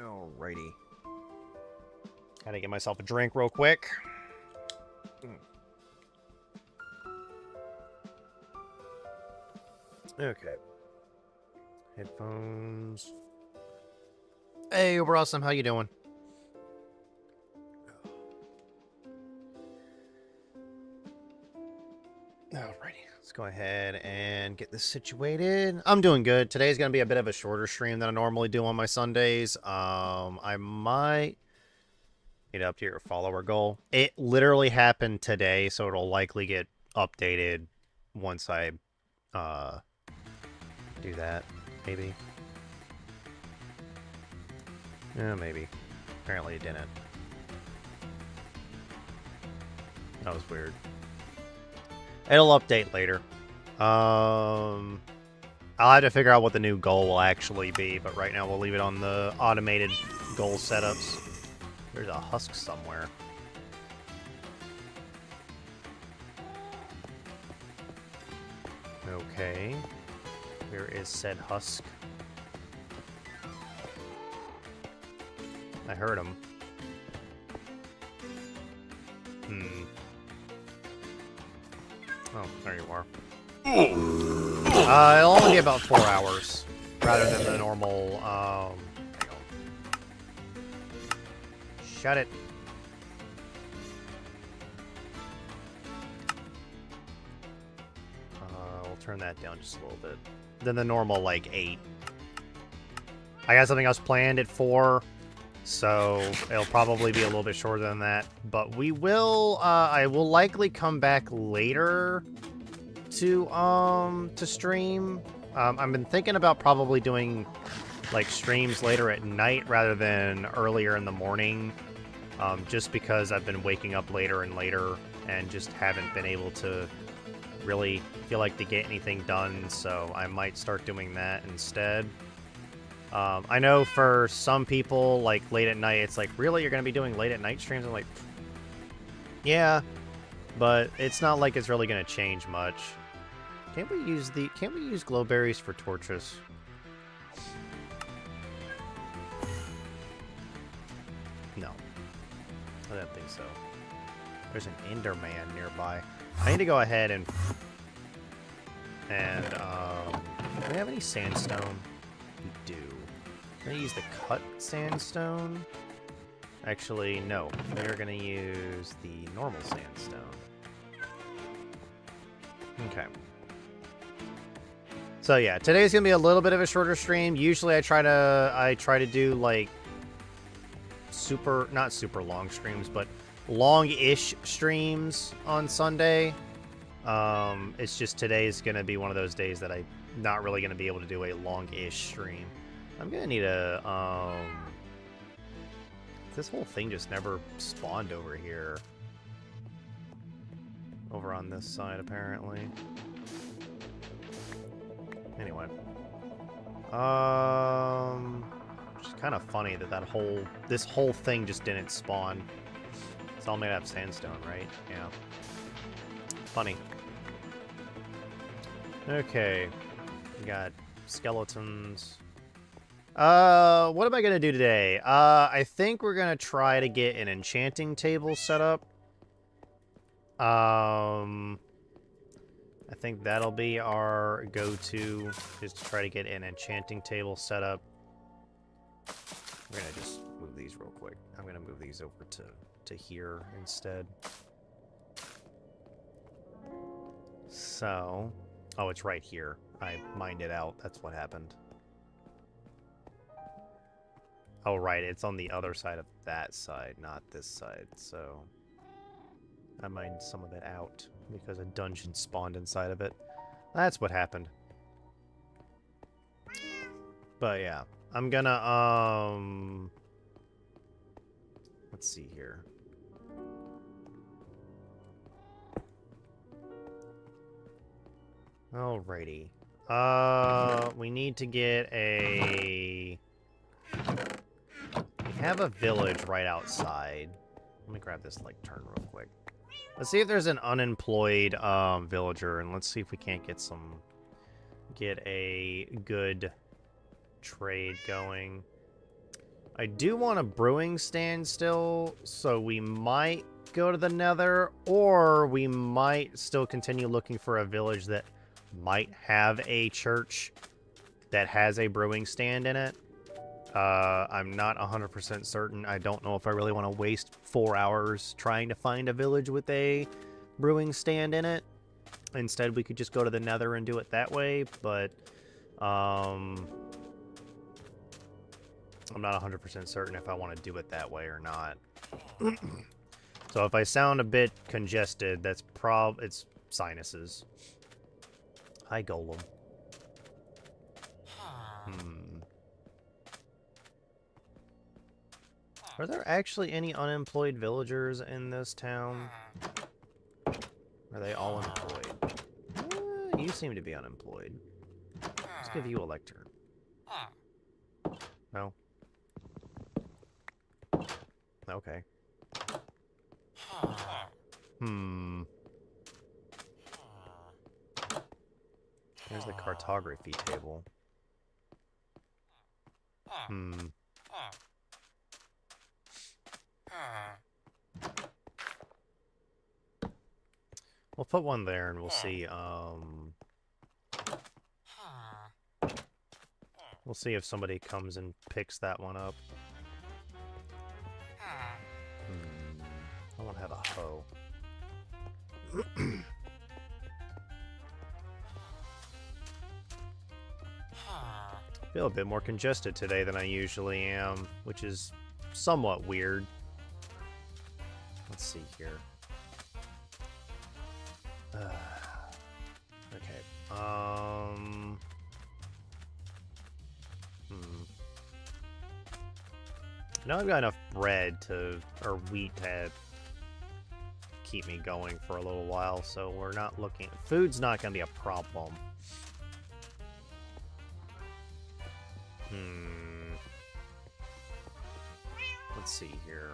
Alrighty. Gotta get myself a drink real quick. Okay. Headphones. Hey, Uber Awesome, how you doing? Alrighty, let's go ahead and get this situated. I'm doing good. Today's gonna be a bit of a shorter stream than I normally do on my Sundays. I might get up to your follower goal. It literally happened today, so it'll likely get updated once I do that. Maybe. Yeah, maybe. Apparently it didn't. That was weird. It'll update later. I'll have to figure out what the new goal will actually be, but right now we'll leave it on the automated goal setups. There's a husk somewhere. Okay. Where is said husk? I heard him. Oh, there you are. It'll only be about 4 hours, rather than the normal, hang on. Shut it. We'll turn that down just a little bit. Than the normal, like, 8. I got something else planned at 4, so it'll probably be a little bit shorter than that. But we will, I will likely come back later to stream. I've been thinking about probably doing, like, streams later at night rather than earlier in the morning. Just because I've been waking up later and later and just haven't been able to really feel like to get anything done, so I might start doing that instead. I know for some people, like, late at night, it's like, really, you're going to be doing late at night streams? I'm like, yeah, but it's not like it's really going to change much. Can't we use glowberries for torches? No. I don't think so. There's an Enderman nearby. I need to go ahead and do we have any sandstone? We do. I'm gonna use the cut sandstone. Actually, no. We're gonna use the normal sandstone. Okay. So yeah, today's gonna be a little bit of a shorter stream. Usually I try to do like not super long streams, but long-ish streams on Sunday. It's just today's gonna be one of those days that I'm not really gonna be able to do a long-ish stream. I'm gonna need a this whole thing just never spawned over here. Over on this side, apparently. Anyway. Which is kind of funny that this whole thing just didn't spawn. It's all made out of sandstone, right? Yeah. Funny. Okay. We got skeletons. What am I gonna do today? I think we're gonna try to get an enchanting table set up. I think that'll be our go-to, is to try to get an enchanting table set up. We're gonna just move these real quick. I'm gonna move these over to here instead. So, oh, it's right here. I mined it out. That's what happened. Oh, right. It's on the other side of that side, not this side. So, I mined some of it out because a dungeon spawned inside of it. That's what happened. But yeah, I'm gonna, let's see here. Alrighty. We need to get a... We have a village right outside. Let me grab this, like, turn real quick. Let's see if there's an unemployed, villager, and let's see if we can't get a good trade going. I do want a brewing stand still, so we might go to the Nether, or we might still continue looking for a village that might have a church that has a brewing stand in it. I'm not 100% certain. I don't know if I really want to waste 4 hours trying to find a village with a brewing stand in it. Instead, we could just go to the Nether and do it that way, but I'm not 100% certain if I want to do it that way or not. So if I sound a bit congested, that's it's sinuses. Hi, Golem. Are there actually any unemployed villagers in this town? Are they all employed? You seem to be unemployed. Let's give you a lectern. No? Okay. Here's the cartography table. We'll put one there and we'll see, we'll see if somebody comes and picks that one up. I won't have a hoe. I feel a bit more congested today than I usually am, which is somewhat weird. Let's see here. Okay. Now I've got enough bread to, or wheat to keep me going for a little while, so we're not looking. Food's not going to be a problem. Let's see here.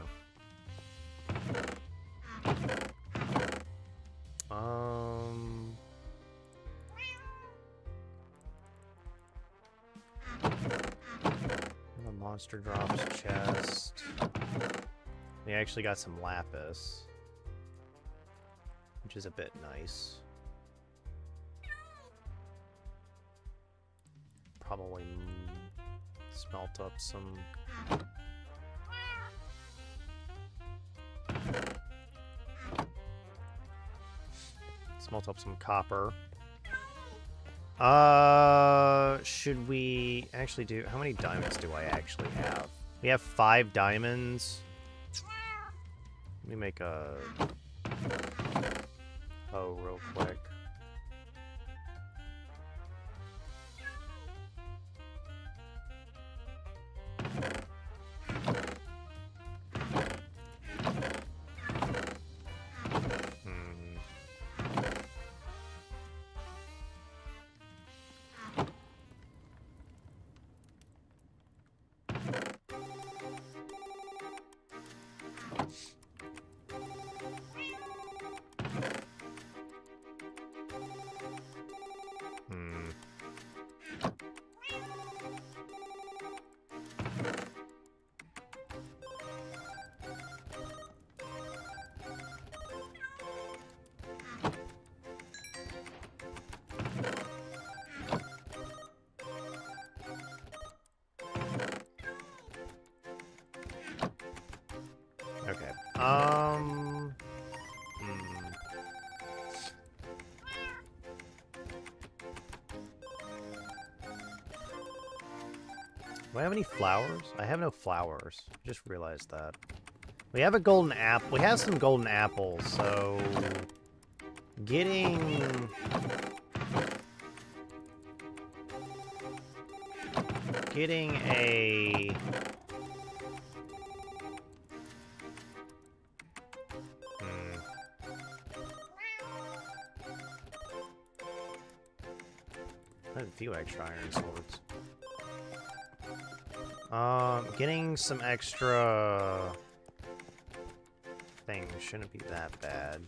The monster drops chest. We actually got some lapis, which is a bit nice. Probably smelt up some. Smelt up some copper. Should we actually do... How many diamonds do I actually have? We have 5 diamonds. Let me make a... Oh, real quick. Okay. Do I have any flowers? I have no flowers. Just realized that. We have a golden apple. We have some golden apples, so getting a I have a few extra iron swords. Getting some extra things shouldn't be that bad.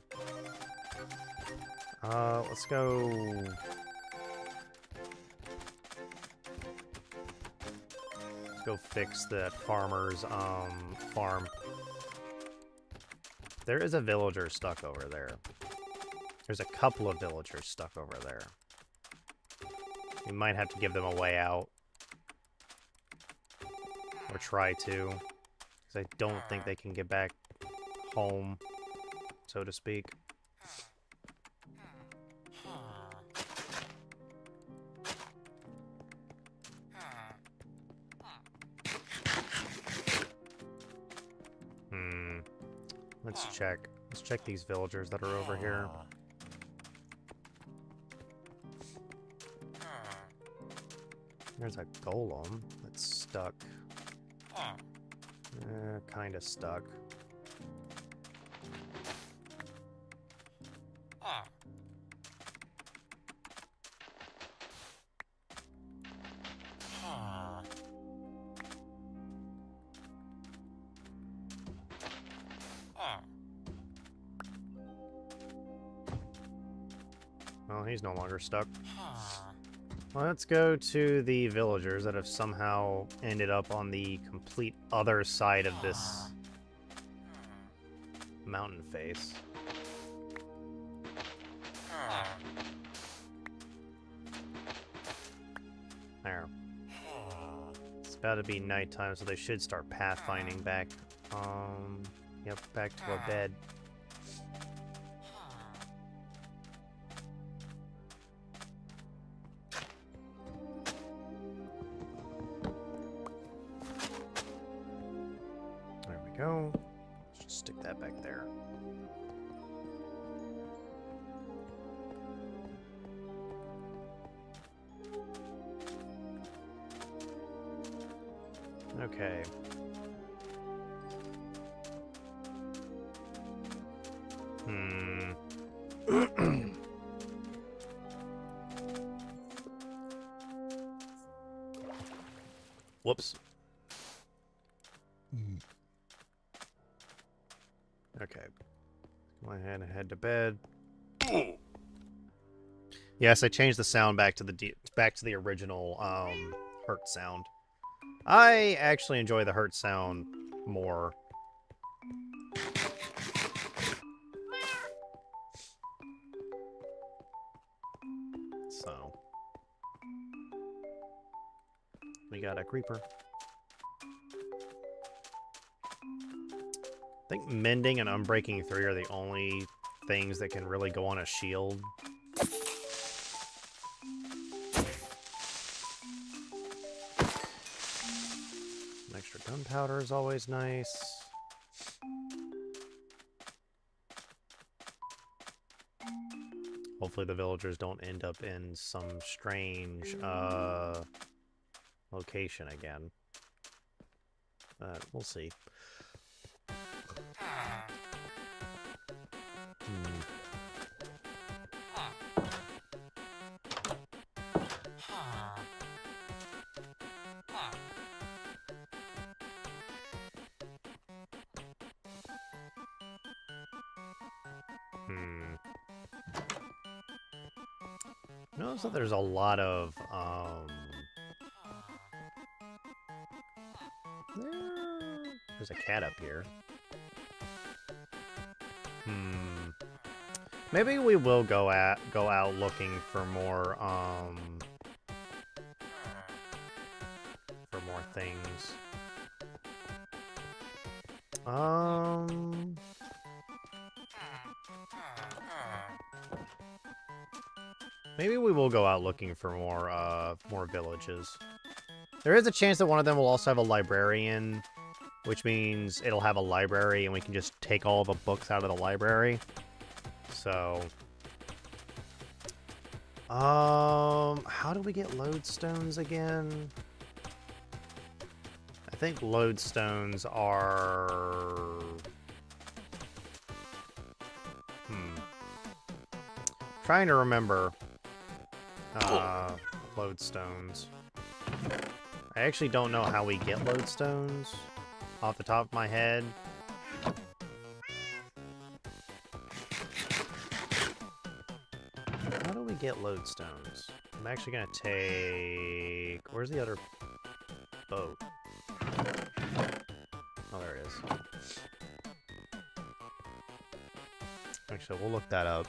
Let's go. Let's go fix that farmer's farm. There is a villager stuck over there. There's a couple of villagers stuck over there. We might have to give them a way out. Or try to. Because I don't think they can get back home, so to speak. Let's check. Let's check these villagers that are over here. There's a golem that's stuck. Kinda stuck. Well, he's no longer stuck. Let's go to the villagers that have somehow ended up on the complete other side of this mountain face. There. It's about to be nighttime, so they should start pathfinding back. Yep, back to our bed. There we go. Let's just stick that back there. Okay. Whoops. Okay. Go ahead and head to bed. Yes, I changed the sound back to the original hurt sound. I actually enjoy the hurt sound more. So we got a creeper. I think mending and unbreaking 3 are the only things that can really go on a shield. Some extra gunpowder is always nice. Hopefully the villagers don't end up in some strange location again. But we'll see. Notice that there's a lot of there's a cat up here. Maybe we will go out looking for more things. Maybe we will go out looking for more villages. There is a chance that one of them will also have a librarian, which means it'll have a library and we can just take all the books out of the library. So, how do we get lodestones again? I think lodestones are... Trying to remember lodestones. I actually don't know how we get lodestones off the top of my head. How do we get lodestones? I'm actually gonna take... Where's the other boat? Oh, there it is. Actually, we'll look that up.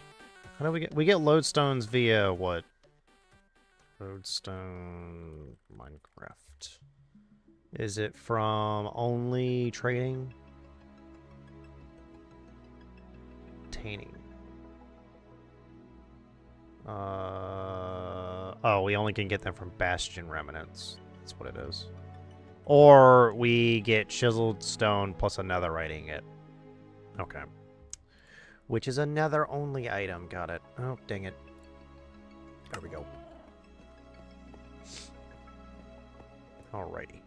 How do we get lodestones via what? Lodestone Minecraft. Is it from only trading? Obtaining. Oh, we only can get them from Bastion Remnants. That's what it is. Or we get chiseled stone plus a netherite ingot. Okay. Which is a nether only item. Got it. Oh, dang it. There we go. Alrighty.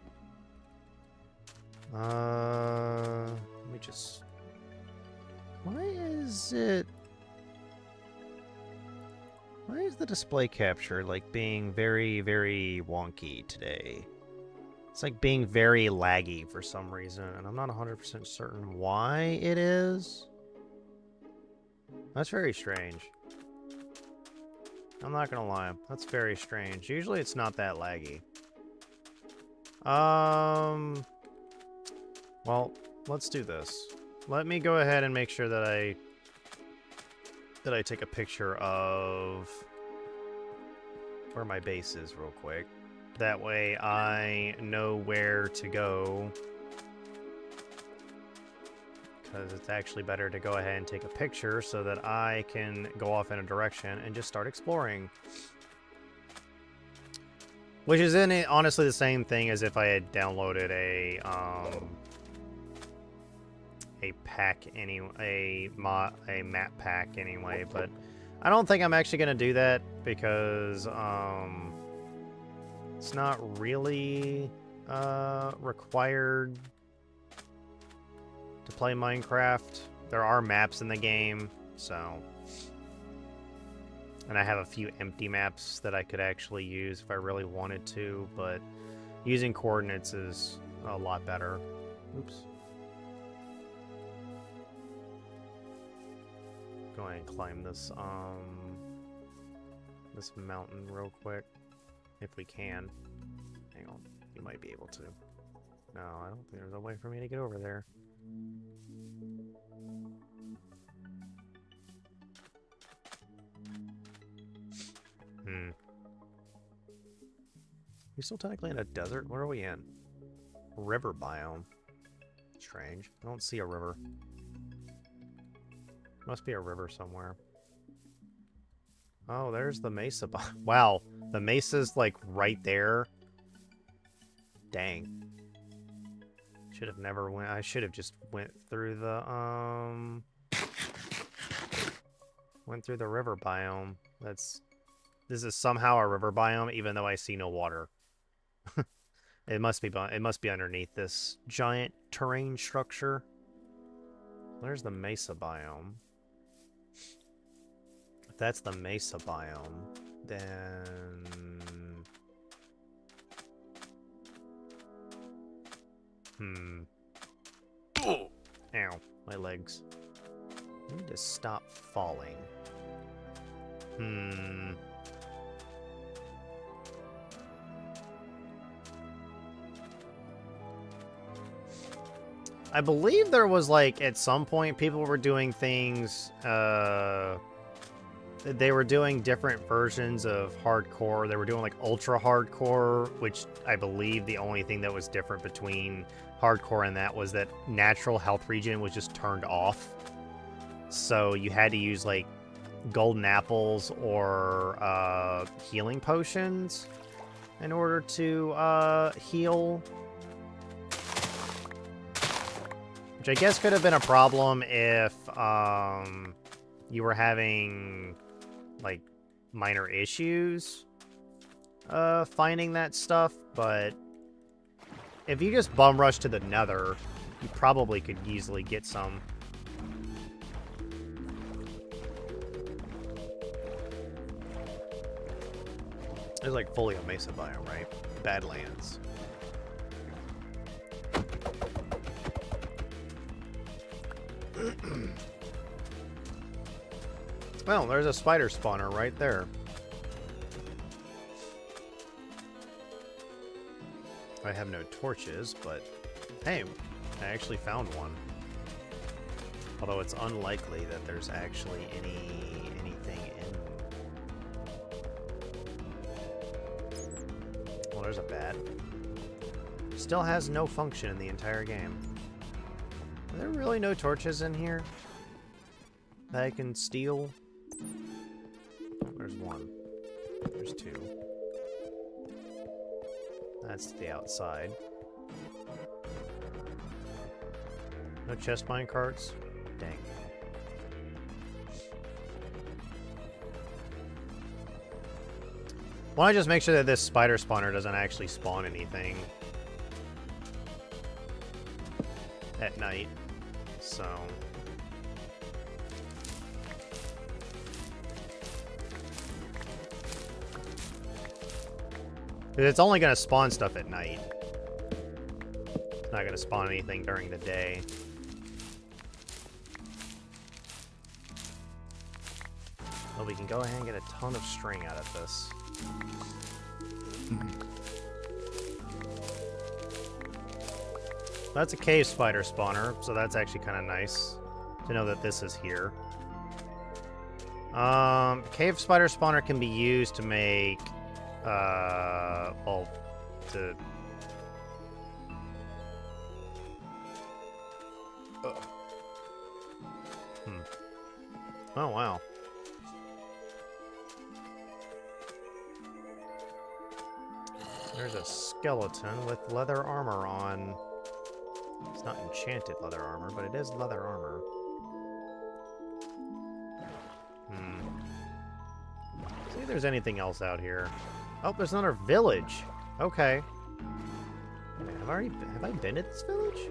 Let me just... Why is the display capture, like, being very, very wonky today? It's, like, being very laggy for some reason, and I'm not 100% certain why it is. That's very strange. I'm not gonna lie. That's very strange. Usually it's not that laggy. Well, let's do this. Let me go ahead and make sure that I take a picture of where my base is real quick. That way I know where to go. Because it's actually better to go ahead and take a picture so that I can go off in a direction and just start exploring. Which is honestly the same thing as if I had downloaded a pack anyway, a map pack anyway, but I don't think I'm actually gonna do that because it's not really required to play Minecraft. There are maps in the game, so, and I have a few empty maps that I could actually use if I really wanted to, but using coordinates is a lot better. Oops. Go ahead and climb this this mountain real quick, if we can. Hang on, you might be able to. No, I don't think there's a way for me to get over there. We're still technically in a desert? Where are we in? River biome. Strange. I don't see a river. Must be a river somewhere. Oh, there's the mesa. Wow, the mesa's like right there. Dang. Should have never went. I should have just went through the river biome. This is somehow a river biome, even though I see no water. It must be underneath this giant terrain structure. There's the mesa biome. If that's the mesa biome, then Ow, my legs. I need to stop falling. I believe there was, like, at some point people were doing things, they were doing different versions of hardcore. They were doing, like, ultra hardcore, which I believe the only thing that was different between hardcore and that was that natural health regen was just turned off. So you had to use, like, golden apples or healing potions in order to heal. Which I guess could have been a problem if you were having, like, minor issues finding that stuff, but if you just bum rush to the Nether, you probably could easily get some. It's like fully a mesa biome, right? Badlands. Well, there's a spider spawner right there. I have no torches, but hey, I actually found one. Although it's unlikely that there's actually anything in. Well, there's a bat. Still has no function in the entire game. Are there really no torches in here that I can steal? Oh, there's one. There's two. That's the outside. No chest mine carts? Dang. Why don't I just make sure that this spider spawner doesn't actually spawn anything at night? So it's only going to spawn stuff at night. It's not going to spawn anything during the day. so we can go ahead and get a ton of string out of this. That's a cave spider spawner, so that's actually kind of nice to know that this is here. Cave spider spawner can be used to make, well, to... Oh, wow. There's a skeleton with leather armor on. It's not enchanted leather armor, but it is leather armor. See if there's anything else out here. Oh, there's another village. Okay. Have I been to this village?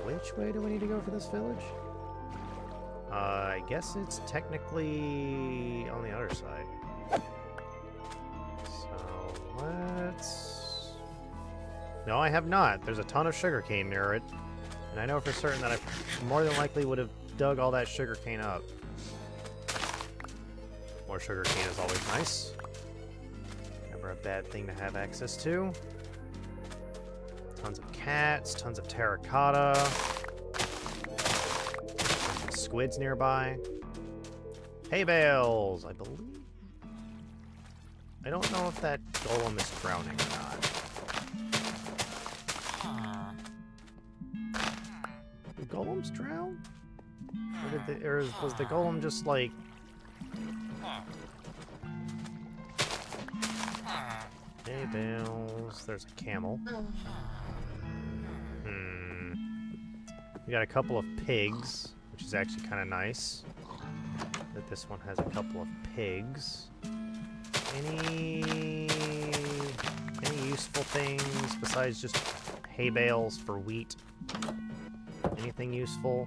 Which way do we need to go for this village? I guess it's technically on the other side. So let's... No, I have not. There's a ton of sugarcane near it. And I know for certain that I more than likely would have dug all that sugarcane up. More sugarcane is always nice. Never a bad thing to have access to. Tons of cats, tons of terracotta. Squids nearby. Hay bales, I believe. I don't know if that golem is drowning or not. Did golems drown? Or was the golem just like... Hay bales. There's a camel. We got a couple of pigs, which is actually kind of nice. That this one has a couple of pigs. Any useful things besides just hay bales for wheat? Anything useful?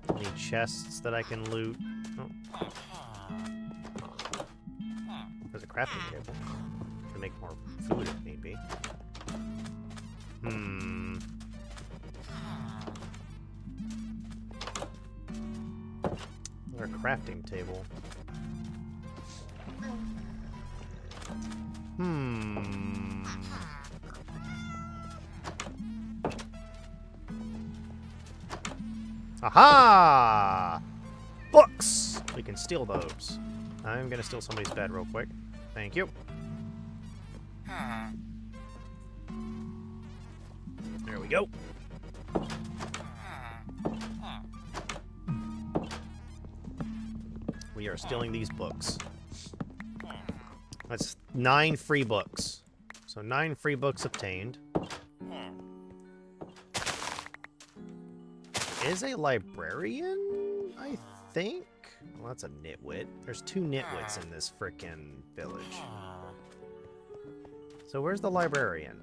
Any chests that I can loot? Oh. There's a crafting table. To make more food if need be. Another crafting table. Aha! Books! We can steal those. I'm gonna steal somebody's bed real quick. Thank you. There we go. We are stealing these books. That's 9 free books. So 9 free books obtained. Is a librarian, I think? Well, that's a nitwit. There's 2 nitwits in this frickin' village. So where's the librarian?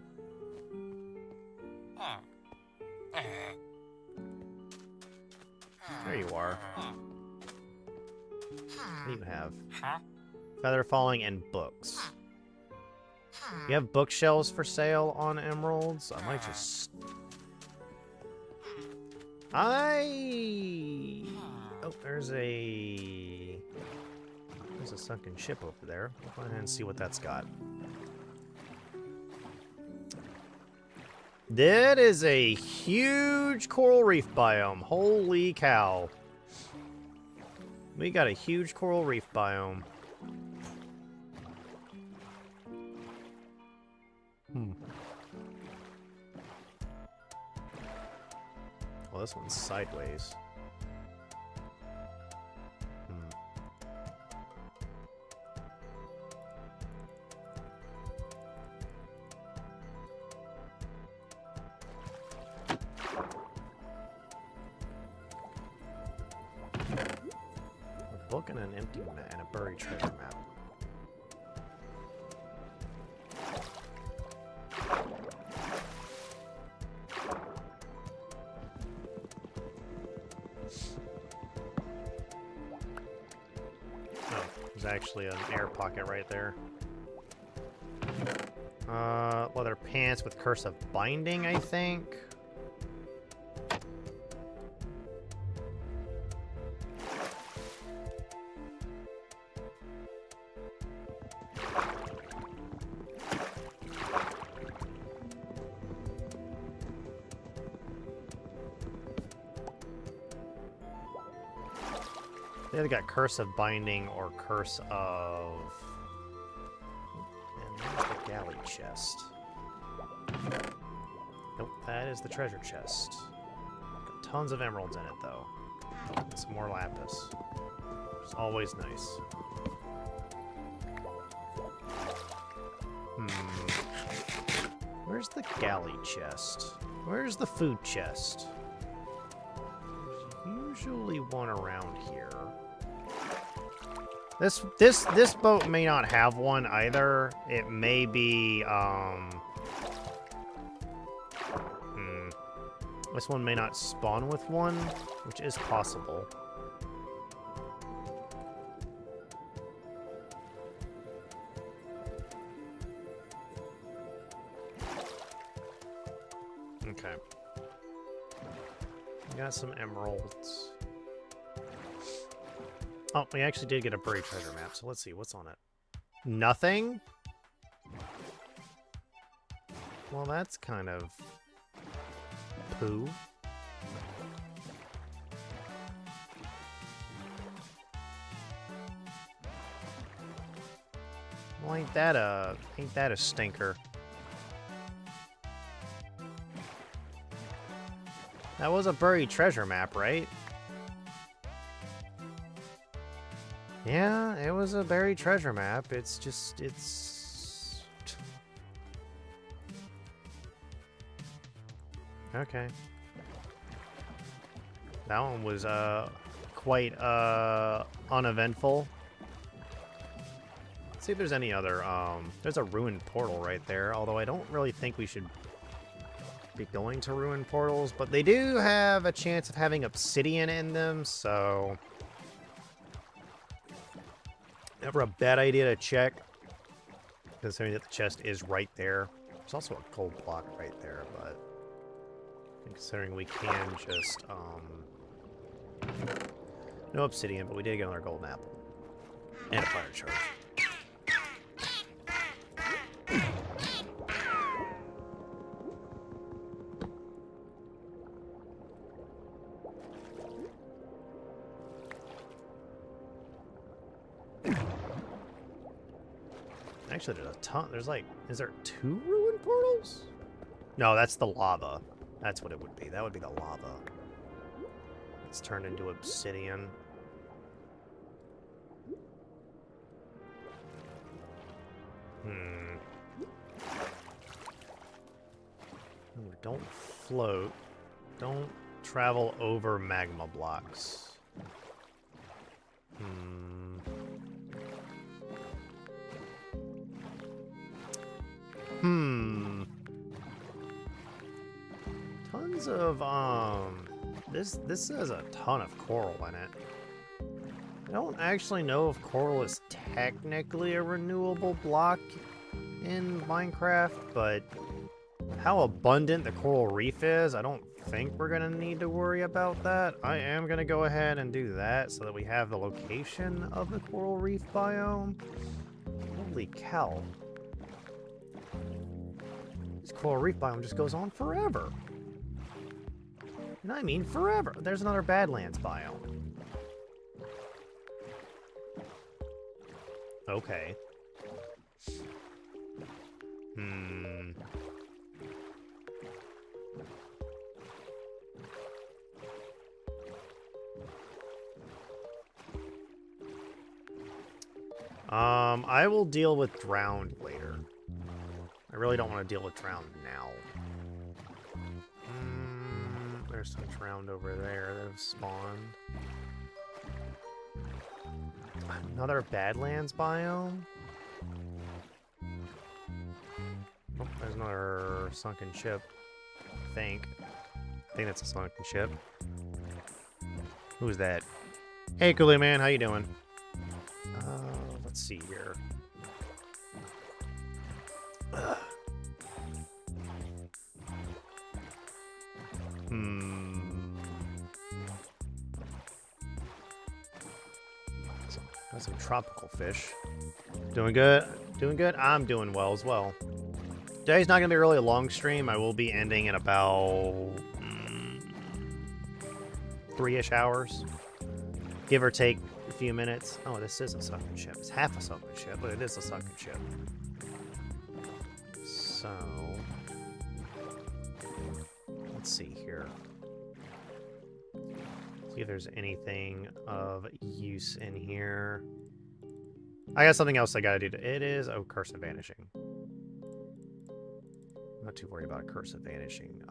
There you are. What do you have? Feather falling and books. You have bookshelves for sale on emeralds? I might just... Oh, there's a sunken ship over there. We'll go ahead and see what that's got. That is a huge coral reef biome. Holy cow. We got a huge coral reef biome. Well, this one's sideways. A book and an empty map and a buried treasure map. There's actually an air pocket right there. Leather pants with curse of binding, I think. They either got Curse of Binding or Curse of... And there's the Galley chest. Nope, that is the treasure chest. Got tons of emeralds in it, though. And some more lapis. It's always nice. Where's the galley chest? Where's the food chest? There's usually one around here. This boat may not have one either. It may be this one may not spawn with one, which is possible. Okay. We got some emeralds. Oh, we actually did get a buried treasure map, so let's see, what's on it? Nothing? Well, that's kind of poo. Well, ain't that a stinker? That was a buried treasure map, right? Yeah, it was a buried treasure map. It's just, it's... Okay. That one was, quite, uneventful. Let's see if there's any other, there's a ruined portal right there, although I don't really think we should be going to ruined portals, but they do have a chance of having obsidian in them, so... Never a bad idea to check, considering that the chest is right there. There's also a gold block right there, but considering we can just, no obsidian, but we did get another golden apple. And a fire charge. Actually, there's a ton. There's like, is there 2 ruined portals? No, that's the lava. That's what it would be. That would be the lava. It's turned into obsidian. Ooh, don't float. Don't travel over magma blocks. Tons of, this has a ton of coral in it. I don't actually know if coral is technically a renewable block in Minecraft, but how abundant the coral reef is, I don't think we're gonna need to worry about that. I am gonna go ahead and do that so that we have the location of the coral reef biome. Holy cow. This coral reef biome just goes on forever. And I mean forever. There's another Badlands biome. Okay. I will deal with drowned later. I really don't want to deal with drowned now. There's some drowned over there that have spawned. Another Badlands biome? Oh, there's another sunken ship. I think that's a sunken ship. Who's that? Hey, Kool-Aid Man, how you doing? Let's see here. Got some tropical fish. Doing good? Doing good? I'm doing well as well. Today's not going to be a really long stream. I will be ending in about 3-ish hours. Give or take few minutes. Oh, this is a sunken ship. It's half a sunken ship, but it is a sunken ship. So, let's see here. See if there's anything of use in here. I got something else I gotta do. It is Curse of Vanishing. I'm not too worried about a Curse of Vanishing.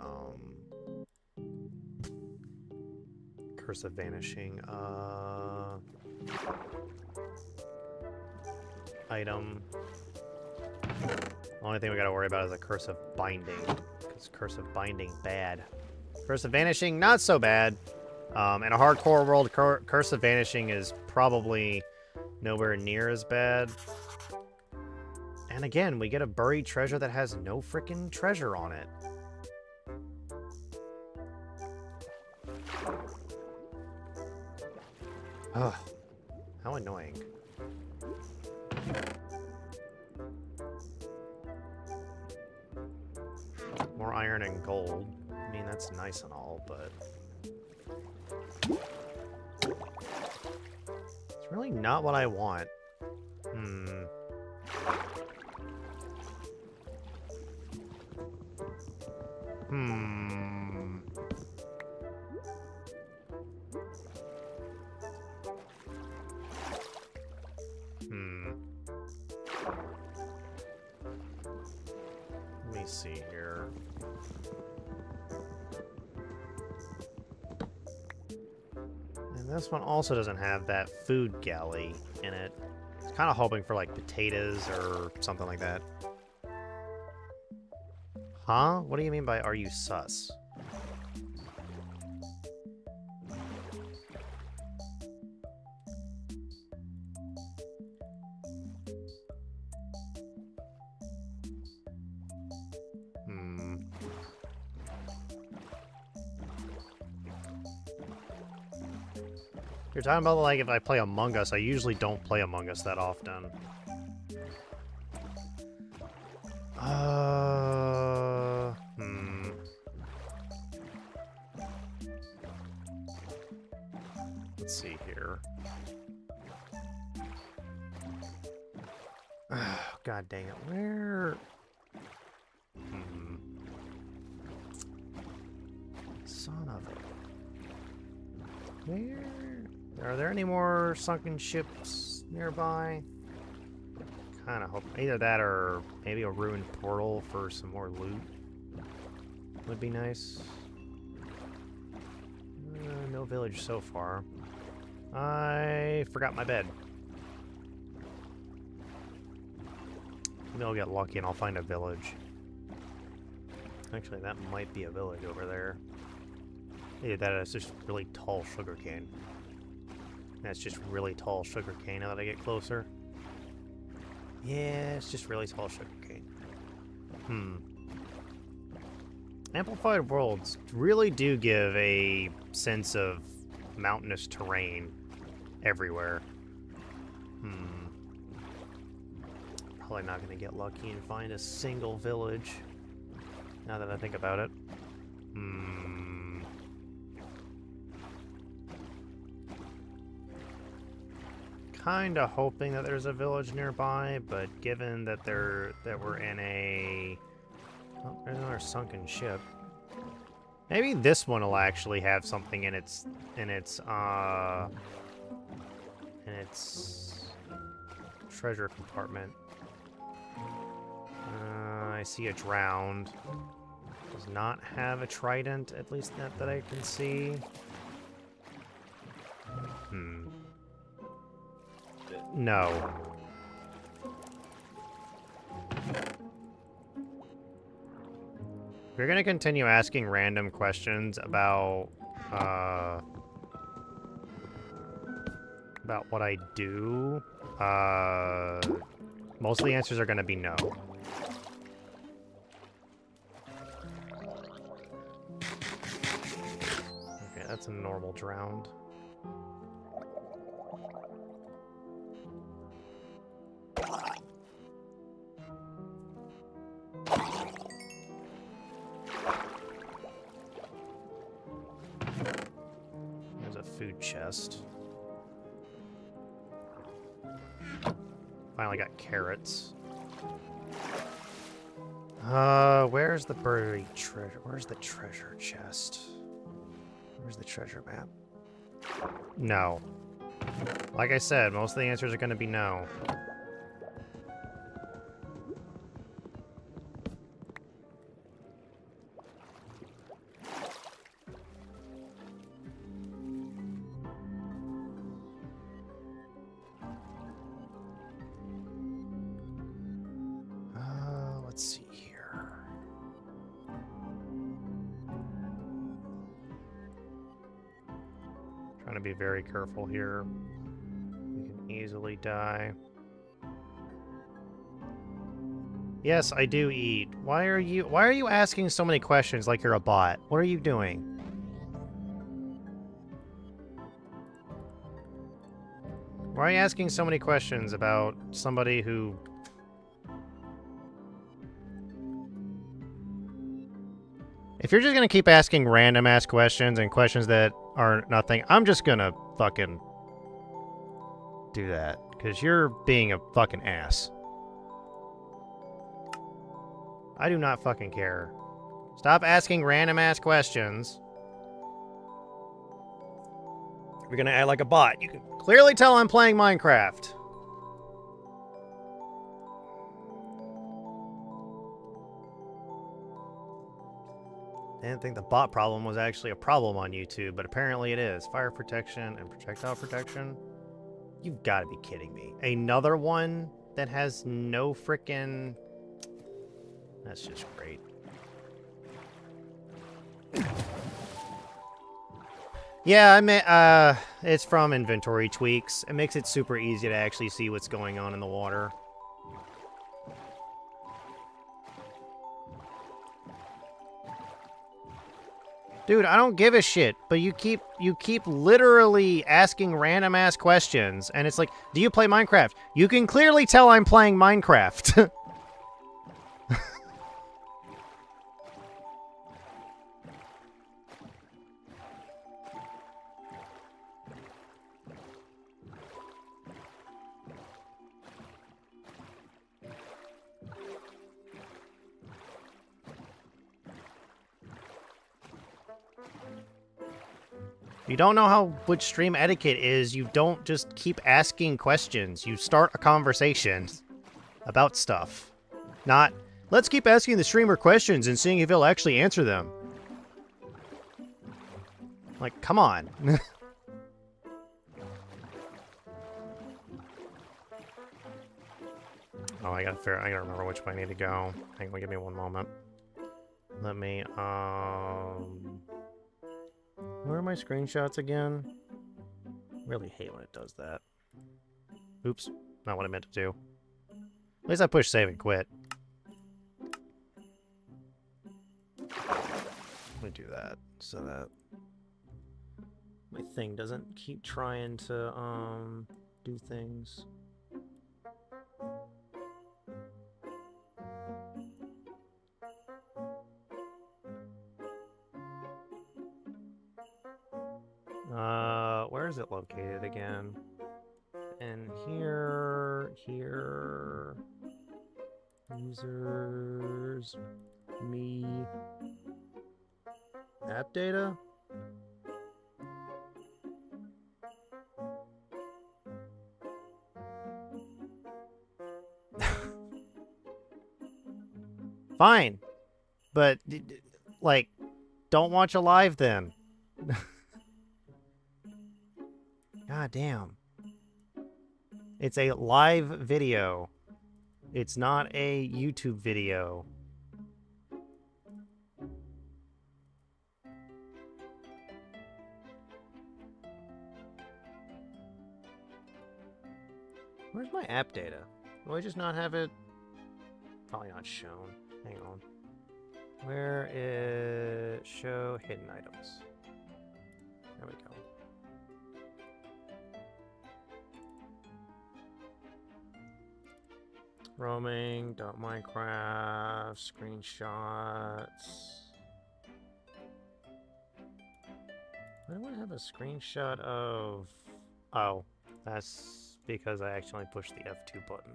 Curse of Vanishing. Item. Only thing we gotta worry about is a Curse of Binding. Because Curse of Binding, bad. Curse of Vanishing, not so bad. In a hardcore world, Curse of Vanishing is probably nowhere near as bad. And again, we get a buried treasure that has no freaking treasure on it. Ugh, how annoying. More iron and gold. I mean, that's nice and all, but it's really not what I want. Let me see here. And this one also doesn't have that food galley in it. I was kind of hoping for like potatoes or something like that. Huh? What do you mean by are you sus? You're talking about, like, if I play Among Us. I usually don't play Among Us that often. Let's see here. Oh, God dang it. Where? Son of a... Where? Are there any more sunken ships nearby? Kind of hope either that or maybe a ruined portal for some more loot would be nice. No village so far. I forgot my bed. Maybe I'll get lucky and I'll find a village. Actually, that might be a village over there. Either that or it's just really tall sugarcane. That's just really tall sugarcane now that I get closer. Yeah, it's just really tall sugarcane. Amplified worlds really do give a sense of mountainous terrain everywhere. Probably not going to get lucky and find a single village, now that I think about it. Kinda hoping that there's a village nearby, but given that we're in a... Oh, there's another sunken ship. Maybe this one will actually have something in its treasure compartment. I see a drowned. Does not have a trident, at least not that I can see. No. We're gonna continue asking random questions about what I do. Most of the answers are gonna be no. Okay, that's a normal drowned. There's a food chest. Finally got carrots. Where's the buried treasure? Where's the treasure chest? Where's the treasure map? No. Like I said, most of the answers are going to be no. Let's see here. Trying to be very careful here. You can easily die. Yes, I do eat. Why are you asking so many questions like you're a bot? What are you doing? Why are you asking so many questions about somebody who... If you're just gonna keep asking random-ass questions and questions that are nothing, I'm just gonna fucking do that. Because you're being a fucking ass. I do not fucking care. Stop asking random-ass questions. You're gonna act like a bot. You can clearly tell I'm playing Minecraft. I didn't think the bot problem was actually a problem on YouTube, but apparently it is. Fire protection and projectile protection. You've got to be kidding me. Another one that has no frickin'... That's just great. Yeah, I mean, it's from inventory tweaks. It makes it super easy to actually see what's going on in the water. Dude, I don't give a shit, but you keep literally asking random ass questions, and it's like, do you play Minecraft? You can clearly tell I'm playing Minecraft. You don't know how what stream etiquette is. You don't just keep asking questions. You start a conversation about stuff. Not, let's keep asking the streamer questions and seeing if he'll actually answer them. Like, come on. Oh, I gotta remember which way I need to go. Hang on, give me one moment. Let me, where are my screenshots again? Really hate when it does that. Oops, not what I meant to do. At least I push save and quit. Let me do that so that my thing doesn't keep trying to do things. Where is it located again? And here, users, me, app data? Fine, but, like, don't watch a live then. God damn. It's a live video. It's not a YouTube video. Where's my app data? Will I just not have it? Probably not shown. Hang on. Where is show hidden items? There we go. Roaming.minecraft screenshots. I don't want to have a screenshot of... Oh, that's because I accidentally pushed the F2 button.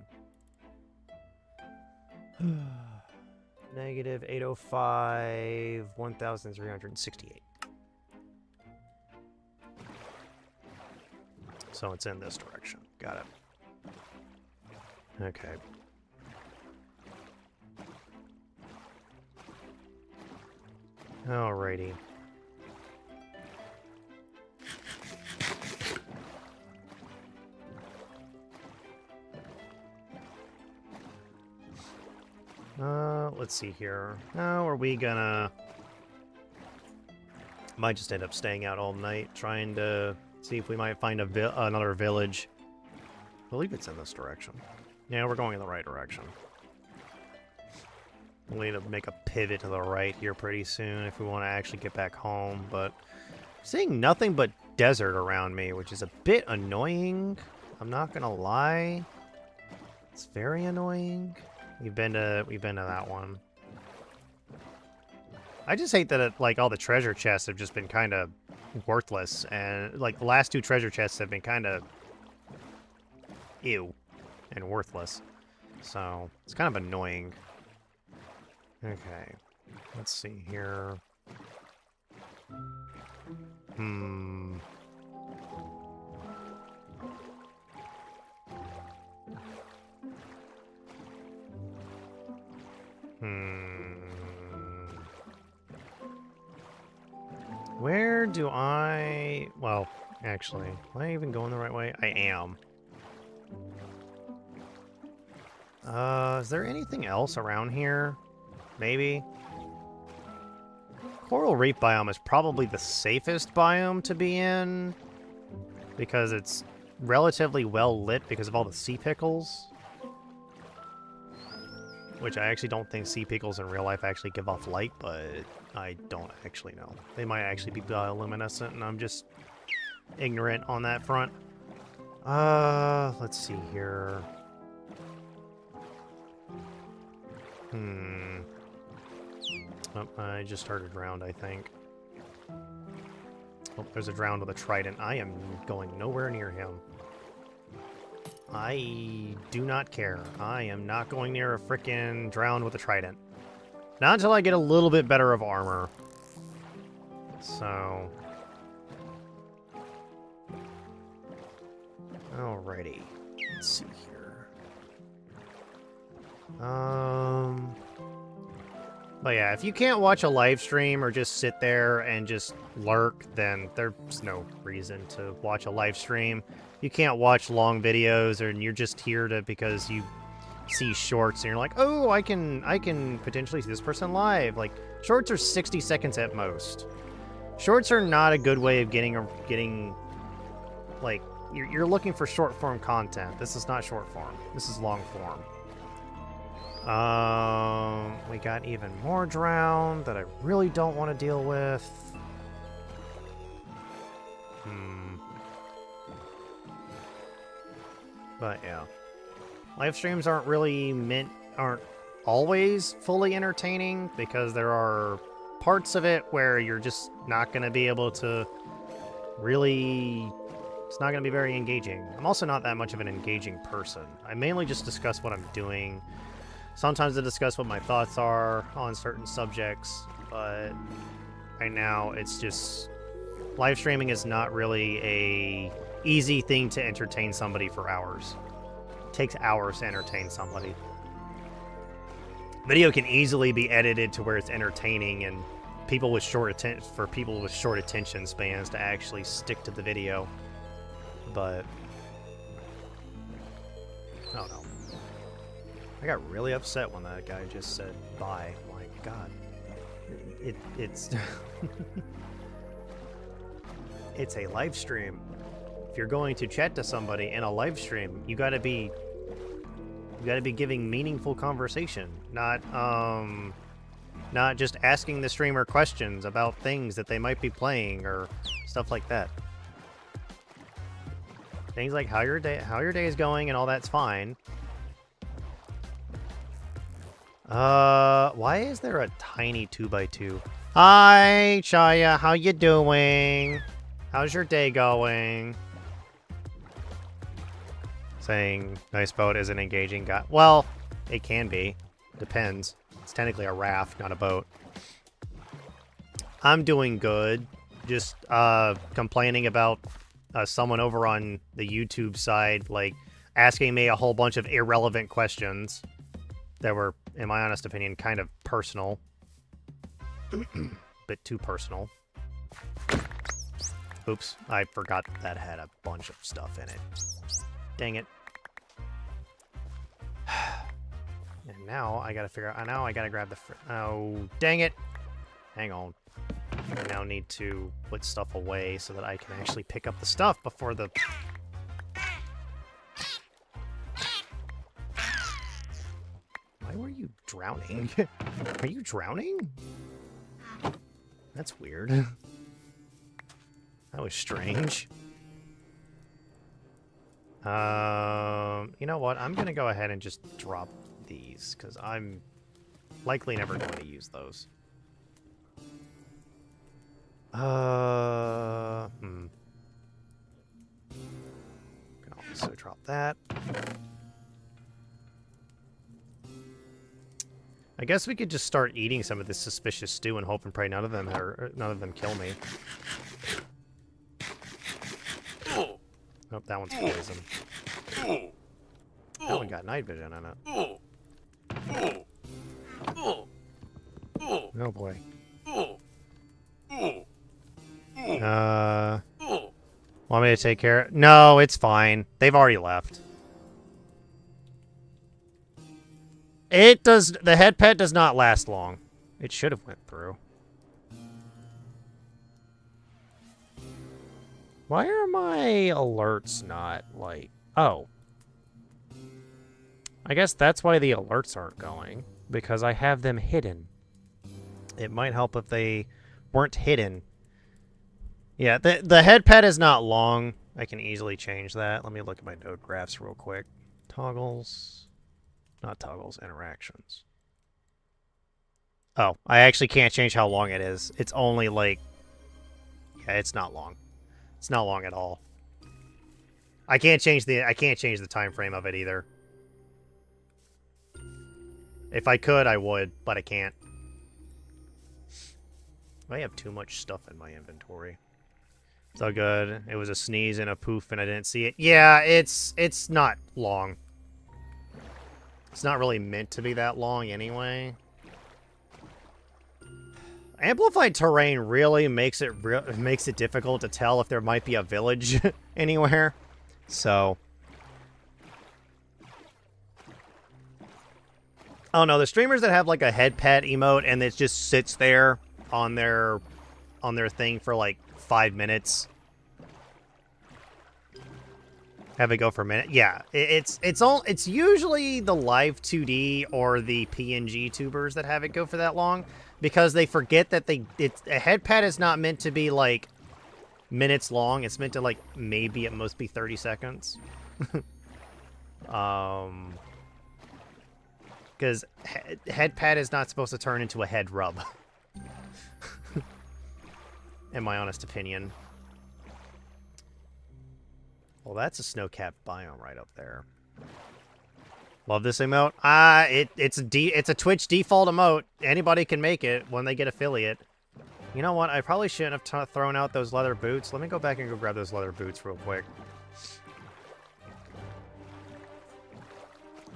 Negative 805, 1,368. So it's in this direction. Got it. Okay. Alrighty. Let's see here. How are we gonna... Might just end up staying out all night, trying to see if we might find another village. I believe it's in this direction. Yeah, we're going in the right direction. We'll need to make a pivot to the right here pretty soon if we want to actually get back home, but I'm seeing nothing but desert around me, which is a bit annoying. I'm not gonna lie. It's very annoying. We've been to that one. I just hate that like all the treasure chests have just been kind of worthless, and like the last two treasure chests have been kind of ew and worthless. So it's kind of annoying. Okay, let's see here. Where do I... Well, actually, am I even going the right way? I am. Is there anything else around here? Maybe? Coral Reef biome is probably the safest biome to be in, because it's relatively well lit because of all the sea pickles. Which I actually don't think sea pickles in real life actually give off light, but I don't actually know. They might actually be bioluminescent, and I'm just ignorant on that front. Let's see here. Oh, I just started drowned, I think. Oh, there's a drowned with a trident. I am going nowhere near him. I do not care. I am not going near a frickin' drowned with a trident. Not until I get a little bit better of armor. So... Alrighty. Let's see here. But yeah, if you can't watch a live stream or just sit there and just lurk, then there's no reason to watch a live stream. You can't watch long videos, and you're just here to because you see shorts and you're like, oh, I can potentially see this person live. Like, shorts are 60 seconds at most. Shorts are not a good way of getting like, you're looking for short form content. This is not short form. This is long form. We got even more drowned that I really don't want to deal with. But yeah, live streams aren't always fully entertaining, because there are parts of it where you're just not going to be able to really... It's not going to be very engaging. I'm also not that much of an engaging person. I mainly just discuss what I'm doing. Sometimes I discuss what my thoughts are on certain subjects, but right now it's just... Live streaming is not really a easy thing to entertain somebody for hours. It takes hours to entertain somebody. Video can easily be edited to where it's entertaining, and people with short attention spans to actually stick to the video. But I don't know. I got really upset when that guy just said bye. My God, it's it's a live stream. If you're going to chat to somebody in a live stream, you gotta be giving meaningful conversation, not just asking the streamer questions about things that they might be playing or stuff like that. Things like how your day is going and all that's fine. Why is there a tiny 2x2? Hi, Chaya, how you doing? How's your day going? Saying nice boat isn't engaging guy. Well, it can be. Depends. It's technically a raft, not a boat. I'm doing good. Just complaining about someone over on the YouTube side, like, asking me a whole bunch of irrelevant questions that were, in my honest opinion, kind of personal. Bit too personal. Oops, I forgot that had a bunch of stuff in it. Dang it. And now I gotta figure out, now I gotta grab the, oh, dang it. Hang on. I now need to put stuff away so that I can actually pick up the stuff before the... Why were you drowning? Are you drowning? That's weird. That was strange. You know what? I'm gonna go ahead and just drop these, because I'm likely never going to use those. Can also drop that. I guess we could just start eating some of this suspicious stew and hope and pray none of them kill me. Oh, that one's poison. That one got night vision on it. Oh boy. Want me to take care of it? No, it's fine. They've already left. The head pet does not last long. It should have went through. Why are my alerts not, like... Oh. I guess that's why the alerts aren't going. Because I have them hidden. It might help if they weren't hidden. Yeah, the head pet is not long. I can easily change that. Let me look at my node graphs real quick. Toggles. Not toggles, interactions. Oh, I actually can't change how long it is. It's only like... Yeah, it's not long. It's not long at all. I can't change the time frame of it either. If I could, I would, but I can't. I have too much stuff in my inventory. It's all good. It was a sneeze and a poof and I didn't see it. Yeah, it's not long. It's not really meant to be that long anyway. Amplified terrain really makes it difficult to tell if there might be a village anywhere. So I don't know, the streamers that have like a head pet emote and it just sits there on their thing for like 5 minutes. Have it go for a minute. Yeah, it's usually the live 2D or the PNG tubers that have it go for that long because they forget that a head pet is not meant to be like minutes long. It's meant to like maybe at most be 30 seconds. Because head pet is not supposed to turn into a head rub. In my honest opinion. Well, that's a snow-capped biome right up there. Love this emote. It's a Twitch default emote. Anybody can make it when they get affiliate. You know what? I probably shouldn't have thrown out those leather boots. Let me go back and go grab those leather boots real quick.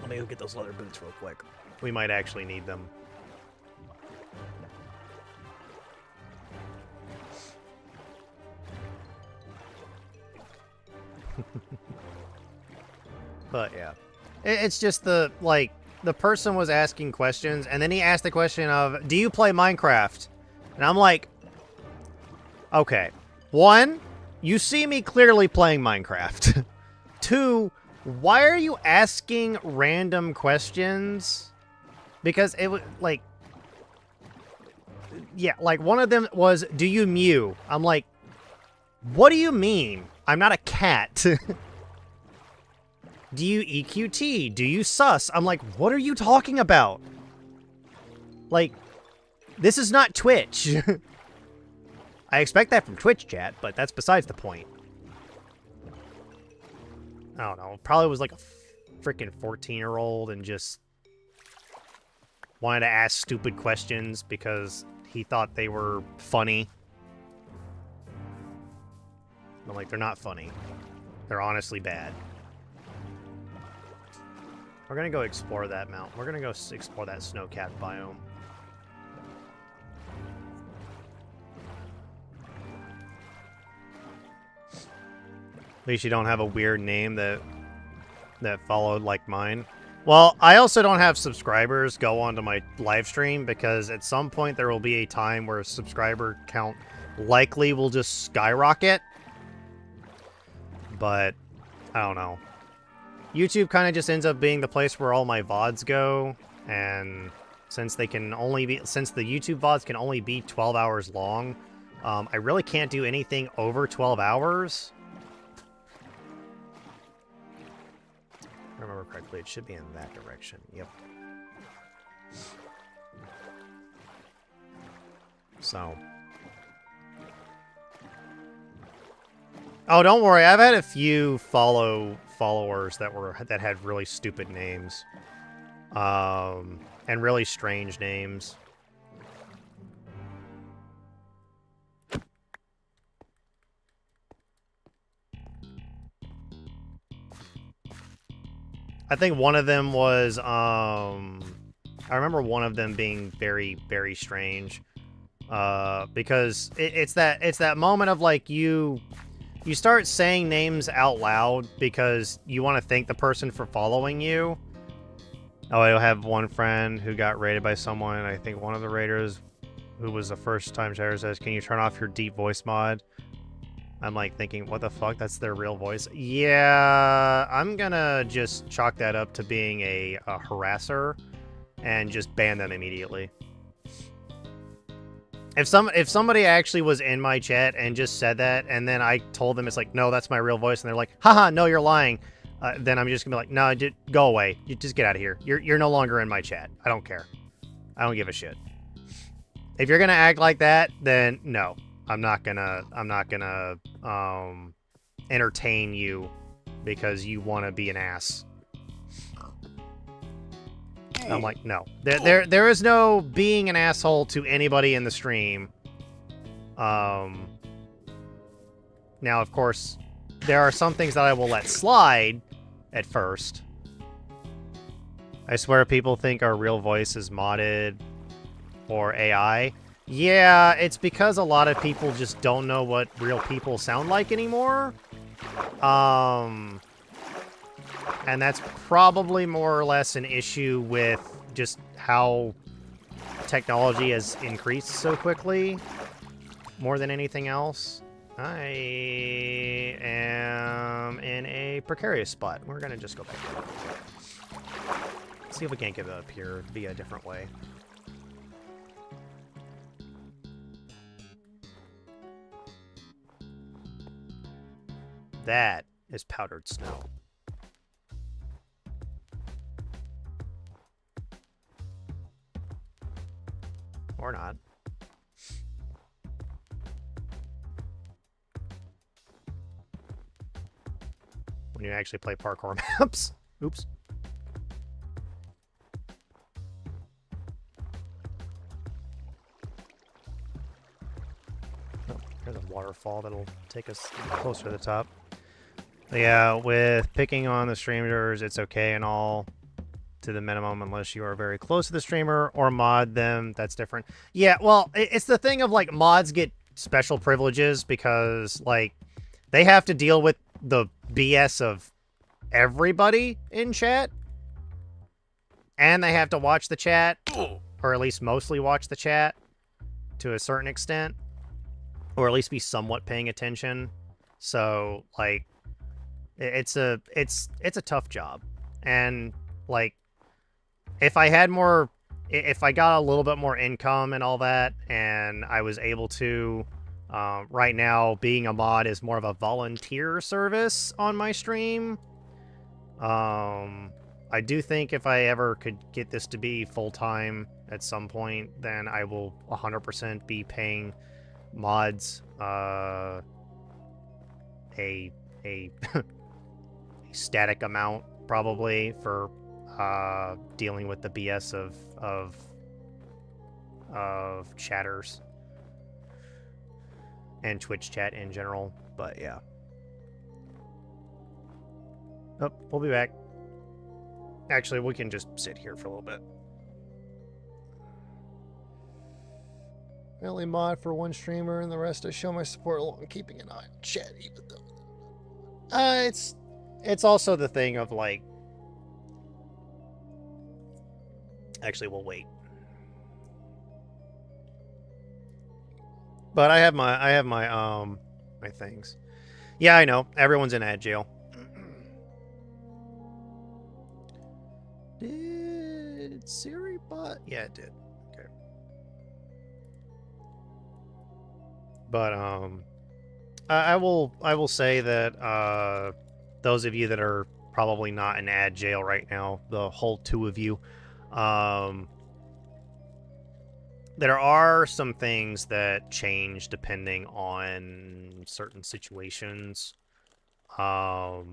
Let me go get those leather boots real quick. We might actually need them. But yeah, it's just the person was asking questions and then he asked the question of, do you play Minecraft? And I'm like, okay, 1, you see me clearly playing Minecraft. 2, why are you asking random questions? Because it was like, yeah, like one of them was, do you mew? I'm like, what do you mean? I'm not a cat. Do you EQT? Do you sus? I'm like, what are you talking about? Like, this is not Twitch. I expect that from Twitch chat, but that's besides the point. I don't know, probably was like a freaking 14-year-old and just wanted to ask stupid questions because he thought they were funny. But, like, they're not funny. They're honestly bad. We're gonna go explore that mountain. We're gonna go explore that snow-capped biome. At least you don't have a weird name that followed like mine. Well, I also don't have subscribers go onto my live stream because at some point there will be a time where a subscriber count likely will just skyrocket. But I don't know. YouTube kind of just ends up being the place where all my VODs go, and since the YouTube VODs can only be 12 hours long, I really can't do anything over 12 hours. If I remember correctly, it should be in that direction. Yep. So. Oh, don't worry. I've had a few followers that had really stupid names, and really strange names. I think one of them was I remember one of them being very, very strange, because it's that moment of like you start saying names out loud because you want to thank the person for following you. Oh, I have one friend who got raided by someone. I think one of the raiders, who was a first-time chatter, says, "Can you turn off your deep voice mod?" I'm like thinking, what the fuck? That's their real voice? Yeah, I'm gonna just chalk that up to being a harasser and just ban them immediately. If somebody actually was in my chat and just said that, and then I told them it's like, no, that's my real voice, and they're like, haha, no, you're lying, then I'm just gonna be like, no, go away. You just get out of here. You're no longer in my chat. I don't care. I don't give a shit. If you're gonna act like that, then no, I'm not gonna entertain you because you want to be an ass. I'm like, no. There is no being an asshole to anybody in the stream. Now, of course, there are some things that I will let slide at first. I swear people think our real voice is modded or AI. Yeah, it's because a lot of people just don't know what real people sound like anymore. And that's probably more or less an issue with just how technology has increased so quickly, more than anything else. I am in a precarious spot. We're gonna just go back there. See if we can't get it up here via a different way. That is powdered snow. Or not. When you actually play parkour maps. Oops. Oh, there's a waterfall that'll take us closer to the top. But yeah, with picking on the streamers, it's okay and all, to the minimum, unless you are very close to the streamer or mod them. That's different. Yeah, well, it's the thing of like mods get special privileges because like they have to deal with the BS of everybody in chat, and they have to watch the chat, or at least mostly watch the chat to a certain extent, or at least be somewhat paying attention. So like it's a tough job. And like if I got a little bit more income and all that, and I was able to, right now, being a mod is more of a volunteer service on my stream. I do think if I ever could get this to be full-time at some point, then I will 100% be paying mods a static amount probably for dealing with the BS of chatters and Twitch chat in general. But yeah. Oh, we'll be back. Actually, we can just sit here for a little bit. I only mod for one streamer, and the rest I show my support along keeping an eye on chat, even though it's also the thing of like. Actually, we'll wait. But I have my my things. Yeah, I know. Everyone's in ad jail. Did Siri bot? Yeah, it did. Okay. But I will say that those of you that are probably not in ad jail right now, the whole two of you, there are some things that change depending on certain situations. I'll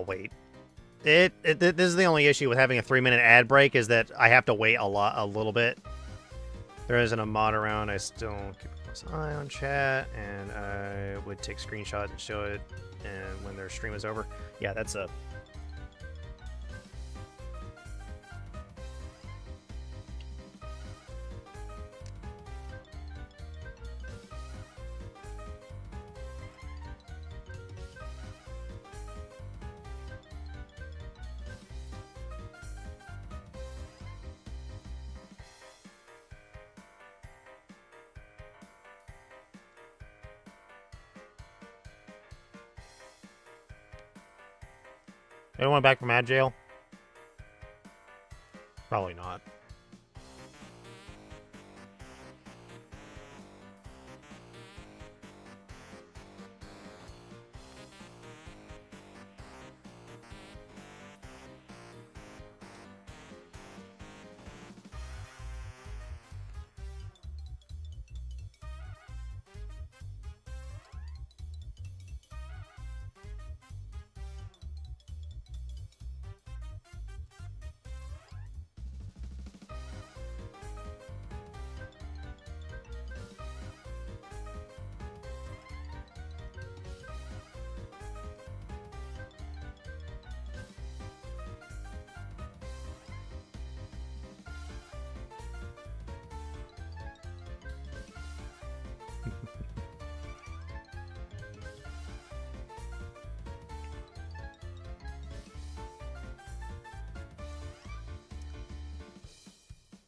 wait. This is the only issue with having a 3-minute ad break is that I have to wait a little bit. There isn't a mod around. I still keep a close eye on chat, and I would take screenshots and show it, and when their stream is over. Yeah, that's a. Anyone back from ad jail? Probably not.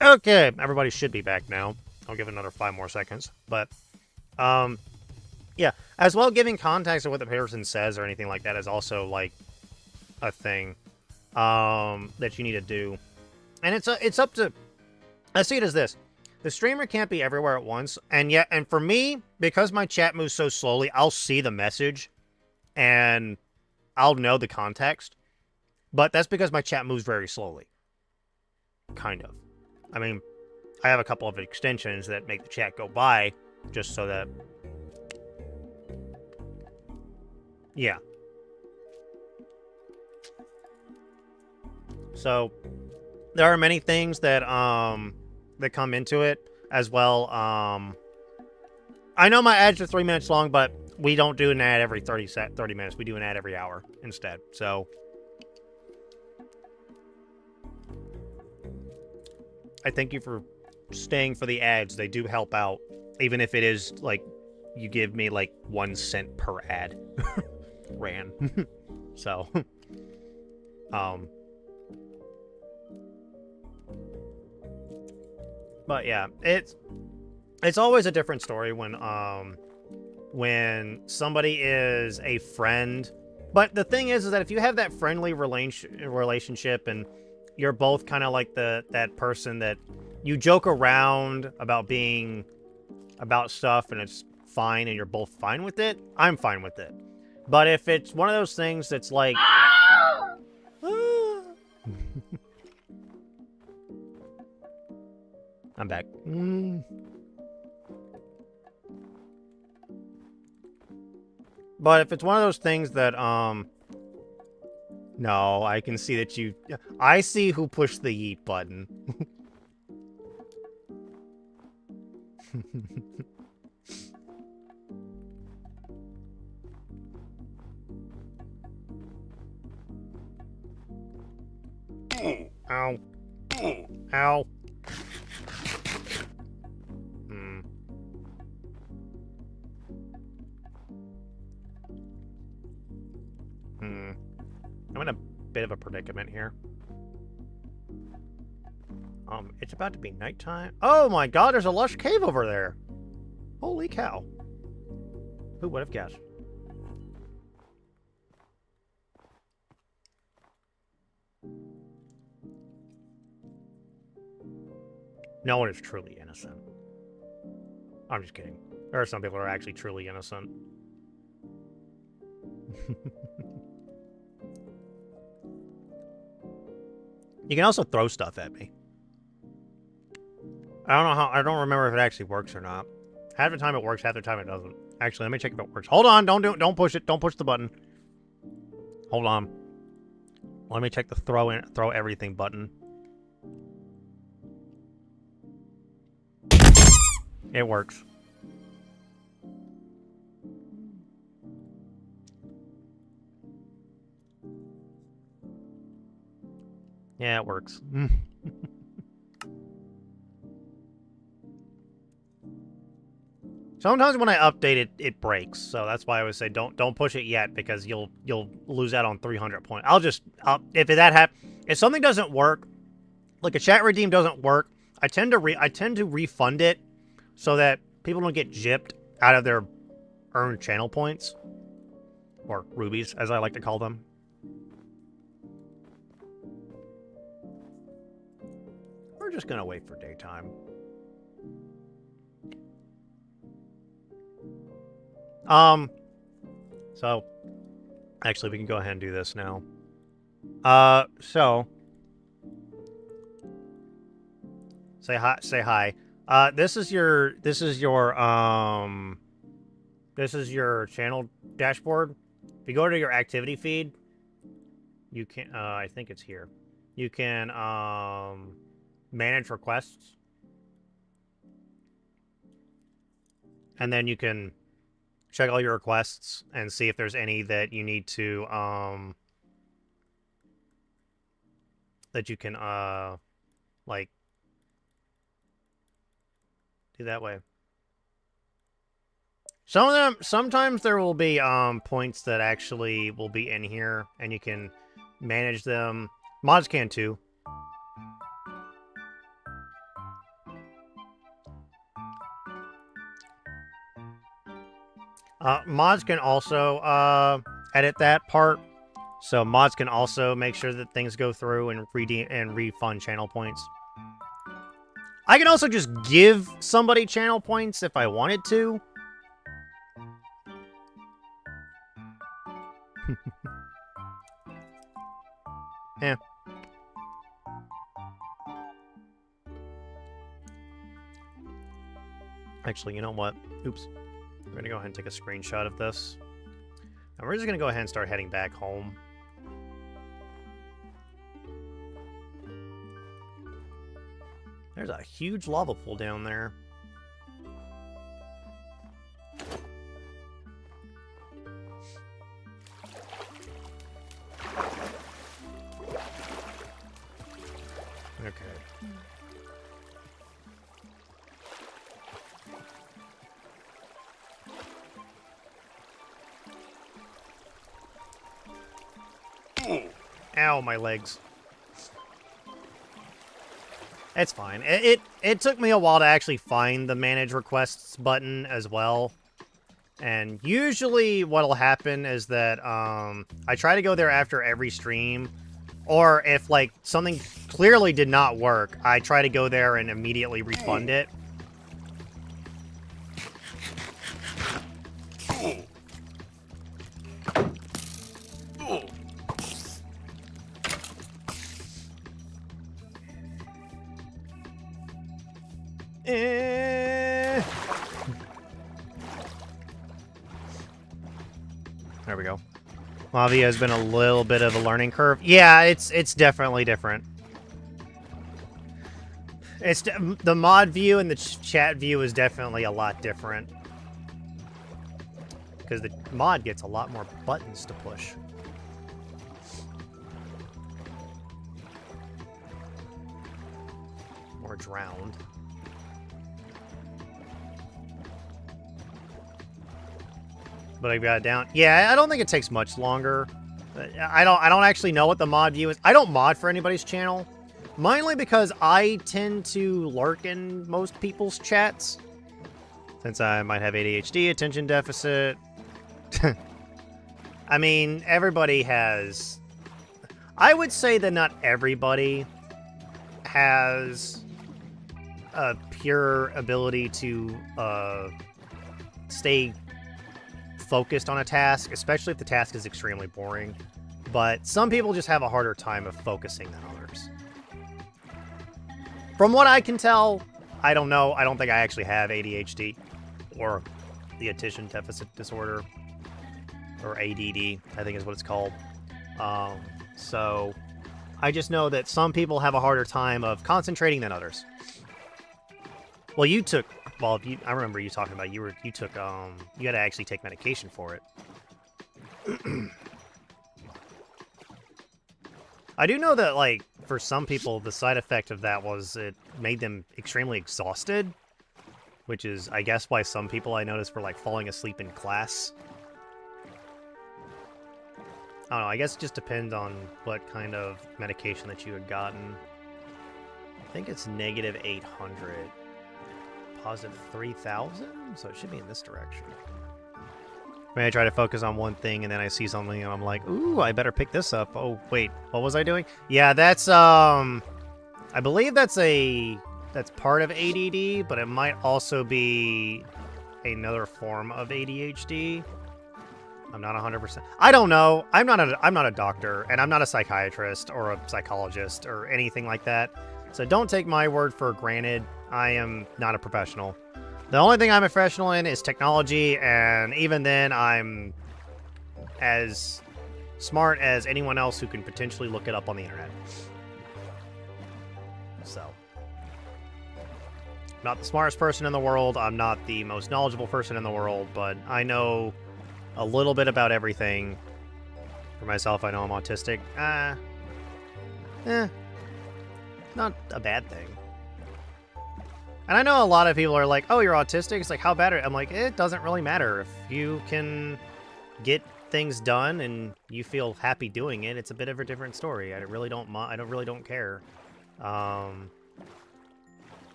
Okay, everybody should be back now. I'll give it another 5 more seconds. But, yeah. As well, giving context of what the person says or anything like that is also, like, a thing that you need to do. And it's up to... I see it as this. The streamer can't be everywhere at once. And for me, because my chat moves so slowly, I'll see the message. And I'll know the context. But that's because my chat moves very slowly. Kind of. I mean, I have a couple of extensions that make the chat go by, just so that... Yeah. So, there are many things that, that come into it, as well. I know my ads are 3 minutes long, but we don't do an ad every 30 minutes. We do an ad every hour instead, so... I thank you for staying for the ads. They do help out. Even if it is, like, you give me, like, 1 cent per ad. Ran. So. But, yeah. It's always a different story when somebody is a friend. But the thing is that if you have that friendly relationship and... You're both kind of like that person that you joke around about stuff and it's fine and you're both fine with it. I'm fine with it. But if it's one of those things that's like... I'm back. But if it's one of those things that, no, I can see that you... I see who pushed the yeet button. Ow. Ow. I'm in a bit of a predicament here. It's about to be nighttime. Oh my god, there's a lush cave over there. Holy cow. Who would have guessed? No one is truly innocent. I'm just kidding. There are some people who are actually truly innocent. You can also throw stuff at me. I don't remember if it actually works or not. Half the time it works, half the time it doesn't. Actually, let me check if it works. Hold on, don't push it. Don't push the button. Hold on. Let me check the throw everything button. It works. Yeah, it works. Sometimes when I update it, it breaks. So that's why I always say don't push it yet, because you'll lose out on 300 points. If something doesn't work, like a chat redeem doesn't work, I tend to refund it so that people don't get gypped out of their earned channel points, or rubies as I like to call them. We're just gonna wait for daytime. So actually we can go ahead and do this now. So say hi. This is your channel dashboard. If you go to your activity feed, you can I think it's here. You can manage requests. And then you can check all your requests and see if there's any that you need to that you can like do that way. Some of them, sometimes there will be points that actually will be in here and you can manage them. Mods can too. Mods can also edit that part, so mods can also make sure that things go through and refund channel points. I can also just give somebody channel points if I wanted to. Yeah. Actually, you know what? Oops. I'm going to go ahead and take a screenshot of this. And we're just going to go ahead and start heading back home. There's a huge lava pool down there. Okay. Ow, my legs. It's fine. It took me a while to actually find the manage requests button as well. And usually what'll happen is that I try to go there after every stream, or if like something clearly did not work, I try to go there and immediately refund it. There we go. Lavia has been a little bit of a learning curve. Yeah, it's definitely different. It's the mod view and the chat view is definitely a lot different. Because the mod gets a lot more buttons to push. More drowned. But I got it down. Yeah, I don't think it takes much longer. I don't actually know what the mod view is. I don't mod for anybody's channel. Mainly because I tend to lurk in most people's chats. Since I might have ADHD, attention deficit. I mean, everybody has... I would say that not everybody has a pure ability to stay focused on a task, especially if the task is extremely boring. But some people just have a harder time of focusing than others. From what I can tell, I don't know. I don't think I actually have ADHD or the attention deficit disorder, or ADD, I think is what it's called. So I just know that some people have a harder time of concentrating than others. Well, you took, well, I remember you talking about you had to actually take medication for it. I do know that, like, for some people, the side effect of that was it made them extremely exhausted, which is, I guess, why some people I noticed were, like, falling asleep in class. I don't know, I guess it just depends on what kind of medication that you had gotten. I think it's negative 800. Positive 3,000? So it should be in this direction. I mean, I try to focus on one thing, and then I see something, and I'm like, ooh, I better pick this up. Oh, wait, what was I doing? Yeah, that's, I believe that's part of ADD, but it might also be another form of ADHD. I'm not 100%. I don't know. I'm not a doctor, and I'm not a psychiatrist or a psychologist or anything like that. So don't take my word for granted. I am not a professional. The only thing I'm a professional in is technology, and even then, I'm as smart as anyone else who can potentially look it up on the internet. So, I'm not the smartest person in the world. I'm not the most knowledgeable person in the world, but I know a little bit about everything. For myself, I know I'm autistic. Not a bad thing. And I know a lot of people are like, oh, you're autistic? It's like, how bad are you? I'm like, it doesn't really matter. If you can get things done and you feel happy doing it, it's a bit of a different story. I really don't care.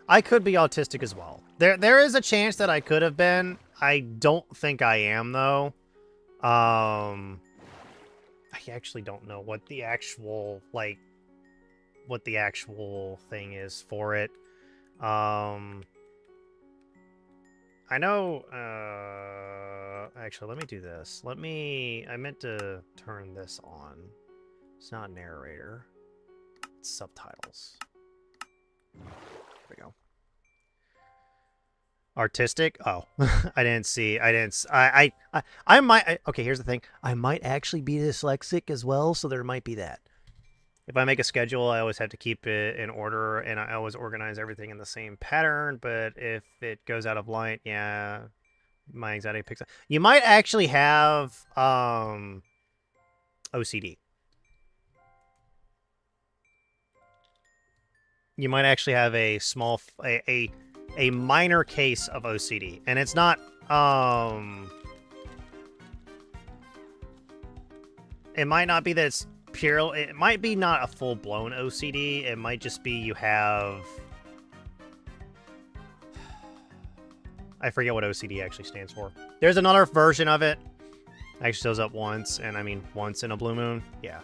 I could be autistic as well. There is a chance that I could have been. I don't think I am, though. I actually don't know what the actual, thing is for it. I know, actually, let me do this. I meant to turn this on. It's not narrator. It's subtitles. There we go. Artistic? Oh, I might, okay, here's the thing. I might actually be dyslexic as well, so there might be that. If I make a schedule, I always have to keep it in order, and I always organize everything in the same pattern, but if it goes out of line, yeah, my anxiety picks up. You might actually have, OCD. You might actually have a small, a minor case of OCD, and it's not, it might not be that it's pure, it might be not a full-blown OCD, it might just be you have, I forget what OCD actually stands for. There's another version of it, actually shows up once, and I mean once in a blue moon, yeah.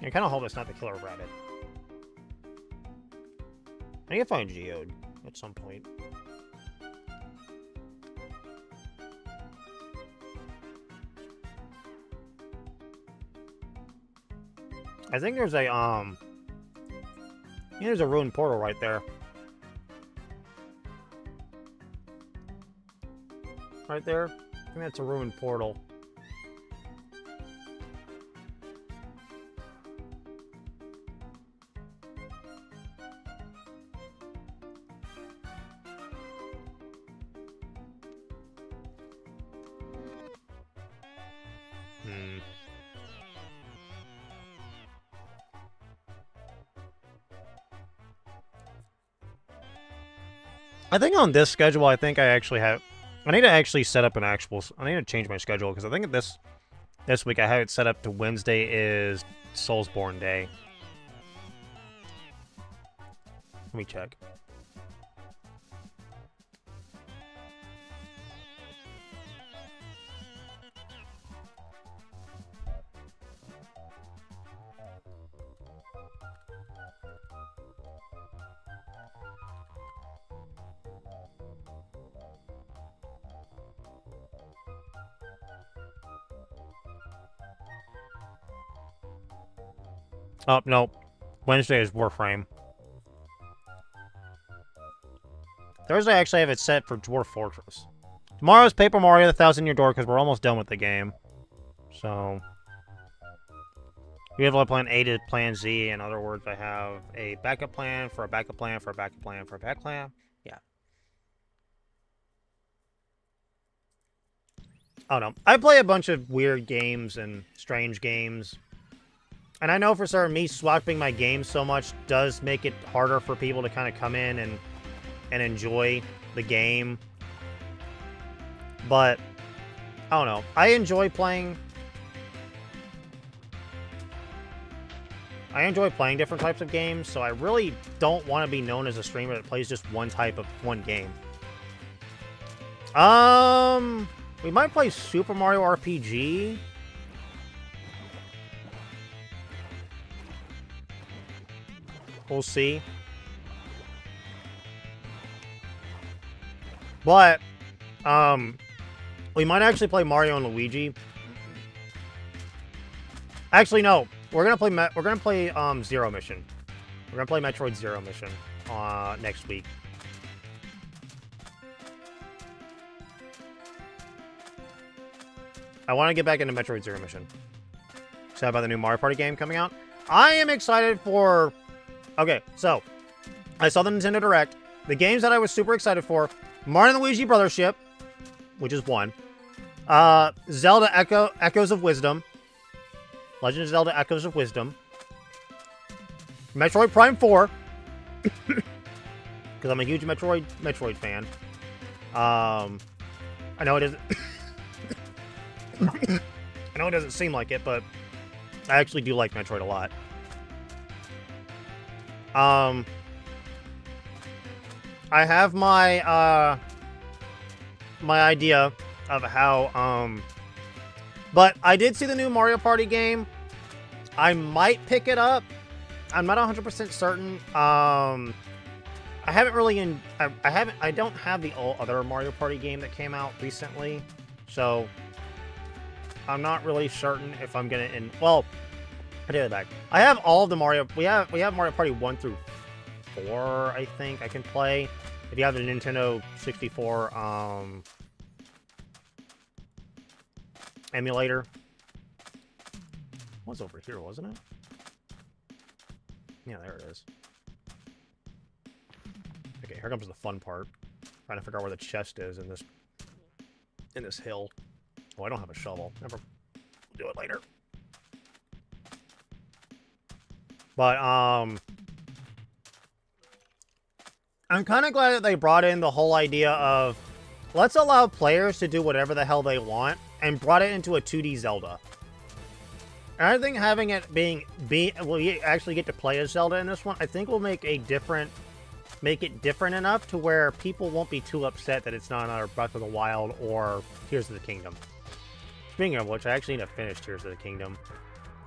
I kind of hope it's not the killer rabbit. I need to find Geode at some point. I think there's a there's a ruined portal right there. Right there. I think that's a ruined portal. I think on this schedule, I think I actually have... I need to actually set up an actual... I need to change my schedule, because I think this week I have it set up to Wednesday is Soulsborne Day. Let me check. Oh, no. Wednesday is Warframe. Thursday, I actually have it set for Dwarf Fortress. Tomorrow's Paper Mario: The Thousand Year Door, because we're almost done with the game. So... we have a plan A to plan Z. In other words, I have a backup plan for a backup plan for a backup plan for a backup plan. Yeah. Oh, no. I play a bunch of weird games and strange games. And I know for certain me swapping my games so much does make it harder for people to kind of come in and enjoy the game. But, I don't know. I enjoy playing different types of games, so I really don't want to be known as a streamer that plays just one game. We might play Super Mario RPG. We'll see. But, we might actually play Mario and Luigi. Actually, no. We're gonna play Zero Mission. We're gonna play Metroid Zero Mission next week. I want to get back into Metroid Zero Mission. Excited about the new Mario Party game coming out. I am excited for... Okay, so I saw the Nintendo Direct. The games that I was super excited for: Mario and Luigi Brothership, which is one. Zelda Echoes of Wisdom. Legend of Zelda Echoes of Wisdom. Metroid Prime 4. Because I'm a huge Metroid fan. I know it isn't... I know it doesn't seem like it, but I actually do like Metroid a lot. I have my, my idea of how, but I did see the new Mario Party game. I might pick it up. I'm not 100% certain. I haven't really I don't have the other Mario Party game that came out recently. So I'm not really certain if I'm gonna well, I take it back. I have all of the Mario. We have Mario Party 1 through 4, I think I can play. If you have the Nintendo 64 emulator. It was over here, wasn't it? Yeah, there it is. Okay, here comes the fun part. Trying to figure out where the chest is in this hill. Oh, I don't have a shovel. Never. We'll do it later. But I'm kind of glad that they brought in the whole idea of let's allow players to do whatever the hell they want, and brought it into a 2D Zelda. And I think having it well, you actually get to play as Zelda in this one, I think will make it different enough to where people won't be too upset that it's not another Breath of the Wild or Tears of the Kingdom. Speaking of which, I actually need to finish Tears of the Kingdom.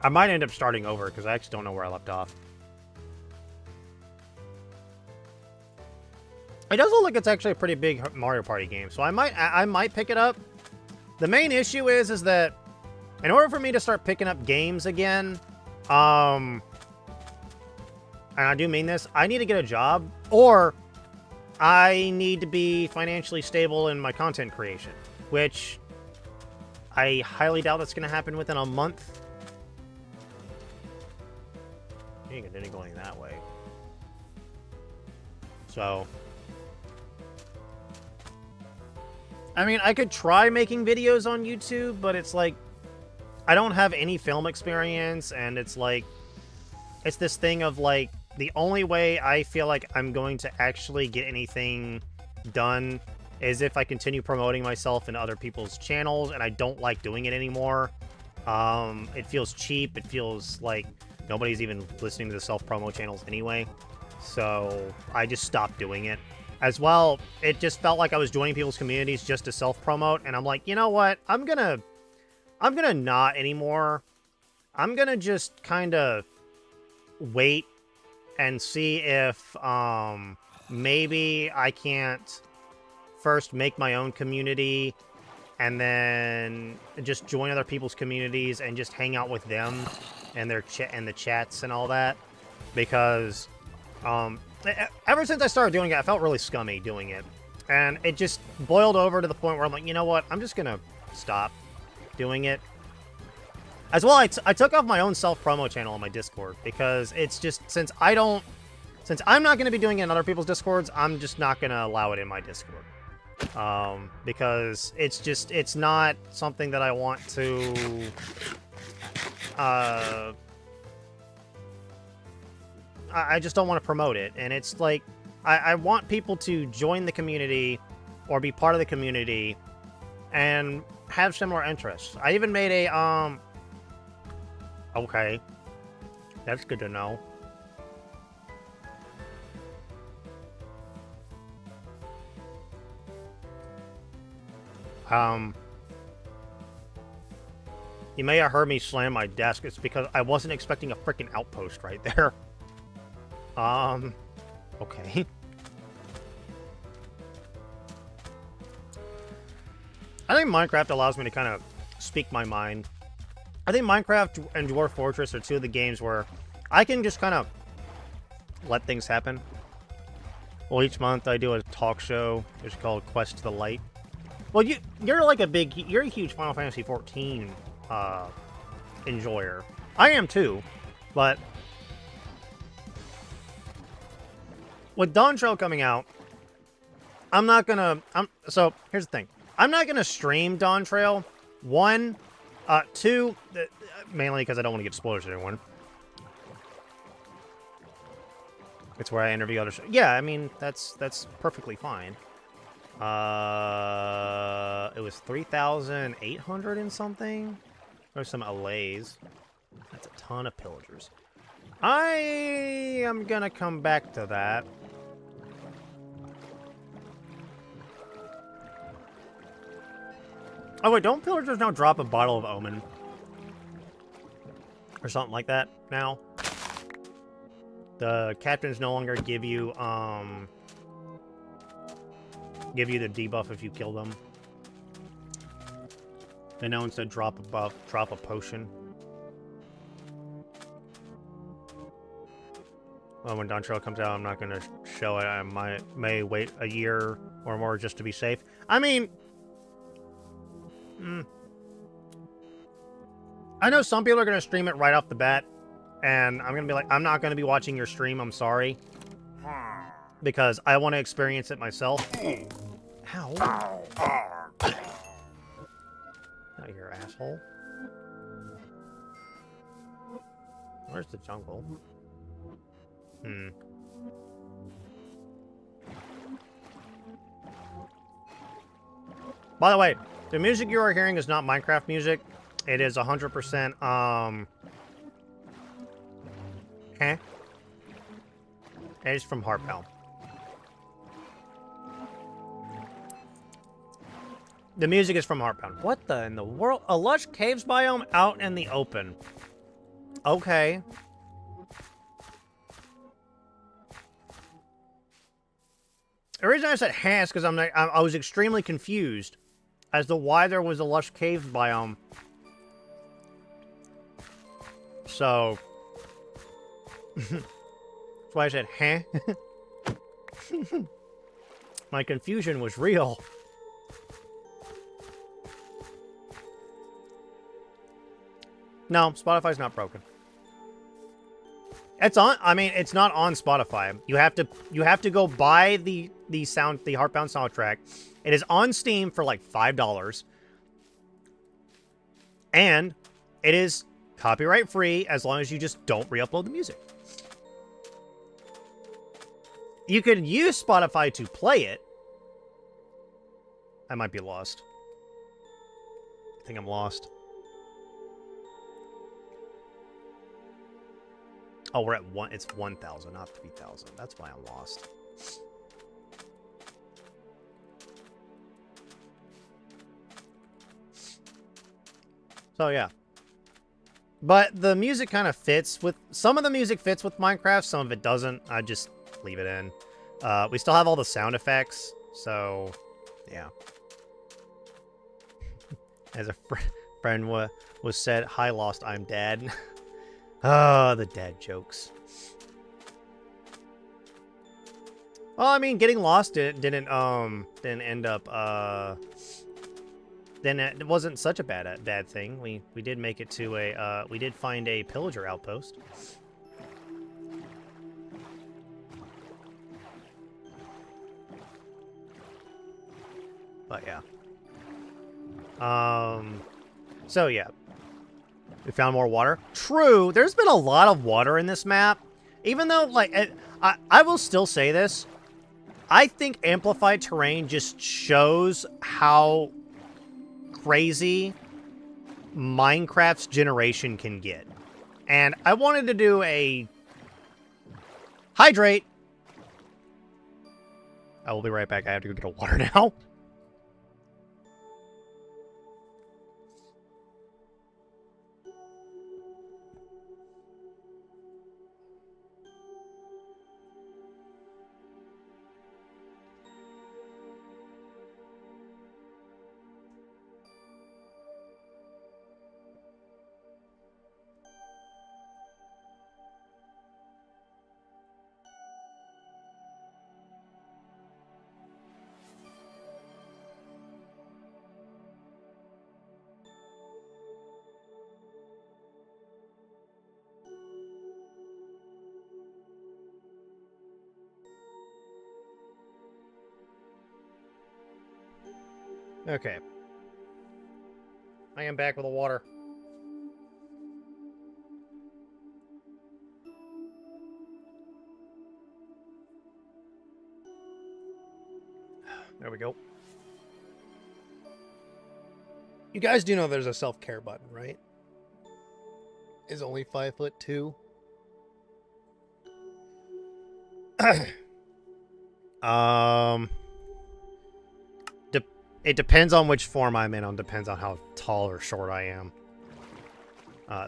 I might end up starting over because I actually don't know where I left off. It does look like it's actually a pretty big Mario Party game, so I might pick it up. The main issue is that in order for me to start picking up games again, and I do mean this, I need to get a job, or I need to be financially stable in my content creation, which I highly doubt that's going to happen within a month. You can continue going that way. So, I mean, I could try making videos on YouTube, but it's like, I don't have any film experience, and it's like, it's this thing of like, the only way I feel like I'm going to actually get anything done is if I continue promoting myself in other people's channels, and I don't like doing it anymore. It feels cheap. It feels like nobody's even listening to the self-promo channels anyway. So I just stopped doing it. As well, it just felt like I was joining people's communities just to self-promote, and I'm like, you know what? I'm gonna not anymore. I'm gonna just kind of wait and see if maybe I can't first make my own community and then just join other people's communities and just hang out with them and their the chats and all that, because ever since I started doing it, I felt really scummy doing it, and it just boiled over to the point where I'm like, you know what, I'm just gonna stop doing it. As well, I took off my own self-promo channel on my Discord, because it's just, since I'm not going to be doing it in other people's Discords, I'm just not going to allow it in my Discord. Because it's not something that I want to, I just don't want to promote it. And it's like, I want people to join the community or be part of the community and have similar interests. I even made a, okay, that's good to know. You may have heard me slam my desk. It's because I wasn't expecting a freaking outpost right there. Okay. I think Minecraft allows me to kind of speak my mind. I think Minecraft and Dwarf Fortress are two of the games where I can just kind of let things happen. Well, each month I do a talk show. It's called Quest to the Light. Well, you're like you're a huge Final Fantasy XIV enjoyer. I am too, but with Dawntrail coming out, I'm not gonna. So here's the thing: I'm not gonna stream Dawntrail. One. Two, mainly because I don't want to give spoilers to anyone. It's where I interview other... Yeah, I mean, that's perfectly fine. It was 3,800 and something? There's some allays. That's a ton of pillagers. I am gonna come back to that. Oh wait, don't pillagers now drop a bottle of Omen? Or something like that now? The captains no longer give you the debuff if you kill them. They now instead drop a buff, drop a potion. Well, when Dawntrail comes out, I'm not gonna show it. I may wait a year or more just to be safe. I mean, I know some people are going to stream it right off the bat, and I'm going to be like, I'm not going to be watching your stream, I'm sorry. Because I want to experience it myself. Ow. Out here, asshole. Where's the jungle? By the way, the music you are hearing is not Minecraft music. It is 100%, It is from Heartbound. The music is from Heartbound. What the in the world? A lush caves biome out in the open. Okay. The reason I said "huh" is because I was extremely confused as to why there was a lush cave biome. So that's why I said "huh." My confusion was real. No, Spotify's not broken. It's on. I mean, it's not on Spotify. You have to go buy the Heartbound soundtrack. It is on Steam for like $5, and it is copyright free as long as you just don't re-upload the music. You can use Spotify to play it. I might be lost. I think I'm lost. Oh, we're at one. It's 1,000, not 3,000. That's why I'm lost. So yeah. But the music kind of fits with... Some of the music fits with Minecraft, some of it doesn't. I just leave it in. We still have all the sound effects, so... Yeah. As a friend was said, "Hi, Lost, I'm dead." Oh, the dad jokes. Well, I mean, getting lost didn't end up then it wasn't such a bad thing. We did make it to a we did find a pillager outpost. But yeah. So yeah. We found more water. True, there's been a lot of water in this map. Even though, like, I will still say this. I think amplified terrain just shows how crazy Minecraft's generation can get. And I wanted to do a... Hydrate! I will be right back. I have to go get a water now. Okay. I am back with the water. There we go. You guys do know there's a self-care button, right? Is only 5'2". It depends on which form I'm in. It depends on how tall or short I am.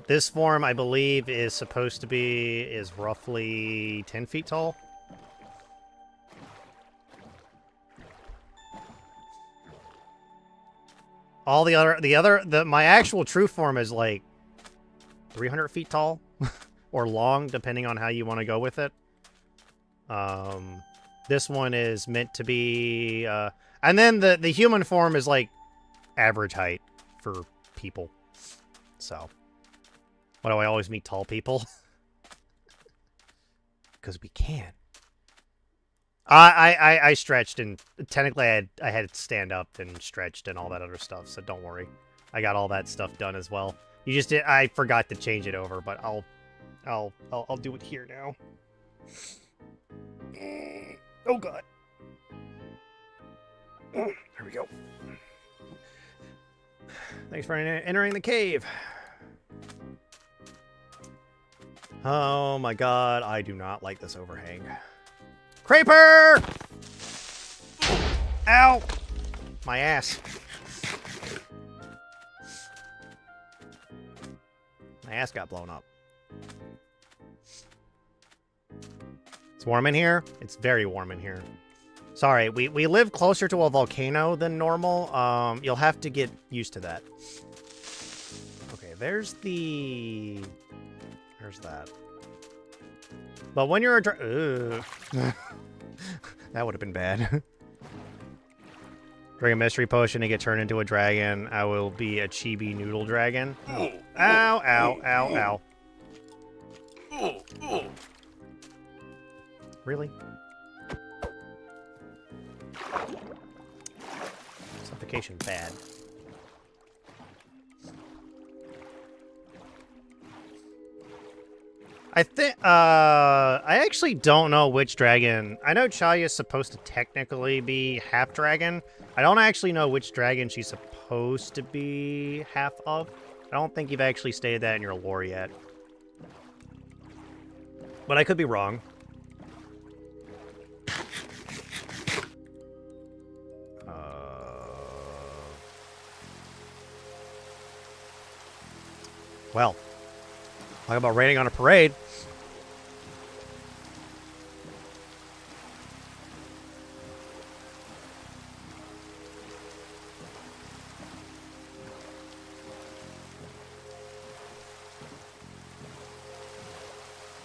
This form, I believe, is roughly 10 feet tall. All my actual true form is like 300 feet tall or long, depending on how you want to go with it. This one is meant to be, and then the human form is like average height for people. So, why do I always meet tall people? Because we can. I stretched, and technically I had to stand up and stretched and all that other stuff, so don't worry. I got all that stuff done as well. I forgot to change it over, but I'll do it here now. Oh god. There we go. Thanks for entering the cave. Oh my god, I do not like this overhang. Creeper! Ow! My ass. My ass got blown up. It's warm in here. It's very warm in here. Sorry, we live closer to a volcano than normal. You'll have to get used to that. Okay, there's that. But when you're a that would have been bad. Drink a mystery potion to get turned into a dragon. I will be a chibi noodle dragon. Oh. Ow, ow, ow, ow. Really? Suffocation bad. I think, I actually don't know which dragon. I know Chaya is supposed to technically be half dragon. I don't actually know which dragon she's supposed to be half of. I don't think you've actually stated that in your lore yet. But I could be wrong. Well, talk about raining on a parade.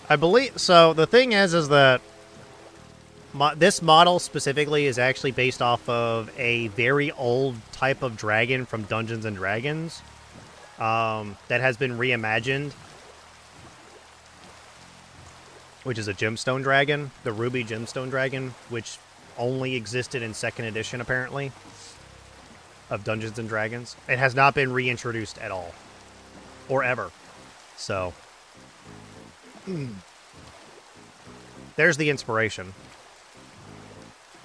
I believe so. The thing is that this model specifically is actually based off of a very old type of dragon from Dungeons and Dragons that has been reimagined, which is a gemstone dragon, the ruby gemstone dragon, which only existed in 2nd edition apparently of Dungeons and Dragons. It has not been reintroduced at all or ever. So there's the inspiration.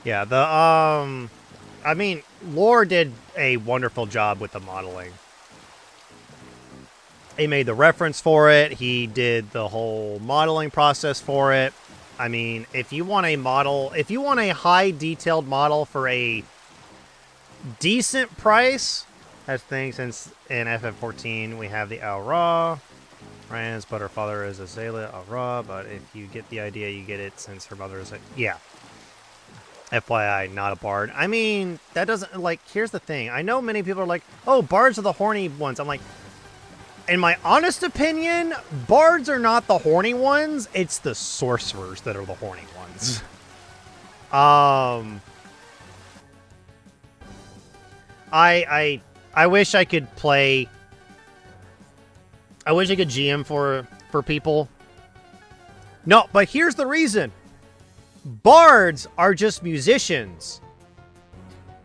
Yeah, I mean, Lore did a wonderful job with the modeling. He made the reference for it. He did the whole modeling process for it. I mean, if you want a model, if you want a high detailed model for a decent price, that's the thing, since in FF14 we have the Aura. Ryan's, but her father is Azalea Aura, but if you get the idea, you get it since her mother is a... Yeah. FYI, not a bard. I mean, that doesn't... Like, here's the thing. I know many people are like, oh, bards are the horny ones. I'm like, in my honest opinion, bards are not the horny ones. It's the sorcerers that are the horny ones. I wish I could play... I wish I could GM for people. No, but here's the reason. Bards are just musicians.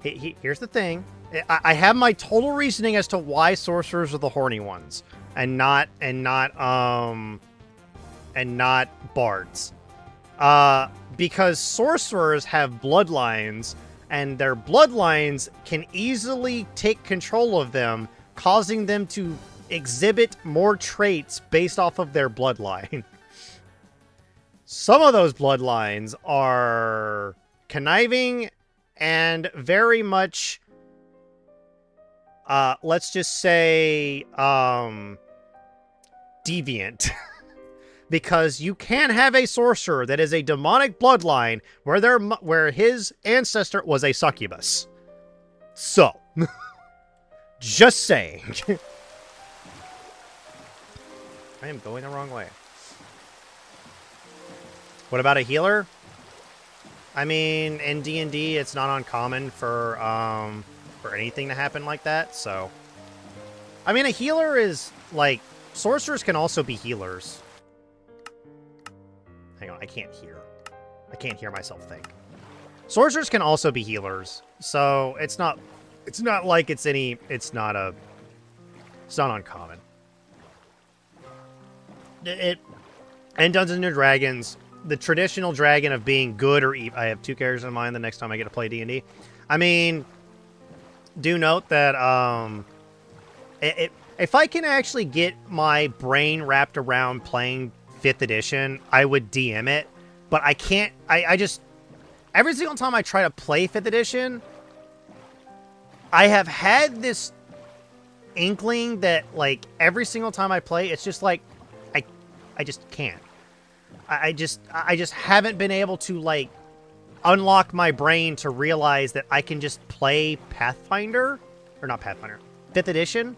Here's the thing. I have my total reasoning as to why sorcerers are the horny ones and not bards. Because sorcerers have bloodlines, and their bloodlines can easily take control of them, causing them to exhibit more traits based off of their bloodline. Some of those bloodlines are conniving and very much, let's just say, deviant. Because you can't have a sorcerer that is a demonic bloodline where his ancestor was a succubus. So, just saying. I am going the wrong way. What about a healer? I mean, in D&D, it's not uncommon for anything to happen like that, so... I mean, a healer is, like... Sorcerers can also be healers. Hang on, I can't hear. I can't hear myself think. Sorcerers can also be healers, so it's not like it's not uncommon. And Dungeons and Dragons, the traditional dragon of being good or evil. I have 2 characters in mind the next time I get to play D&D. I mean, do note that if I can actually get my brain wrapped around playing 5th edition, I would DM it. But I can't. I just every single time I try to play 5th edition, I have had this inkling that like every single time I play, it's just like I just can't. I just haven't been able to like unlock my brain to realize that I can just play Pathfinder, or not Pathfinder, 5th edition.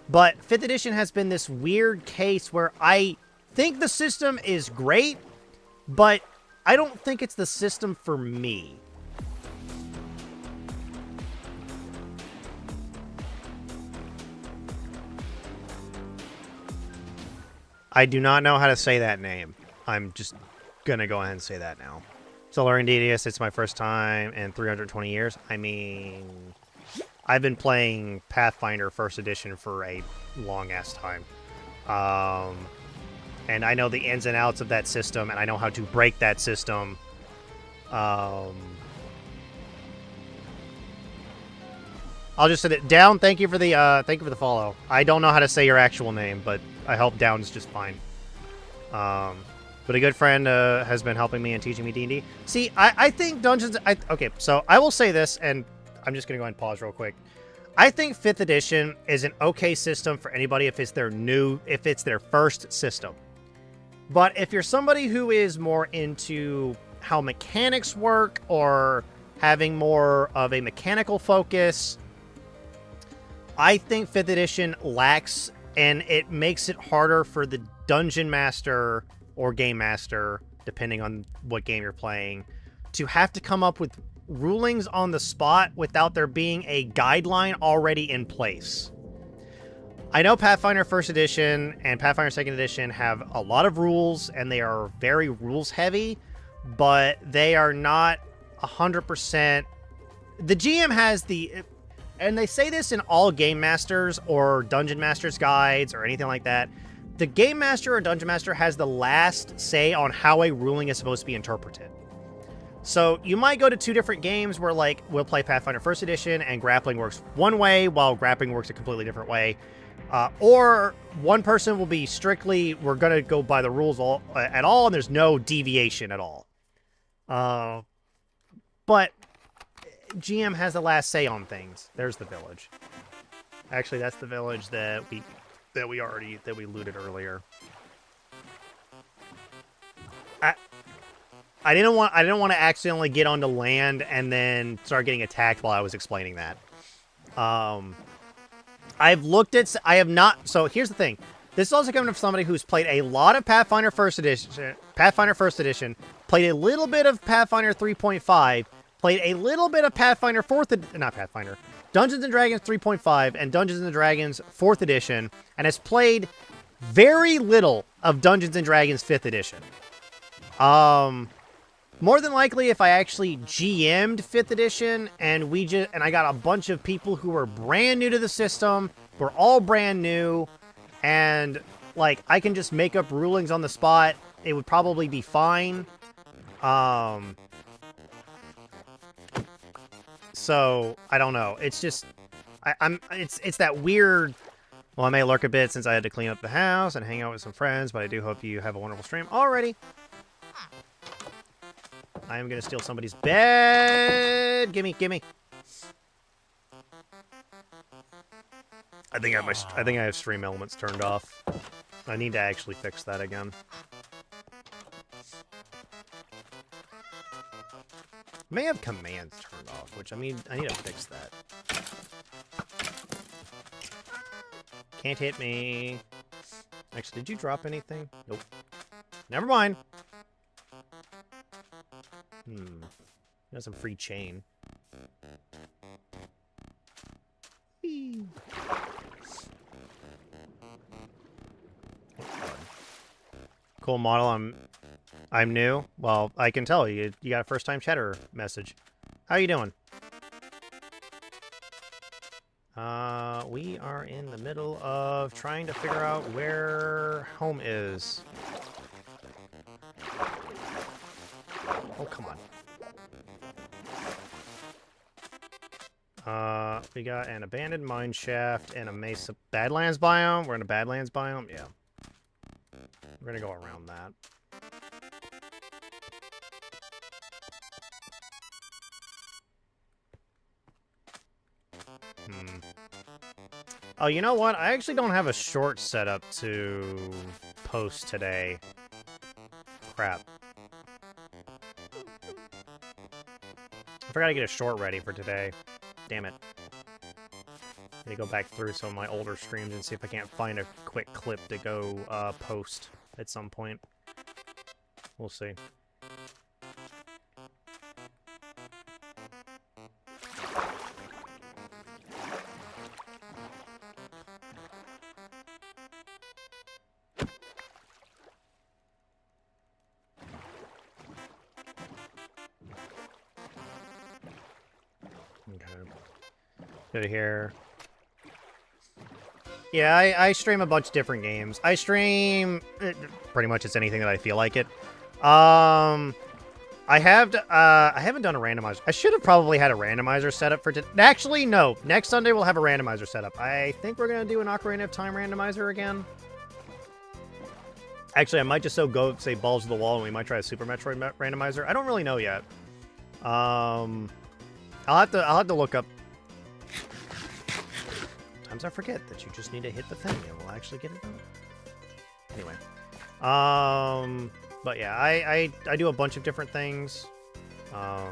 But 5th edition has been this weird case where I think the system is great, but I don't think it's the system for me. I do not know how to say that name. I'm just gonna go ahead and say that now. Solar Devious, it's my first time in 320 years. I mean, I've been playing Pathfinder 1st edition for a long-ass time. And I know the ins and outs of that system, and I know how to break that system. I'll just set it down. Thank you for the follow. I don't know how to say your actual name, but I hope down is just fine. But a good friend has been helping me and teaching me D&D. See, I think Dungeons... okay, so I will say this, and I'm just going to go ahead and pause real quick. I think 5th edition is an okay system for anybody if it's their first system. But if you're somebody who is more into how mechanics work or having more of a mechanical focus, I think 5th edition lacks, and it makes it harder for the dungeon master or game master, depending on what game you're playing, to have to come up with rulings on the spot without there being a guideline already in place. I know Pathfinder 1st edition and Pathfinder 2nd edition have a lot of rules, and they are very rules heavy, but they are not 100%. The GM has the... and they say this in all Game Masters or Dungeon Masters guides or anything like that. The Game Master or Dungeon Master has the last say on how a ruling is supposed to be interpreted. So you might go to two different games where, like, we'll play Pathfinder 1st edition and grappling works one way while grappling works a completely different way. Or one person will be strictly, we're going to go by the rules at all, and there's no deviation at all. But GM has the last say on things. There's the village. Actually, that's the village that we looted earlier. I didn't want to accidentally get onto land and then start getting attacked while I was explaining that. I've looked at... I have not... So here's the thing. This is also coming from somebody who's played a lot of Pathfinder 1st edition, played a little bit of Pathfinder 3.5, played a little bit of Pathfinder Dungeons & Dragons 3.5 and Dungeons & Dragons 4th edition, and has played very little of Dungeons & Dragons 5th edition. More than likely, if I actually GM'd 5th edition and I got a bunch of people who were brand new to the system, we're all brand new, and like I can just make up rulings on the spot, it would probably be fine. So I don't know. It's just it's that weird. Well, I may lurk a bit since I had to clean up the house and hang out with some friends, but I do hope you have a wonderful stream. Alrighty. I am gonna steal somebody's bed. Gimme. I think I have stream elements turned off. I need to actually fix that again. May have commands turned off, which I mean I need to fix that. Can't hit me. Actually, did you drop anything? Nope. Never mind. Got some free chain. Whee. Cool model. I'm new. Well, I can tell you got a first-time chatter message. How you doing? We are in the middle of trying to figure out where home is. Oh, come on. We got an abandoned mine shaft and a mesa Badlands biome. We're in a Badlands biome? Yeah. We're gonna go around that. Oh, you know what? I actually don't have a short setup to post today. Crap. I forgot to get a short ready for today. Damn it. I need to go back through some of my older streams and see if I can't find a quick clip to go post at some point. We'll see. Okay. Go to here. Yeah, I stream a bunch of different games. I stream pretty much it's anything that I feel like it. I haven't done a randomizer. I should have probably had a randomizer set up for today. Actually, no. Next Sunday we'll have a randomizer set up. I think we're gonna do an Ocarina of Time randomizer again. Actually, I might just go say balls to the wall and we might try a Super Metroid randomizer. I don't really know yet. I'll have to look up. Sometimes I forget that you just need to hit the thing and we'll actually get it done. Anyway. But yeah, I do a bunch of different things. I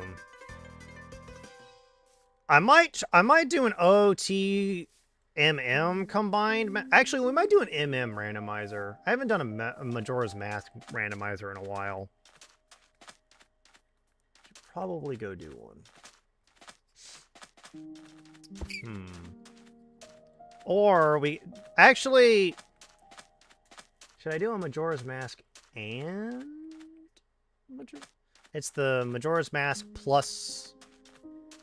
might do an OTMM combined. Actually, we might do an MM randomizer. I haven't done a Majora's Mask randomizer in a while. Should probably go do one. Or we actually should I do a Majora's Mask and it's the Majora's Mask plus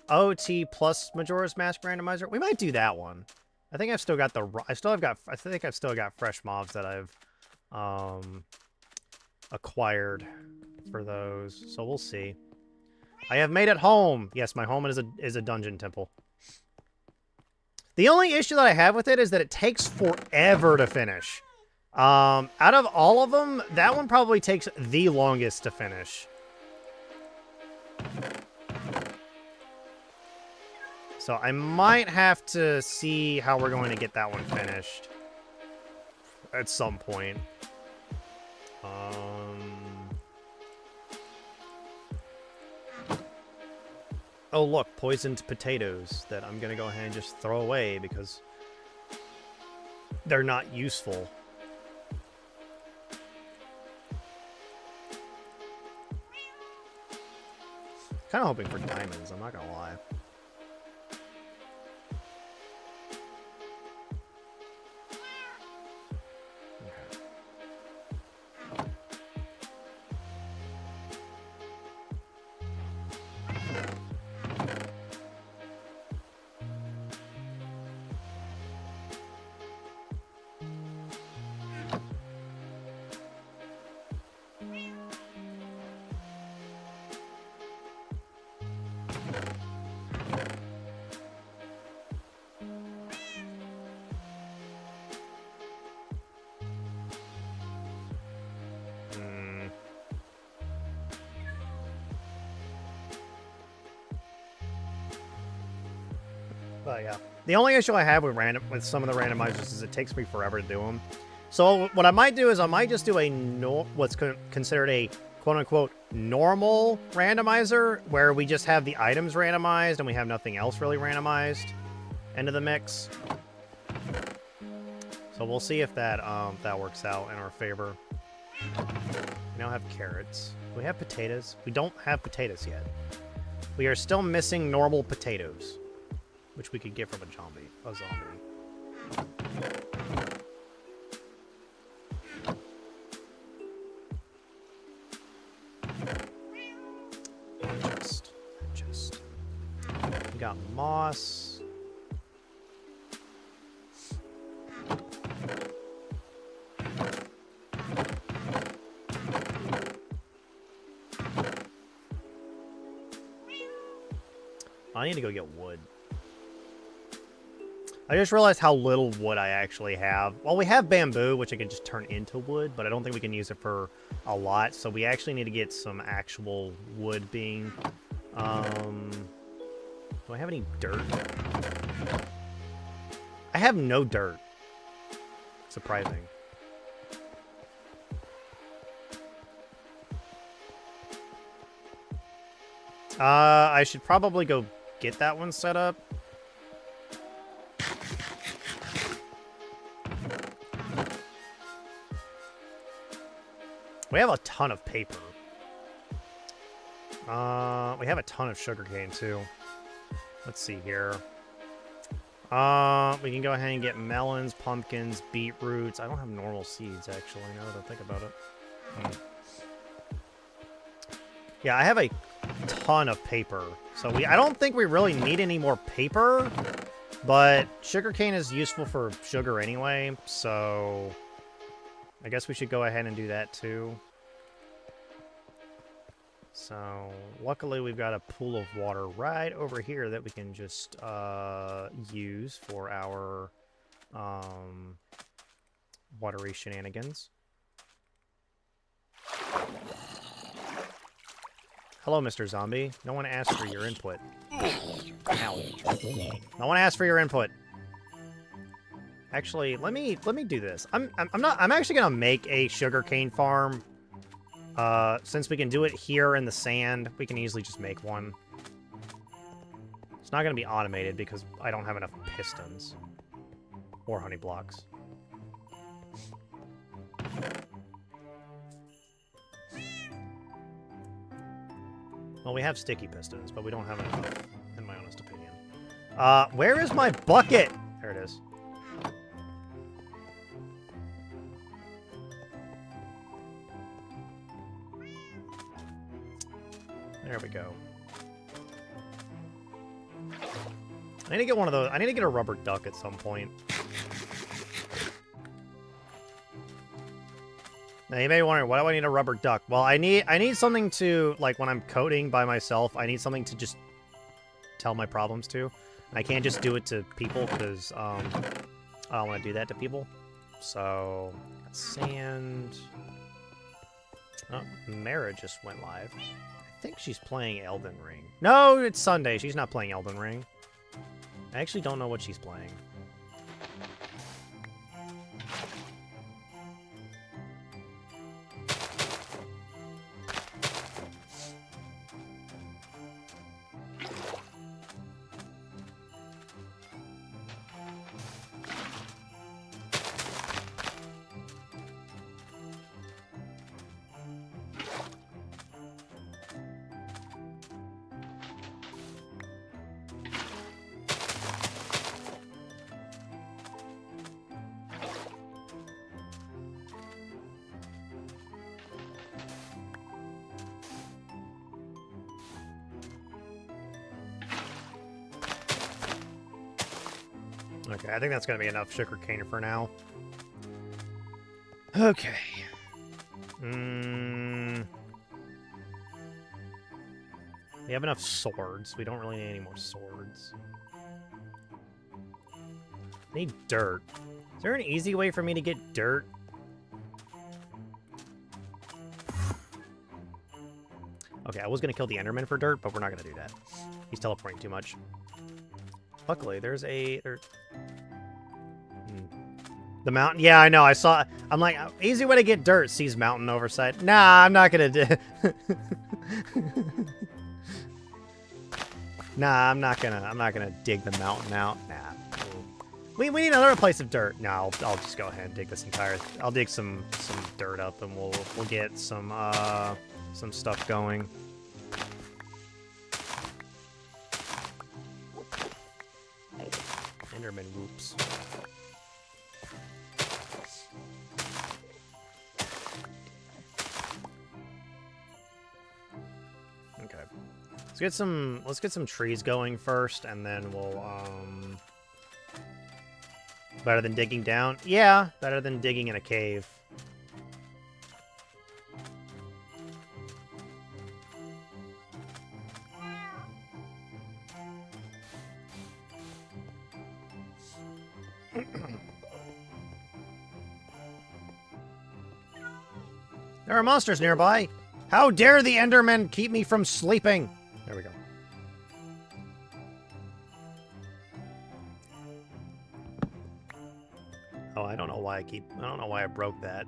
OT plus Majora's Mask randomizer. We might do that one. I think I've still got I think I've still got fresh mobs that I've acquired for those. So we'll see. I have made it home. Yes, my home is a dungeon temple. The only issue that I have with it is that it takes forever to finish. Out of all of them, that one probably takes the longest to finish. So I might have to see how we're going to get that one finished at some point. Oh, look, poisoned potatoes that I'm going to go ahead and just throw away because they're not useful. Kind of hoping for diamonds, I'm not going to lie. But yeah, the only issue I have with some of the randomizers is it takes me forever to do them. So what I might do is I might just do a what's considered a quote-unquote normal randomizer, where we just have the items randomized and we have nothing else really randomized into the mix. So we'll see if that that works out in our favor. We now have carrots. Do we have potatoes? We don't have potatoes yet. We are still missing normal potatoes, which we could get from a zombie. Just. We got moss. I need to go get wood. I just realized how little wood I actually have. Well, we have bamboo, which I can just turn into wood, but I don't think we can use it for a lot. So we actually need to get some actual wood being... do I have any dirt? I have no dirt. Surprising. I should probably go get that one set up. We have a ton of paper. We have a ton of sugarcane too. Let's see here. We can go ahead and get melons, pumpkins, beetroots. I don't have normal seeds, actually, now that I think about it. Yeah, I have a ton of paper. So I don't think we really need any more paper, but sugarcane is useful for sugar anyway, so I guess we should go ahead and do that too. So, luckily we've got a pool of water right over here that we can just use for our watery shenanigans. Hello, Mr. Zombie. No one asked for your input. Ow. No one asked for your input. Actually, let me do this. I'm actually gonna make a sugarcane farm. Since we can do it here in the sand, we can easily just make one. It's not going to be automated because I don't have enough pistons or honey blocks. Well, we have sticky pistons, but we don't have enough, in my honest opinion. Where is my bucket? There it is. There we go. I need to get one of those. I need to get a rubber duck at some point. Now you may be wondering, why do I need a rubber duck? Well, I need something to, like, when I'm coding by myself, I need something to just tell my problems to. I can't just do it to people because I don't want to do that to people. So, sand. Oh, Mara just went live. I think she's playing Elden Ring. No, it's Sunday. She's not playing Elden Ring. I actually don't know what she's playing. Okay, I think that's going to be enough sugarcane for now. Okay. We have enough swords. We don't really need any more swords. I need dirt. Is there an easy way for me to get dirt? Okay, I was going to kill the Enderman for dirt, but we're not going to do that. He's teleporting too much. Luckily, there's a... The mountain? Yeah, I know. I saw... I'm like, easy way to get dirt. Sees mountain overside. Nah, I'm not going to do... Nah, I'm not gonna dig the mountain out. Nah. We need another place of dirt. No, I'll just go ahead and dig this entire... I'll dig some dirt up and we'll get some stuff going. Enderman whoops. Okay. Let's get some trees going first, and then we'll better than digging down? Yeah, better than digging in a cave. There are monsters nearby. How dare the Endermen keep me from sleeping? There we go. Oh, I don't know why I broke that.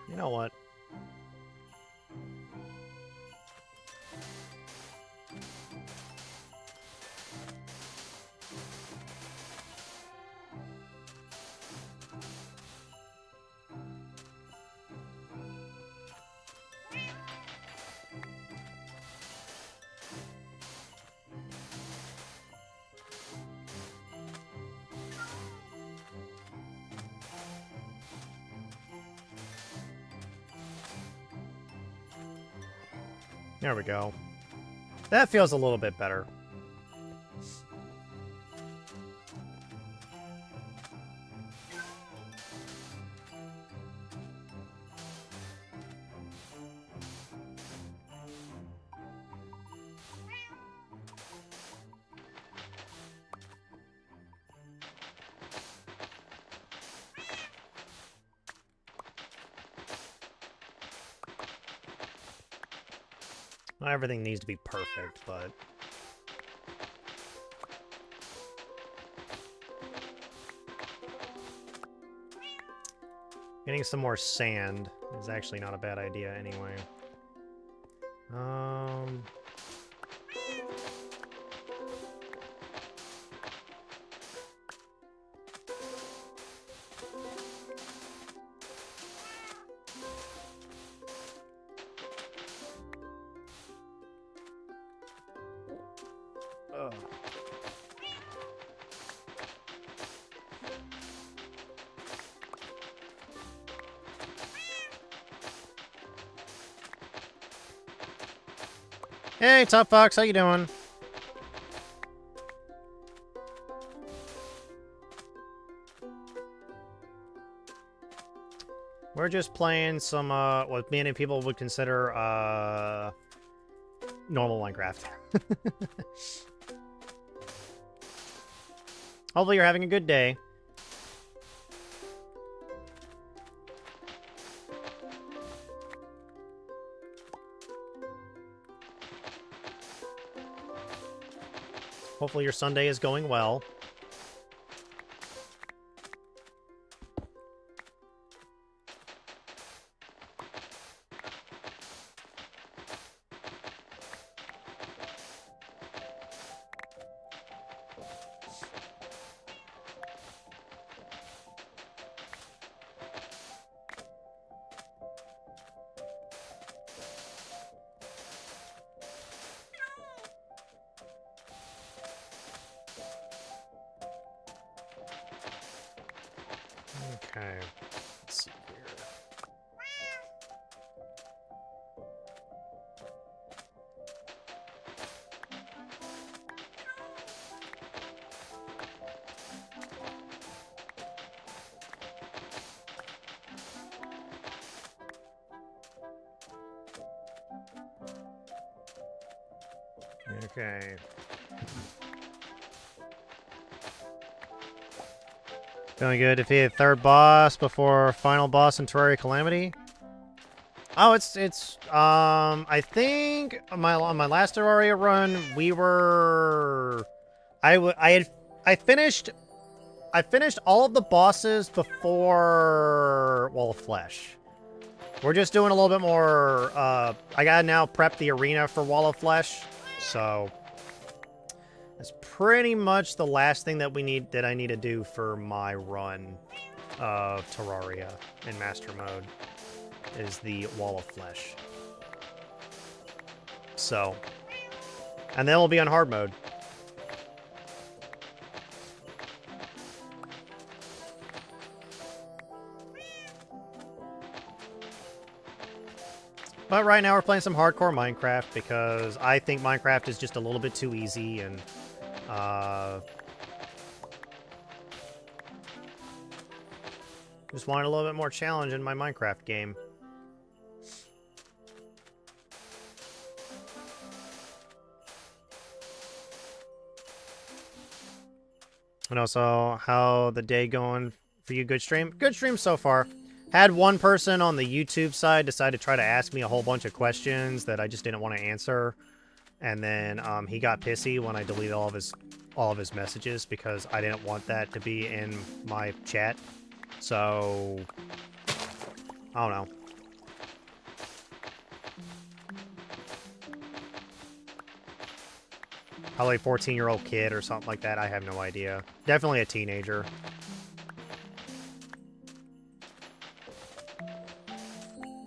You know what? There we go. That feels a little bit better. Not everything needs to be perfect, but... Getting some more sand is actually not a bad idea anyway. Ugh. Hey, Top Fox, how you doing? We're just playing some, what many people would consider, normal Minecraft. Hopefully you're having a good day. Hopefully your Sunday is going well. Okay, let's see here. Okay. Feeling good. Defeated third boss before final boss in Terraria Calamity. Oh, it's I think on my last Terraria run we were I finished all of the bosses before Wall of Flesh. We're just doing a little bit more. I gotta now prep the arena for Wall of Flesh, so that's pretty much the last thing that I need to do for my run of Terraria in Master Mode is the Wall of Flesh. So, and then we'll be on hard mode. But right now we're playing some hardcore Minecraft because I think Minecraft is just a little bit too easy and just wanted a little bit more challenge in my Minecraft game. And also, how the day going for you? Good stream? Good stream so far. Had one person on the YouTube side decide to try to ask me a whole bunch of questions that I just didn't want to answer, and then he got pissy when I deleted all of his messages because I didn't want that to be in my chat. So I don't know. Probably a 14-year-old kid or something like that. I have no idea. Definitely a teenager.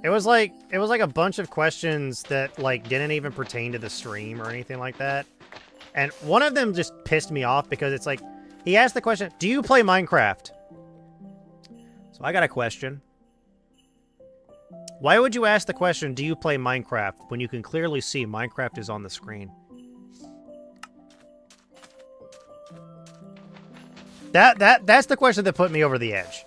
It was like a bunch of questions that like didn't even pertain to the stream or anything like that. And one of them just pissed me off because it's like he asked the question, "Do you play Minecraft?" So I got a question. Why would you ask the question, "Do you play Minecraft?" when you can clearly see Minecraft is on the screen? That's the question that put me over the edge.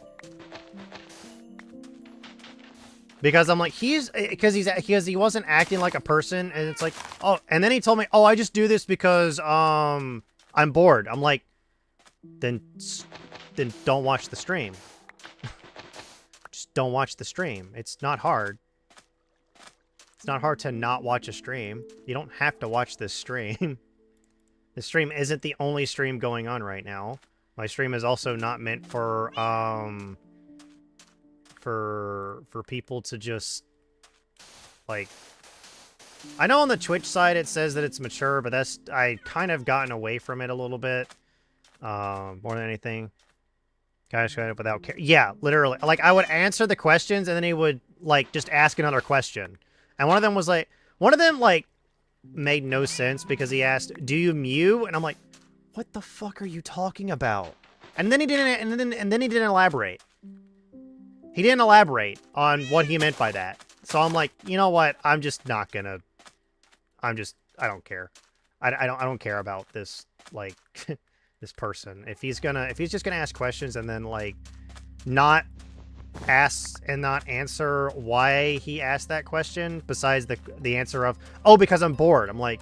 Because I'm like, because he wasn't acting like a person, and it's like, oh, and then he told me, oh, I just do this because I'm bored. I'm like, then don't watch the stream. Just don't watch the stream. It's not hard. It's not hard to not watch a stream. You don't have to watch this stream. The stream isn't the only stream going on right now. My stream is also not meant for people to just like, I know on the Twitch side it says that it's mature, but I kind of gotten away from it a little bit, more than anything. Guys, shut up without care. Yeah, literally. Like, I would answer the questions and then he would like just ask another question. And one of them made no sense because he asked, "Do you mew?" And I'm like, what the fuck are you talking about? And then he didn't and then he didn't elaborate. He didn't elaborate on what he meant by that. So I'm like, you know what? I'm just not gonna. I don't care. I don't care about this, like, this person. If he's just gonna ask questions and then like not ask and not answer why he asked that question, besides the answer of, oh, because I'm bored. I'm like,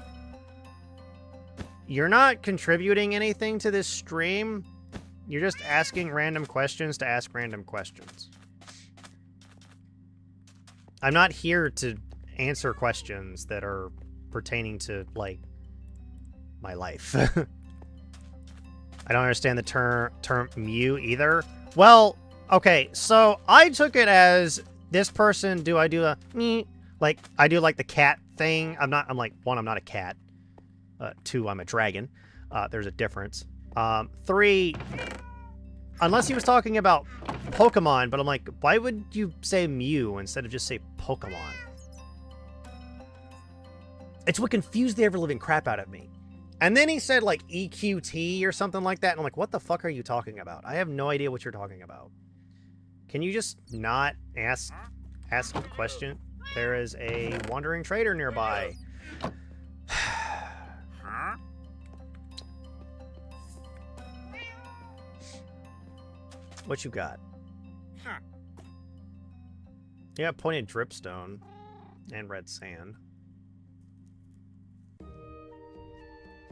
you're not contributing anything to this stream. You're just asking random questions to ask random questions. I'm not here to answer questions that are pertaining to, like, my life. I don't understand the term mew either. Well, okay, so I took it as this person, do I do a like I do like the cat thing. I'm like, one, I'm not a cat. 2, I'm a dragon. There's a difference. 3, unless he was talking about Pokemon, but I'm like, why would you say Mew instead of just say Pokemon? It's what confused the ever-living crap out of me. And then he said, like, EQT or something like that, and I'm like, what the fuck are you talking about? I have no idea what you're talking about. Can you just not ask a question? There is a wandering trader nearby. What you got? Yeah, pointed dripstone and red sand.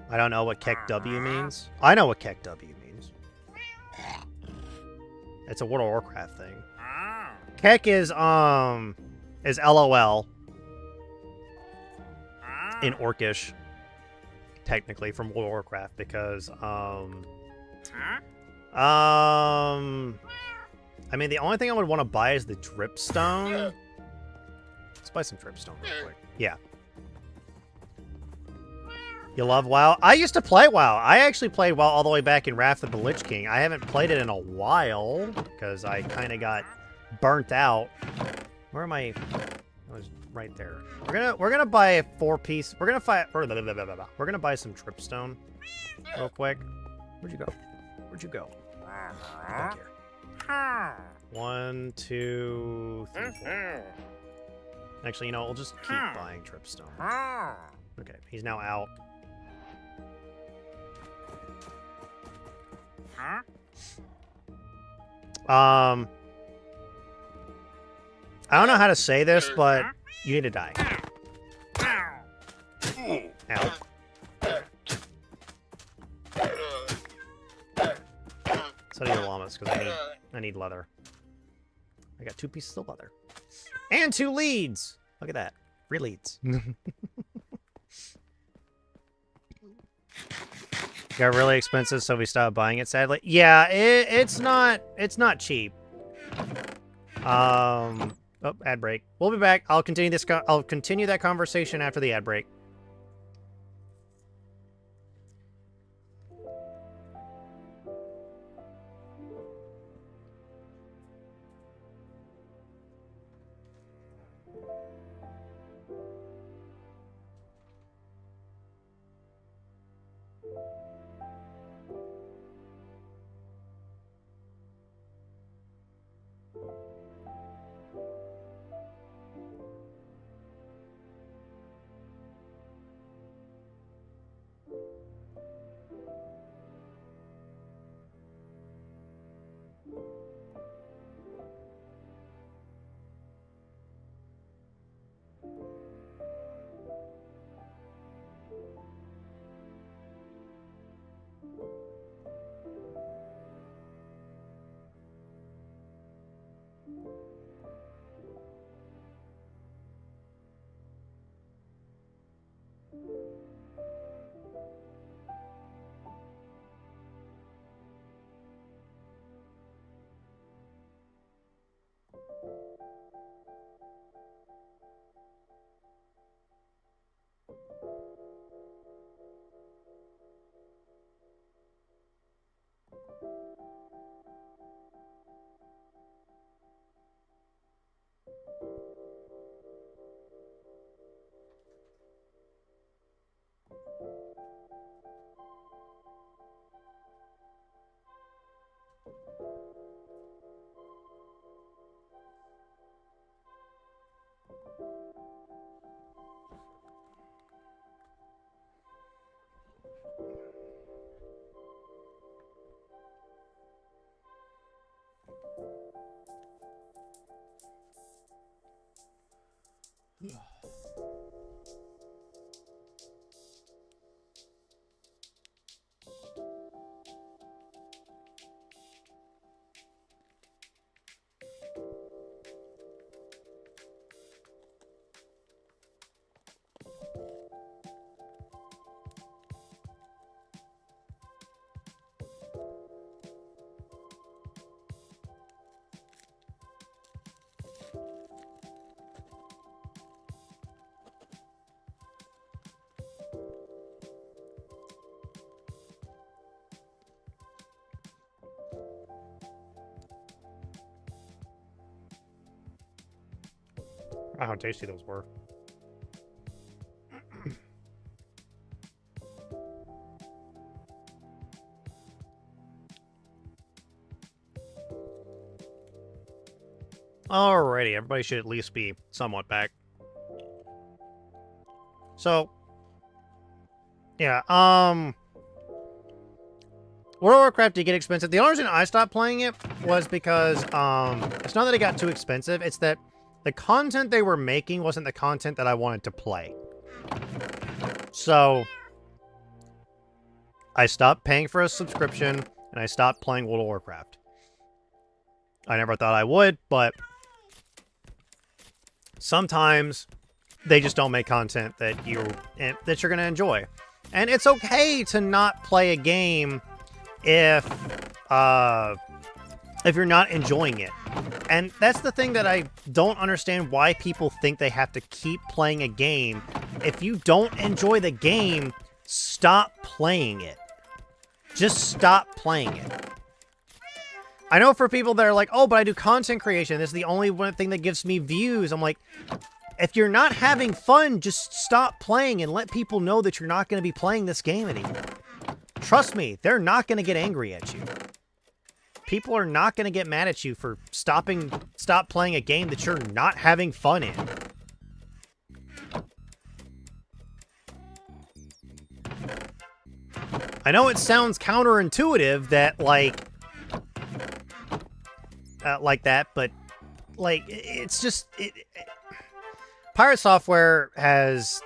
I don't know what Keck W means. I know what Keck W means. It's a World of Warcraft thing. Keck is LOL in Orcish, technically, from World of Warcraft, because I mean, the only thing I would want to buy is the dripstone. Let's buy some dripstone real quick. Yeah. You love WoW? I used to play WoW. I actually played WoW all the way back in Wrath of the Lich King. I haven't played it in a while because I kind of got burnt out. Where am I? I was right there. We're gonna buy a 4-piece. We're gonna buy some dripstone real quick. Where'd you go? Where'd you go? Back here. 1, 2, 3, 4. Actually, you know, we'll just keep buying dripstone. Okay, he's now out. I don't know how to say this, but you need to die. Ow. So do your llamas, because I need leather. I got 2 pieces of leather. And 2 leads! Look at that. 3 leads. Got really expensive, so we stopped buying it, sadly. Yeah, it's not cheap. Oh, ad break. We'll be back. I'll continue that conversation after the ad break. Wow, how tasty those were. Alrighty, everybody should at least be somewhat back. So, yeah, World of Warcraft did get expensive. The only reason I stopped playing it was because, it's not that it got too expensive, it's that the content they were making wasn't the content that I wanted to play. So, I stopped paying for a subscription, and I stopped playing World of Warcraft. I never thought I would, but sometimes they just don't make content that you're going to enjoy. And it's okay to not play a game if you're not enjoying it. And that's the thing that I don't understand, why people think they have to keep playing a game. If you don't enjoy the game, stop playing it. Just stop playing it. I know for people that are like, oh, but I do content creation, this is the only one thing that gives me views. I'm like, if you're not having fun, just stop playing and let people know that you're not going to be playing this game anymore. Trust me, they're not going to get angry at you. People are not going to get mad at you for stop playing a game that you're not having fun in. I know it sounds counterintuitive that, like that, but, like, it's just... Pirate Software has...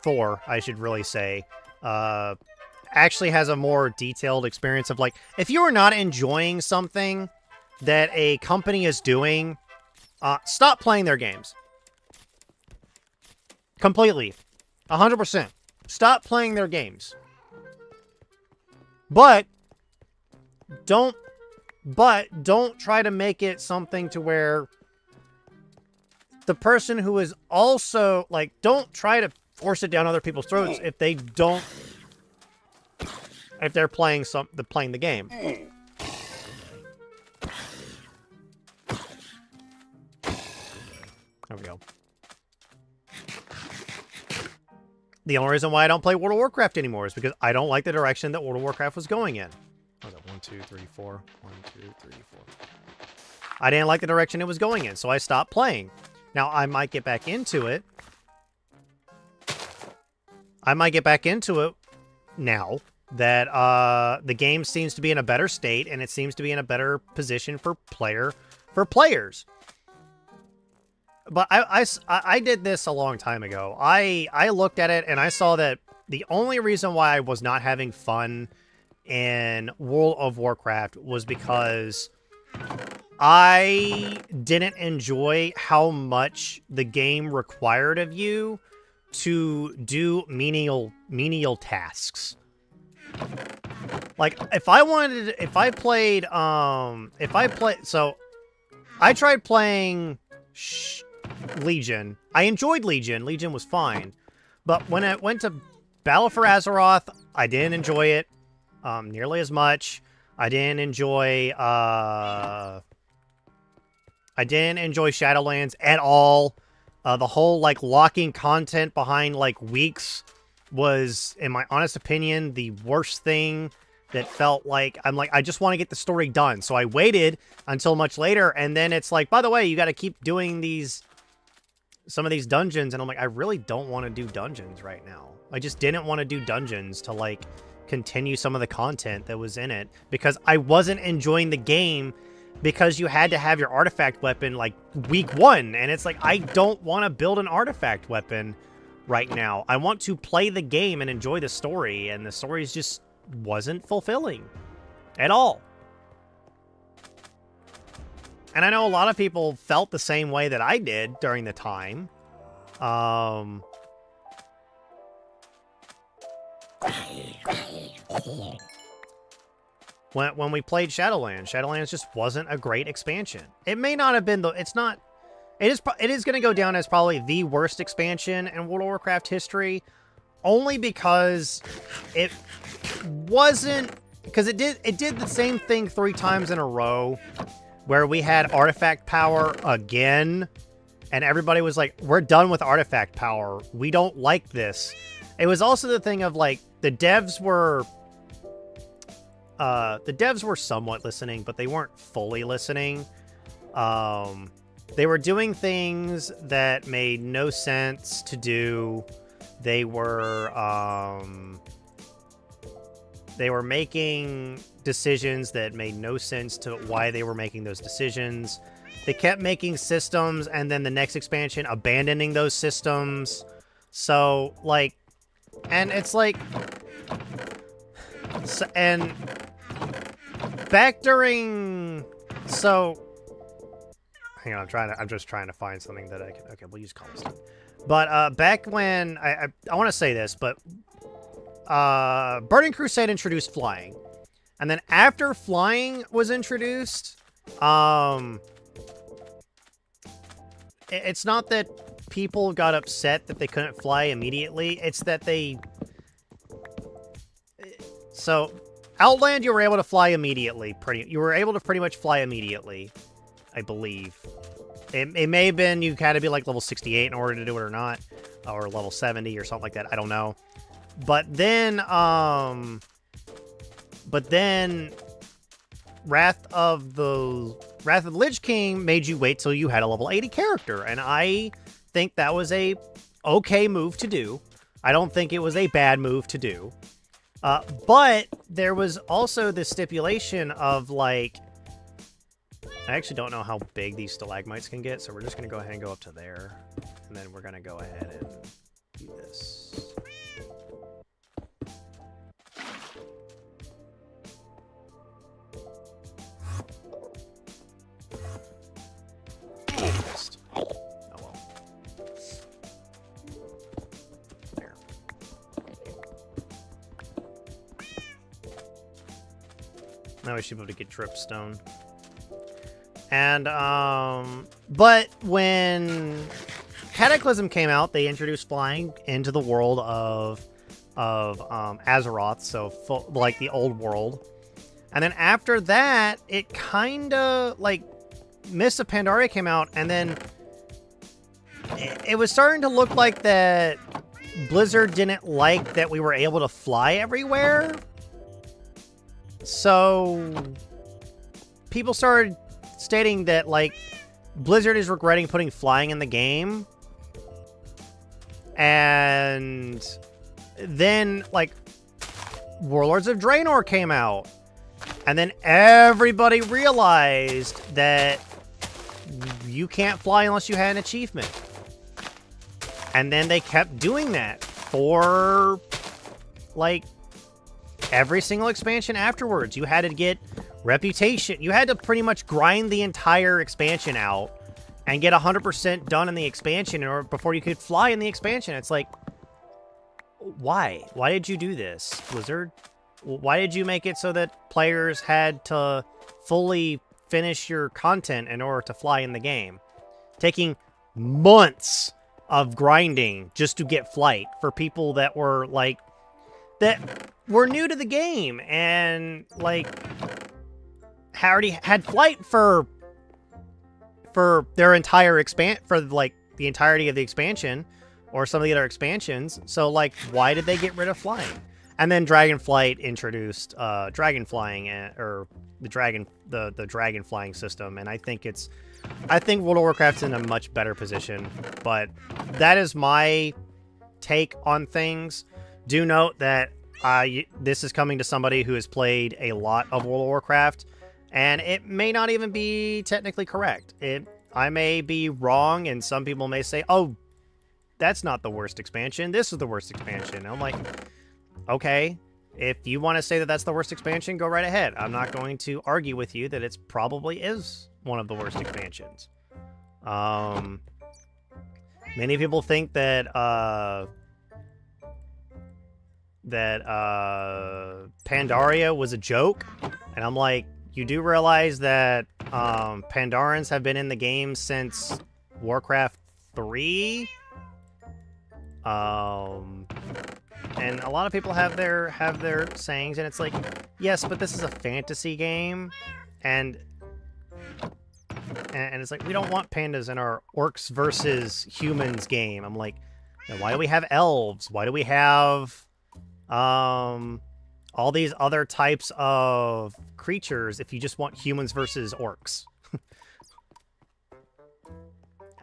Thor, I should really say, actually has a more detailed experience of, like, if you are not enjoying something, that a company is doing, stop playing their games. Completely. 100%. Stop playing their games. But don't try to make it something to where the person who is also, like, don't try to force it down other people's throats if they don't, if they're playing the game. There we go. The only reason why I don't play World of Warcraft anymore is because I don't like the direction that World of Warcraft was going in. What was it? 1, 2, 3, 4. 1, 2, 3, 4. I didn't like the direction it was going in, so I stopped playing. Now, I might get back into it. I might get back into it now that the game seems to be in a better state and it seems to be in a better position for players. But I did this a long time ago. I looked at it and I saw that the only reason why I was not having fun in World of Warcraft was because I didn't enjoy how much the game required of you to do menial tasks. Like, so I tried playing Legion. I enjoyed Legion. Legion was fine. But when I went to Battle for Azeroth, I didn't enjoy it nearly as much. I didn't enjoy Shadowlands at all. The whole, like, locking content behind, like, weeks was, in my honest opinion, the worst thing that felt like, I'm like, I just want to get the story done. So I waited until much later, and then it's like, by the way, you got to keep doing some of these dungeons, and I'm like, I really don't want to do dungeons right now. I just didn't want to do dungeons to, like, continue some of the content that was in it, because I wasn't enjoying the game because you had to have your artifact weapon, like, week 1, and it's like, I don't want to build an artifact weapon right now. I want to play the game and enjoy the story, and the story just wasn't fulfilling at all. And I know a lot of people felt the same way that I did during the time. When we played Shadowlands just wasn't a great expansion. It may not have been it is going to go down as probably the worst expansion in World of Warcraft history, only because it did the same thing 3 times in a row, where we had artifact power again, and everybody was like, we're done with artifact power. We don't like this. It was also the thing of, like, the devs were somewhat listening, but they weren't fully listening. They were doing things that made no sense to do. They were making decisions that made no sense to why they were making those decisions. They kept making systems, and then the next expansion abandoning those systems. So, like, and it's like, and back during, so, hang on, I'm just trying to find something that I can, okay, we'll use cobblestone. But back when, I want to say this, but Burning Crusade introduced flying. And then after flying was introduced, it's not that people got upset that they couldn't fly immediately. It's that so Outland, you were able to fly immediately. You were able to pretty much fly immediately, I believe. It may have been you had to be like level 68 in order to do it or not, or level 70 or something like that. I don't know. But then Wrath of the Lich King made you wait till you had a level 80 character, and I think that was a okay move to do. I don't think it was a bad move to do. But there was also the stipulation of, like, I actually don't know how big these stalagmites can get, so we're just going to go ahead and go up to there, and then we're going to go ahead and do this. Now we should be able to get dripstone. And, but when Cataclysm came out, they introduced flying into the world of Azeroth, so like the old world. And then after that, it kind of, like, Mists of Pandaria came out, and then it was starting to look like that Blizzard didn't like that we were able to fly everywhere. So people started stating that, like, Blizzard is regretting putting flying in the game. And then, like, Warlords of Draenor came out. And then everybody realized that you can't fly unless you had an achievement. And then they kept doing that for, like, every single expansion afterwards. You had to get reputation. You had to pretty much grind the entire expansion out and get 100% done in the expansion or before you could fly in the expansion. It's like, why? Why did you do this, Blizzard? Why did you make it so that players had to fully finish your content in order to fly in the game? Taking months of grinding just to get flight for people that were, like, that were new to the game and, like, already had flight for their entire for, like, the entirety of the expansion or some of the other expansions. So, like, why did they get rid of flying? And then Dragonflight introduced dragon flying, or the dragon flying system, and I think World of Warcraft's in a much better position. But that is my take on things. Do note that this is coming to somebody who has played a lot of World of Warcraft, and it may not even be technically correct. I may be wrong, and some people may say, "Oh, that's not the worst expansion. This is the worst expansion." And I'm like, okay, if you want to say that that's the worst expansion, go right ahead. I'm not going to argue with you that it probably is one of the worst expansions. Many people think that Pandaria was a joke, and I'm like, you do realize that Pandarans have been in the game since Warcraft 3? And a lot of people have their sayings, and it's like, yes, but this is a fantasy game, and it's like, we don't want pandas in our orcs versus humans game. I'm like, why do we have elves? Why do we have all these other types of creatures if you just want humans versus orcs?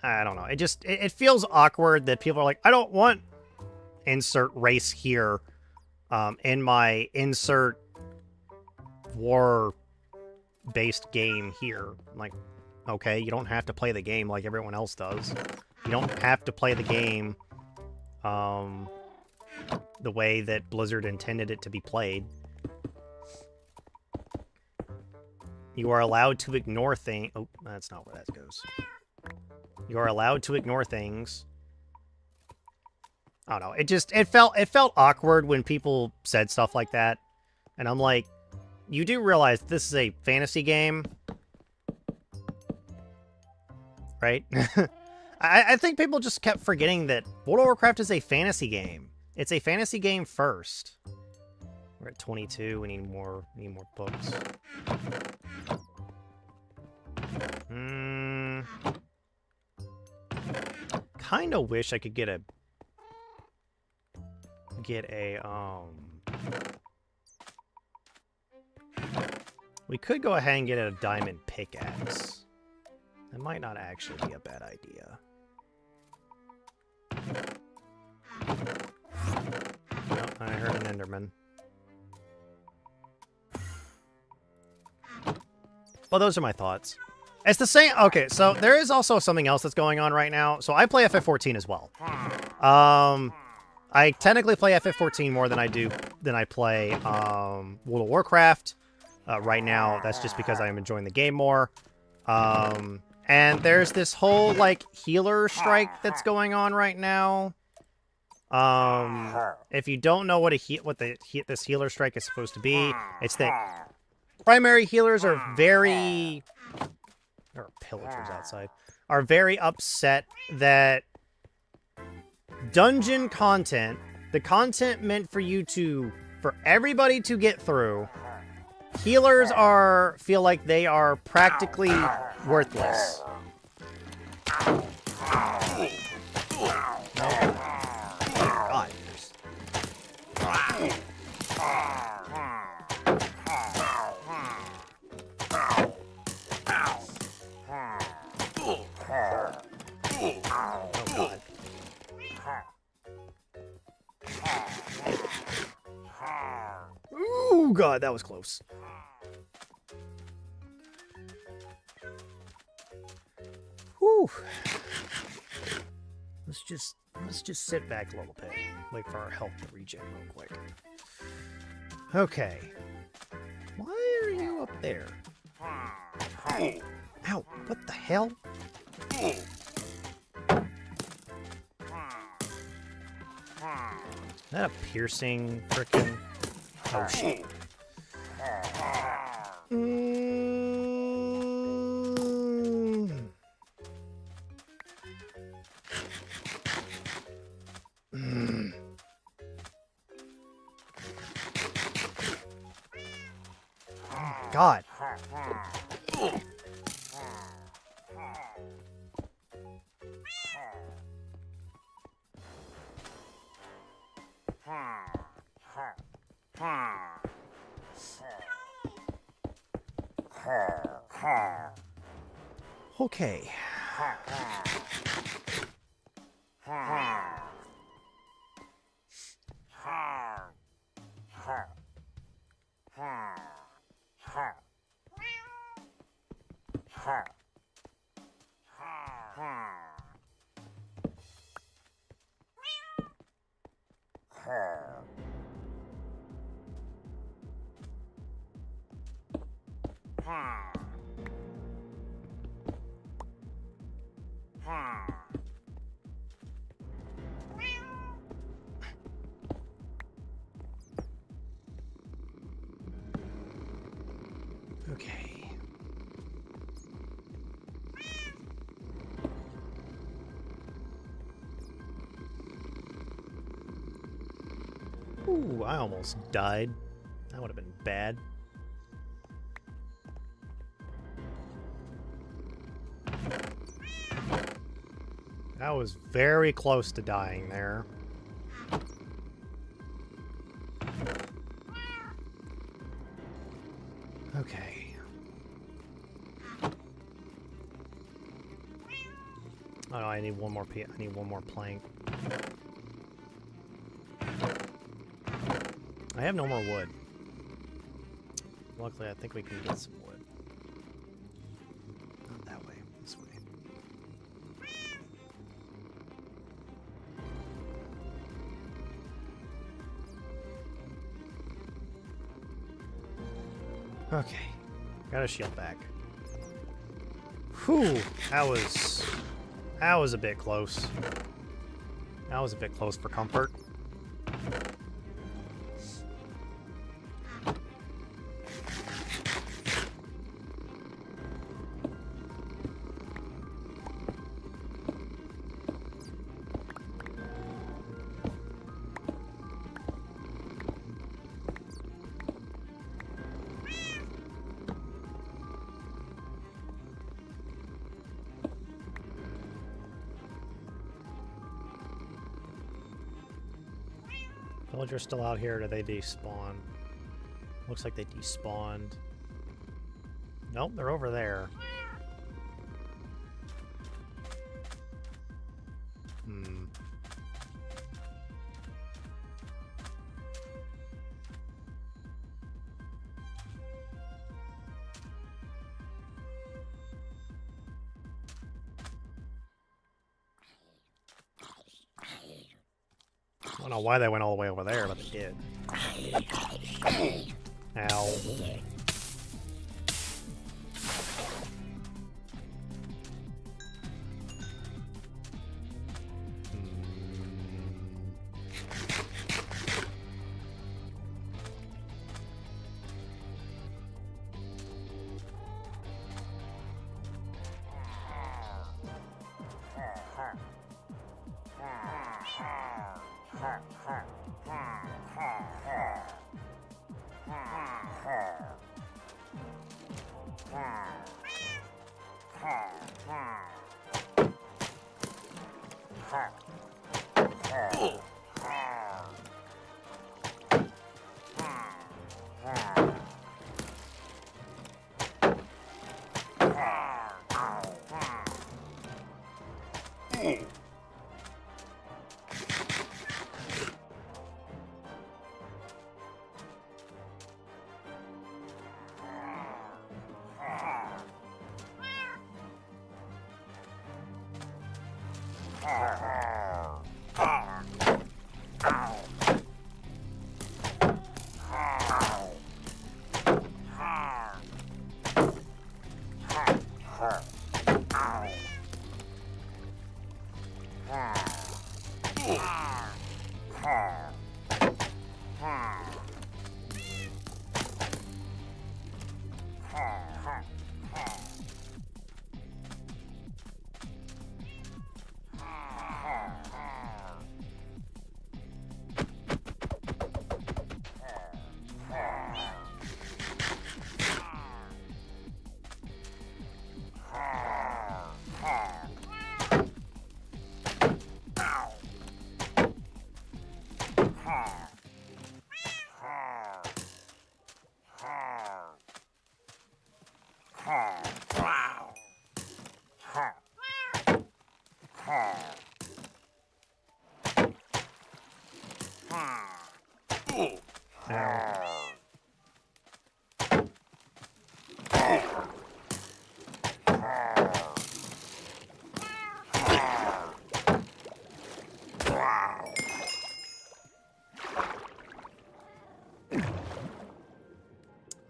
I don't know. It feels awkward that people are like, I don't want insert race here in my insert war-based game here. I'm like, okay, you don't have to play the game like everyone else does. You don't have to play the game the way that Blizzard intended it to be played. You are allowed to ignore things. Oh, that's not where that goes. You are allowed to ignore things. I don't know. It felt awkward when people said stuff like that. And I'm like, you do realize this is a fantasy game, right? I think people just kept forgetting that World of Warcraft is a fantasy game. It's a fantasy game first. We're at 22. We need more books. Kind of wish I could get a we could go ahead and get a diamond pickaxe. That might not actually be a bad idea. Oh, I heard an Enderman. Well, those are my thoughts. It's the same. Okay, so there is also something else that's going on right now. So I play FF14 as well. I technically play FF14 more than I play World of Warcraft. Right now, that's just because I am enjoying the game more. And there's this whole, like, healer strike that's going on right now. If you don't know what this healer strike is supposed to be, it's that primary healers are very... There are pillagers outside. Are very upset that dungeon content, the content meant for you to... for everybody to get through, healers feel like they are practically worthless. God. Ooh, God, that was close. Whew. Let's just sit back a little bit. Wait for our health to regen real quick. Okay. Why are you up there? Ow, what the hell? Is that a piercing frickin'... Oh, shit. God. Okay. Okay. Ooh, I almost died. That would have been bad. That was very close to dying there. Okay. Oh, no, I need one more I need one more plank. I have no more wood. Luckily, I think we can get some wood. Not that way. This way. Okay. Got a shield back. Whew. That was a bit close. That was a bit close for comfort. Villagers still out here, or do they despawn? Looks like they despawned. Nope, they're over there. Hmm. I don't know why they went all the way over there, but they did. Ow. Ow.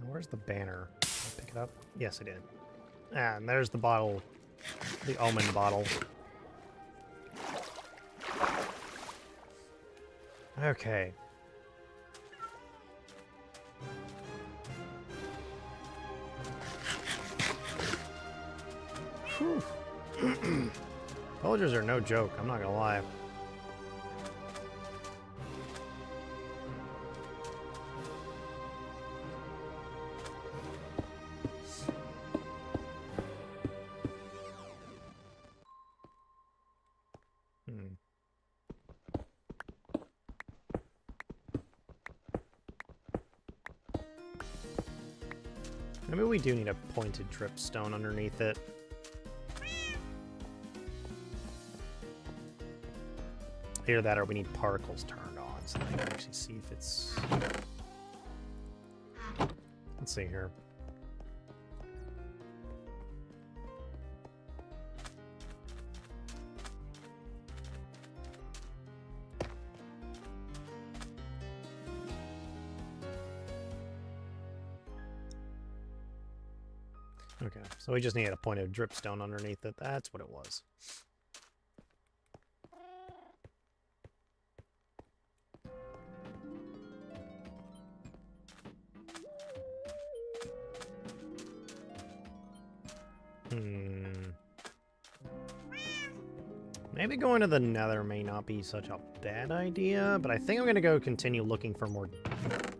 Where's the banner? Did I pick it up? Yes, I did. And there's the bottle. The almond bottle. Okay. Whew. Villagers are no joke, I'm not gonna lie. Maybe we do need a pointed dripstone underneath it. Either that or we need particles turned on so that I can actually see if it's... Let's see here. Okay, so we just needed a pointed dripstone underneath it. That's what it was. Maybe going to the Nether may not be such a bad idea, but I think I'm going to go continue looking for more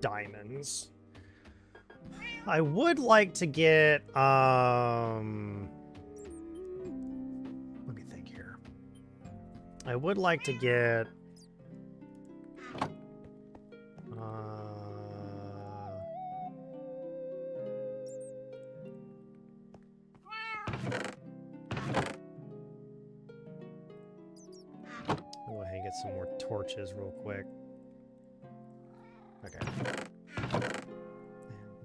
diamonds. I would like to get, let me think here. I would like to get, go ahead and get some more torches real quick. Okay.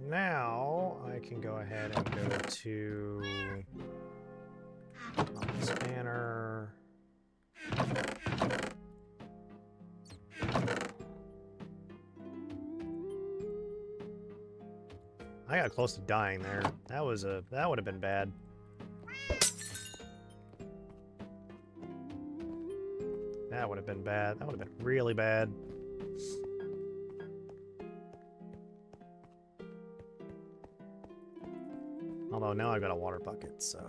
Now I can go ahead and go to this banner. I got close to dying there. That would have been bad. That would have been bad. That would have been really bad. Although now I've got a water bucket, so...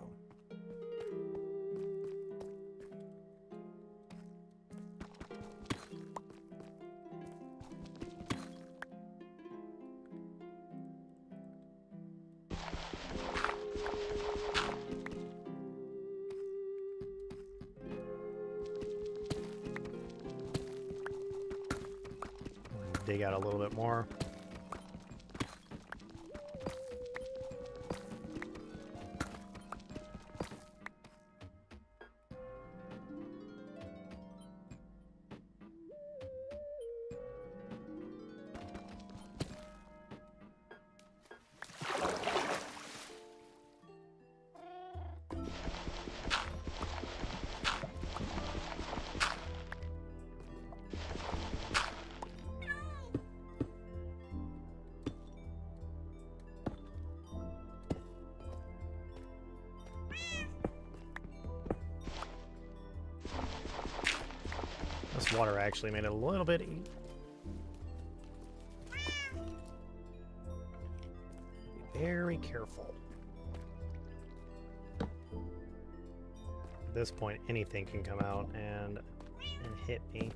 dig out a little bit more. This water actually made it a little bit Be very careful. At this point, anything can come out and hit me.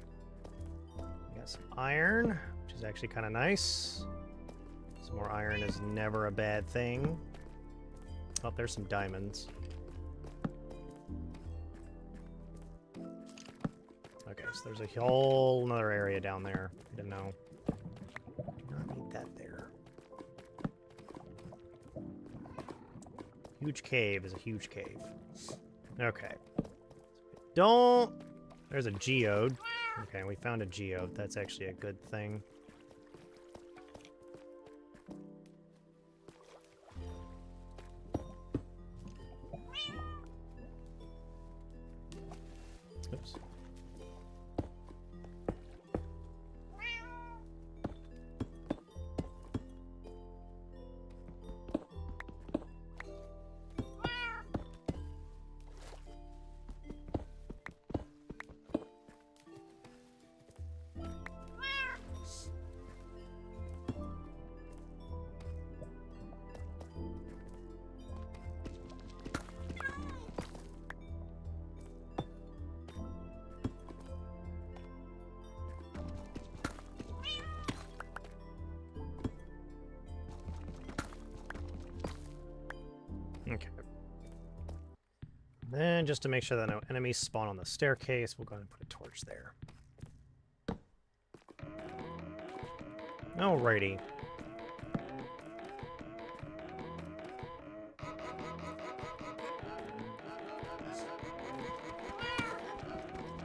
We got some iron, which is actually kind of nice. Some more iron is never a bad thing. Oh, there's some diamonds. Okay, so there's a whole another area down there. I didn't know. Do not need that there. Huge cave is a huge cave. Okay. Don't... There's a geode. Okay, we found a geode. That's actually a good thing. Oops. Okay. Then, just to make sure that no enemies spawn on the staircase, we'll go ahead and put a torch there. Alrighty.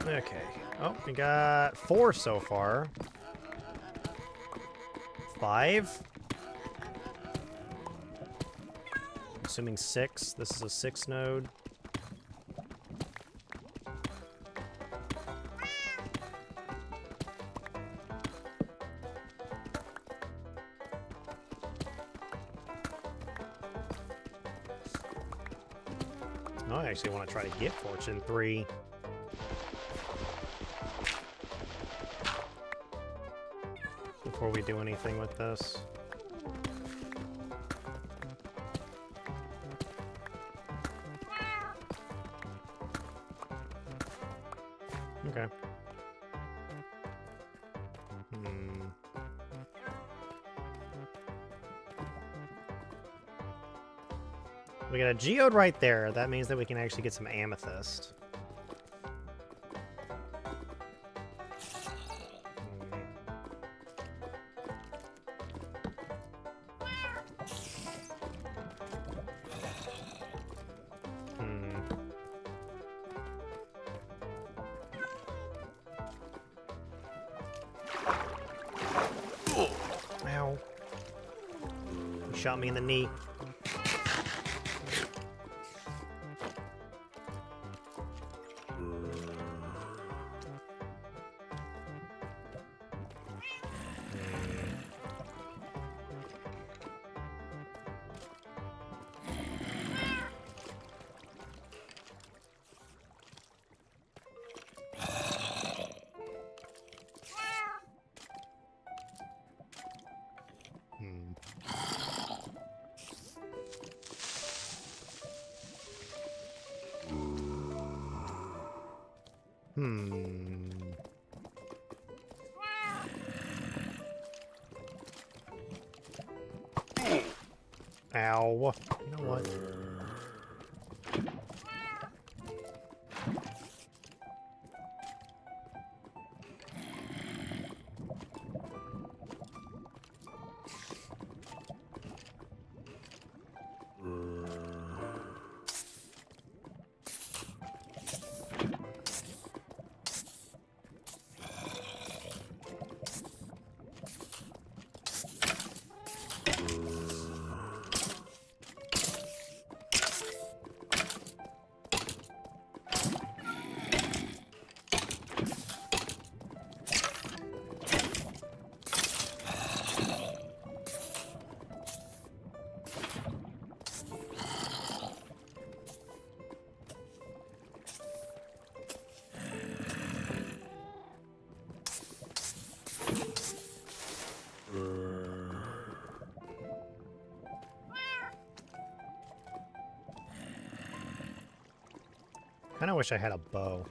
Okay. Oh, we got 4 so far. 5. Assuming 6. This is a 6 node. Oh, I actually want to try to get Fortune 3. Before we do anything with this. Okay. We got a geode right there. That means that we can actually get some amethyst. Ow. You shot me in the knee. Ow. You know what? Kind of wish I had a bow.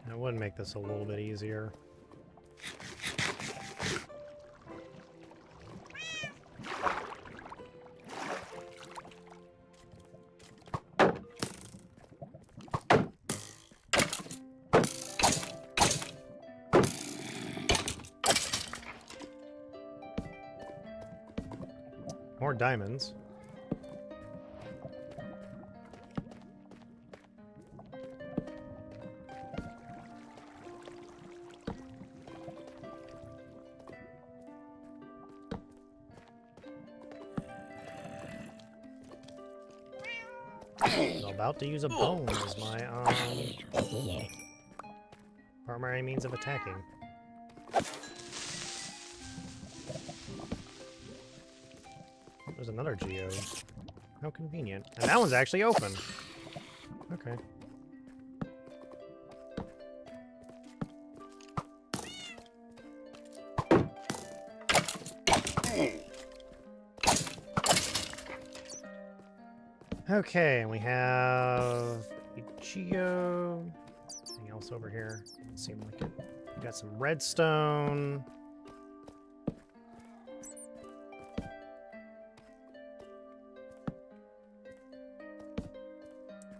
That would make this a little bit easier. More diamonds. I'm about to use a bone as my primary means of attacking. There's another geode. How convenient. And that one's actually open. Okay. Okay, and we have a geo. Anything else over here? Doesn't seem like it. We got some redstone.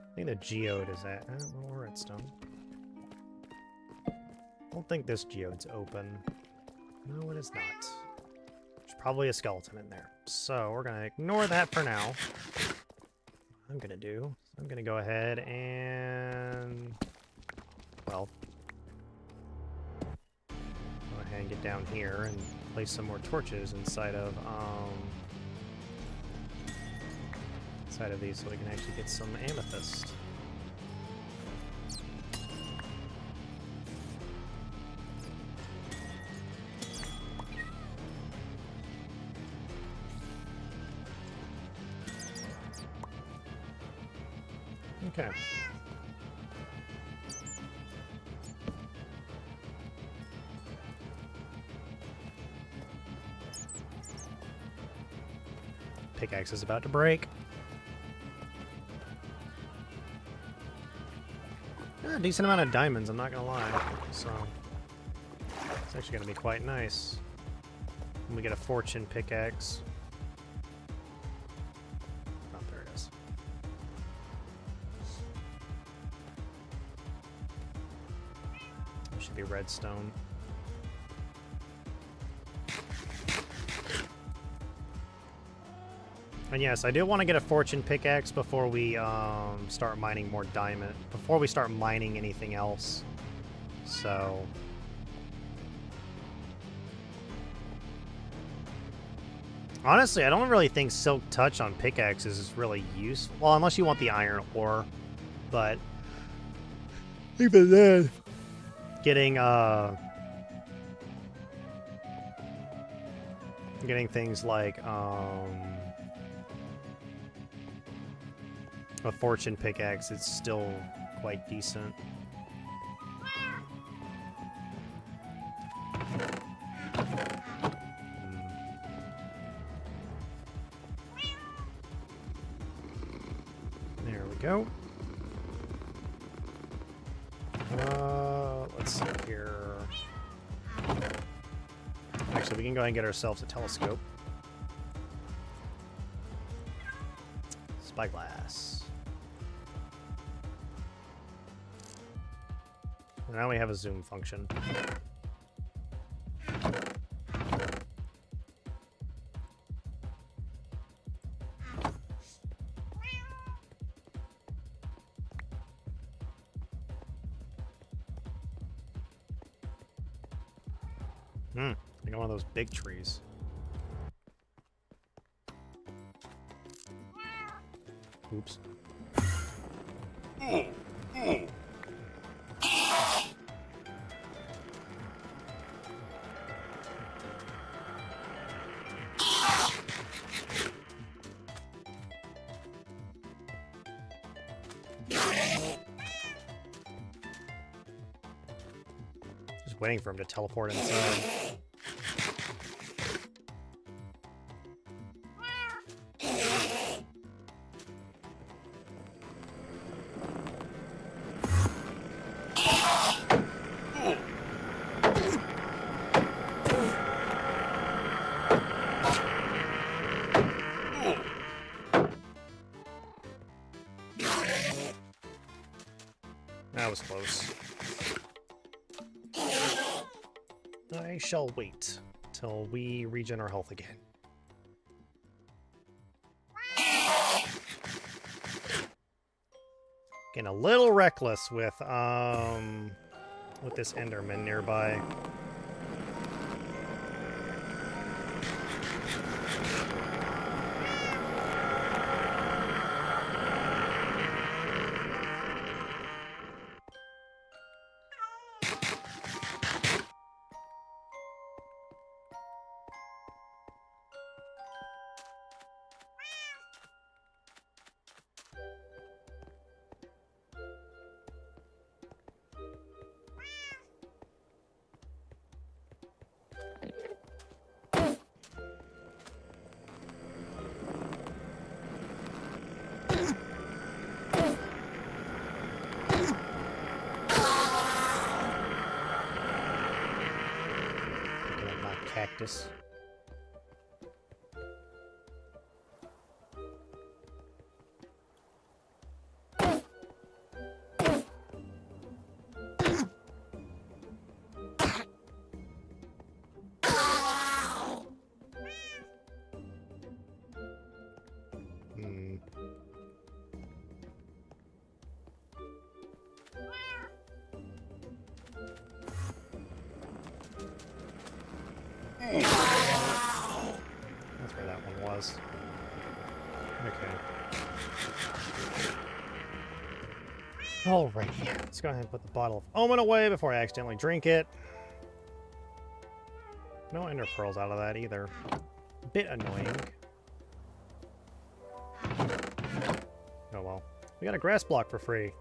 I think the geode is at more redstone. I don't think this geode's open. No, it is not. There's probably a skeleton in there. So we're gonna ignore that for now. I'm gonna go ahead and, well, go ahead and get down here and place some more torches inside of these so we can actually get some amethyst. Okay. Pickaxe is about to break. A decent amount of diamonds, I'm not gonna lie. So it's actually gonna be quite nice when we get a fortune pickaxe. Oh, there it is. It should be redstone. And yes, I do want to get a fortune pickaxe before we start mining more diamond. Before we start mining anything else. So honestly, I don't really think Silk Touch on pickaxes is really useful. Well, unless you want the iron ore. But even then, getting things like a fortune pickaxe, it's still quite decent. There we go. Let's see here. Actually, we can go ahead and get ourselves a telescope. Spyglass. Now we have a zoom function. I got one of those big trees. Oops. Just waiting for him to teleport inside. That was close. I shall wait till we regen our health again. Getting a little reckless with this Enderman nearby. Cactus. That's where that one was. Okay. Alrighty, let's go ahead and put the bottle of Omen away before I accidentally drink it. No ender pearls out of that either. Bit annoying. Oh well. We got a grass block for free.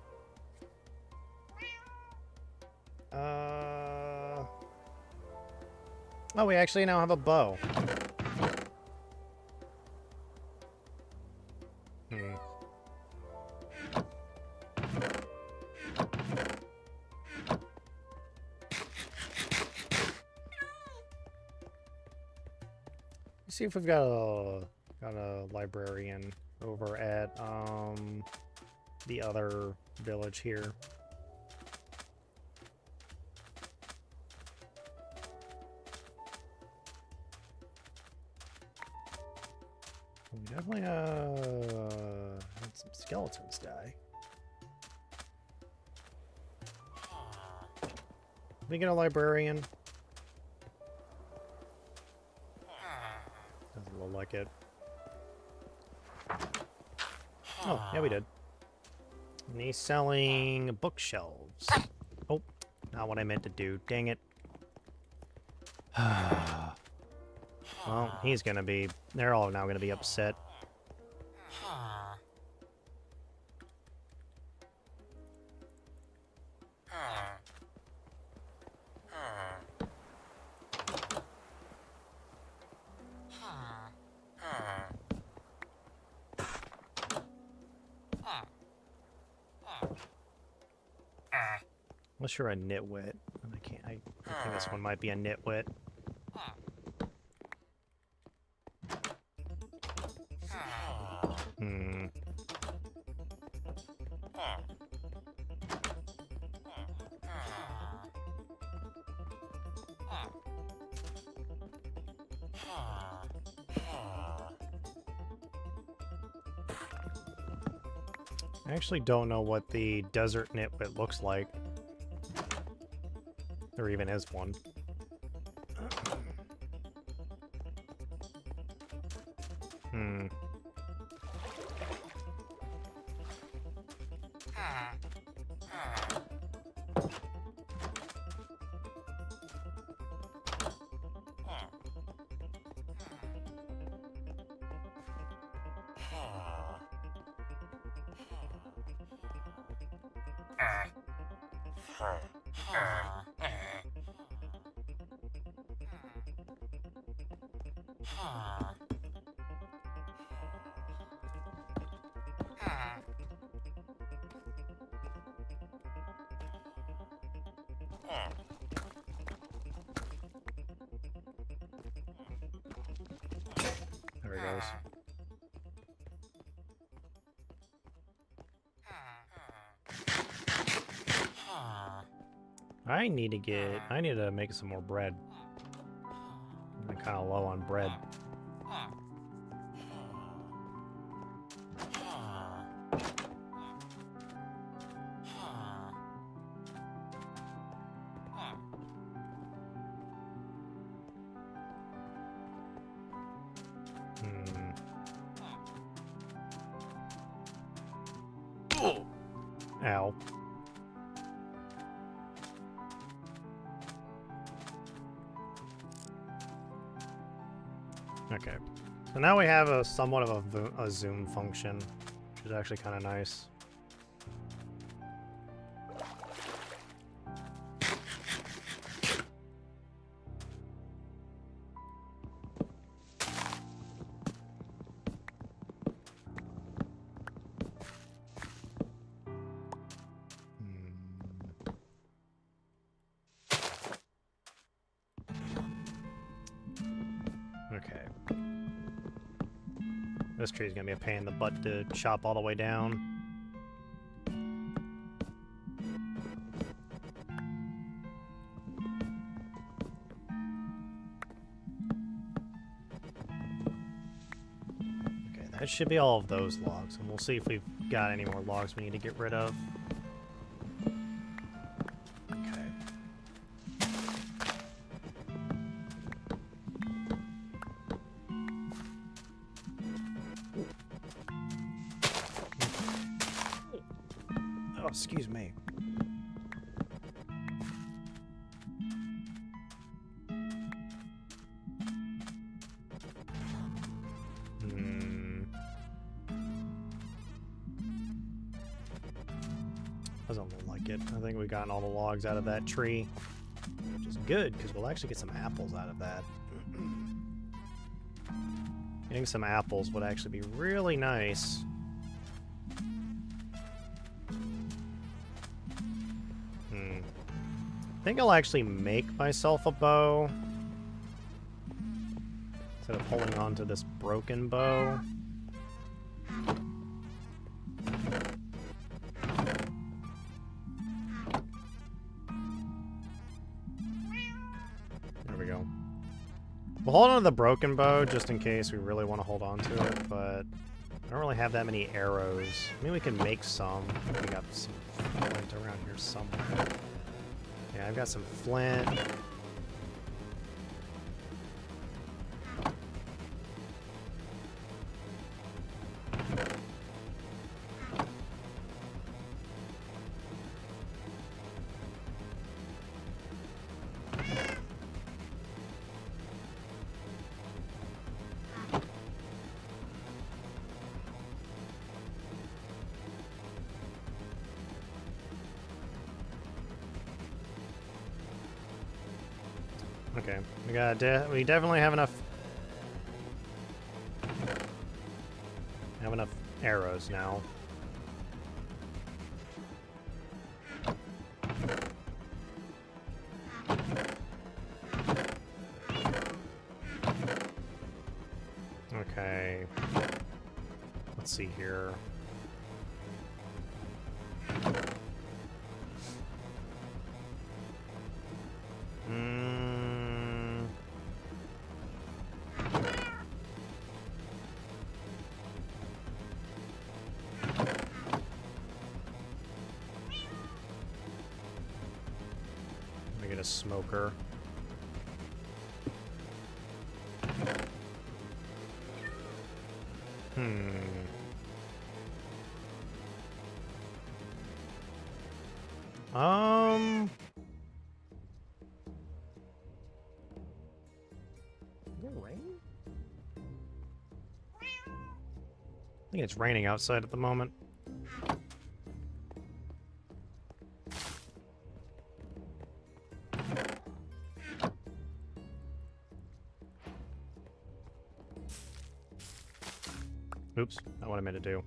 Oh, we actually now have a bow. Let's see if we've got a librarian over at the other village here. We definitely had some skeletons die. Can we get a librarian? Doesn't look like it. Oh, yeah, we did. And he's selling bookshelves. Oh, not what I meant to do. Dang it. Well, he's gonna be... They're all now gonna be upset. Unless you're a nitwit. I think this one might be a nitwit. I actually don't know what the desert nitwit looks like. There even is one. There he goes. I need to make some more bread. I'm kind of low on bread. Ow. Okay. So now we have a somewhat of a zoom function, which is actually kind of nice. Okay. This tree is gonna be a pain in the butt to chop all the way down. Okay, that should be all of those logs, and we'll see if we've got any more logs we need to get rid of. Okay. Oh, excuse me. Doesn't look like it. I think we've gotten all the logs out of that tree, which is good, because we'll actually get some apples out of that. Getting some apples would actually be really nice. I think I'll actually make myself a bow instead of holding on to this broken bow. There we go. We'll hold on to the broken bow just in case we really want to hold on to it, but I don't really have that many arrows. I mean, we can make some. We got some flint around here somewhere. Yeah, I've got some flint. Okay, we definitely have enough arrows now. Okay. Let's see here. Get a smoker. Is it rain? I think it's raining outside at the moment. Oops, not what I meant to do.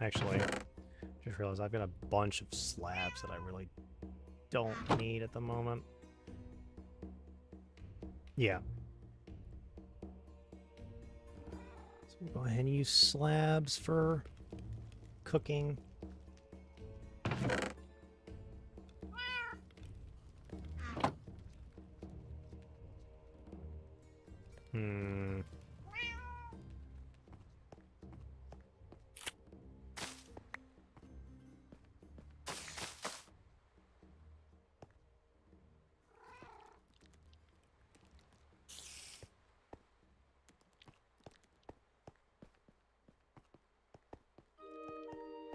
Actually, just realized I've got a bunch of slabs that I really don't need at the moment. Yeah. So we'll go ahead and use slabs for cooking.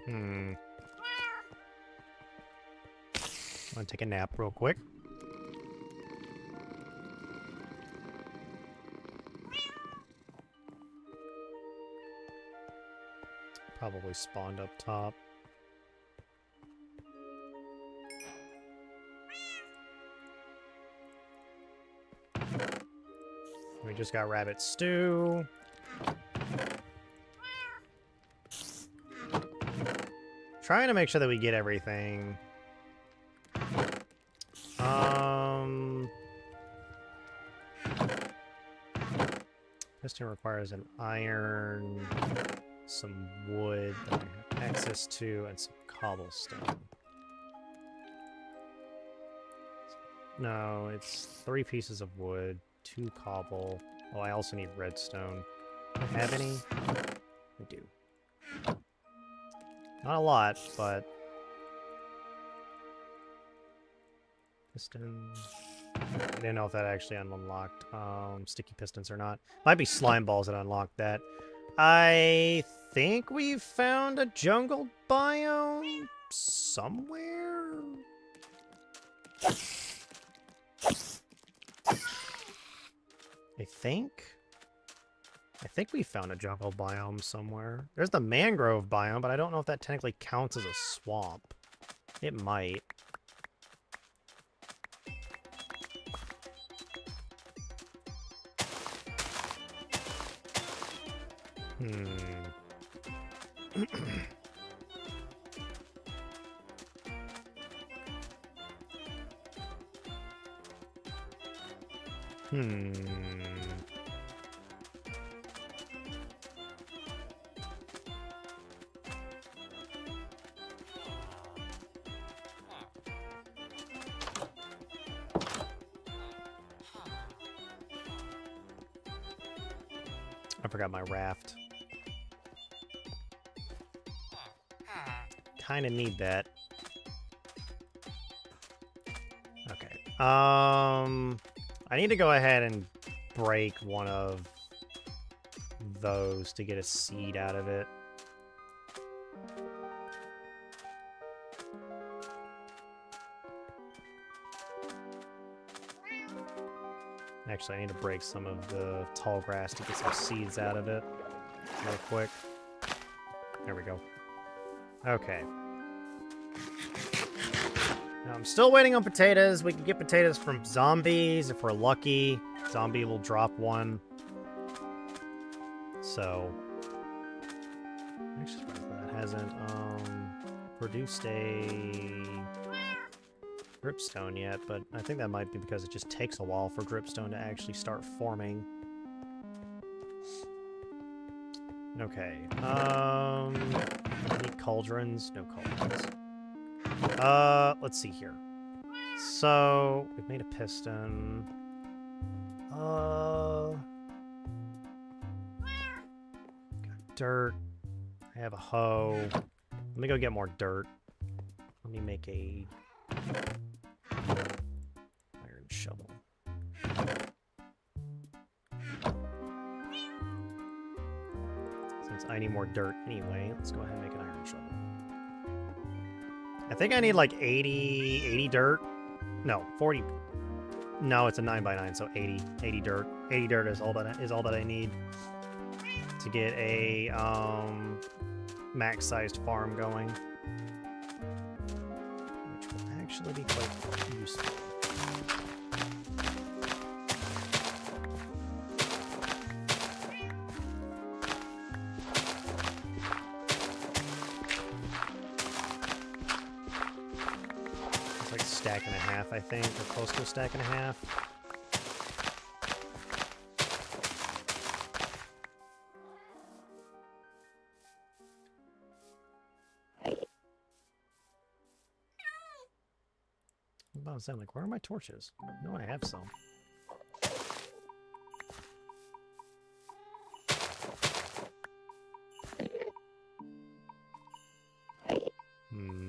Hmm. I'm gonna take a nap real quick. Probably spawned up top. We just got rabbit stew. Trying to make sure that we get everything. Piston requires an iron, some wood that I have access to, and some cobblestone. No, it's 3 pieces of wood, 2 cobble. Oh, I also need redstone. Do I have any? I do. Not a lot, but... Pistons... I didn't know if that actually unlocked sticky pistons or not. Might be slime balls that unlocked that. I think we found a jungle biome somewhere? I think we found a jungle biome somewhere. There's the mangrove biome, but I don't know if that technically counts as a swamp. It might. I forgot my raft. Kind of need that. Okay. I need to go ahead and break one of those to get a seed out of it. Actually, I need to break some of the tall grass to get some seeds out of it real quick. There we go. Okay. Now I'm still waiting on potatoes. We can get potatoes from zombies if we're lucky. Zombie will drop one. So... Actually, that hasn't produced a dripstone yet, but I think that might be because it just takes a while for dripstone to actually start forming. Okay. Any cauldrons? No cauldrons. Let's see here. So, we've made a piston. Got dirt. I have a hoe. Let me go get more dirt. Let me make a iron shovel. Since I need more dirt anyway, let's go ahead and make an iron shovel. I think I need like 80 dirt. No, 40. No, it's a 9x9, so 80 dirt. 80 dirt is all that I need to get a max-sized farm going, which will actually be quite useful. stack and a half, I think, or close to a stack and a half. What about sound like? Where are my torches? No, I have some. Hmm.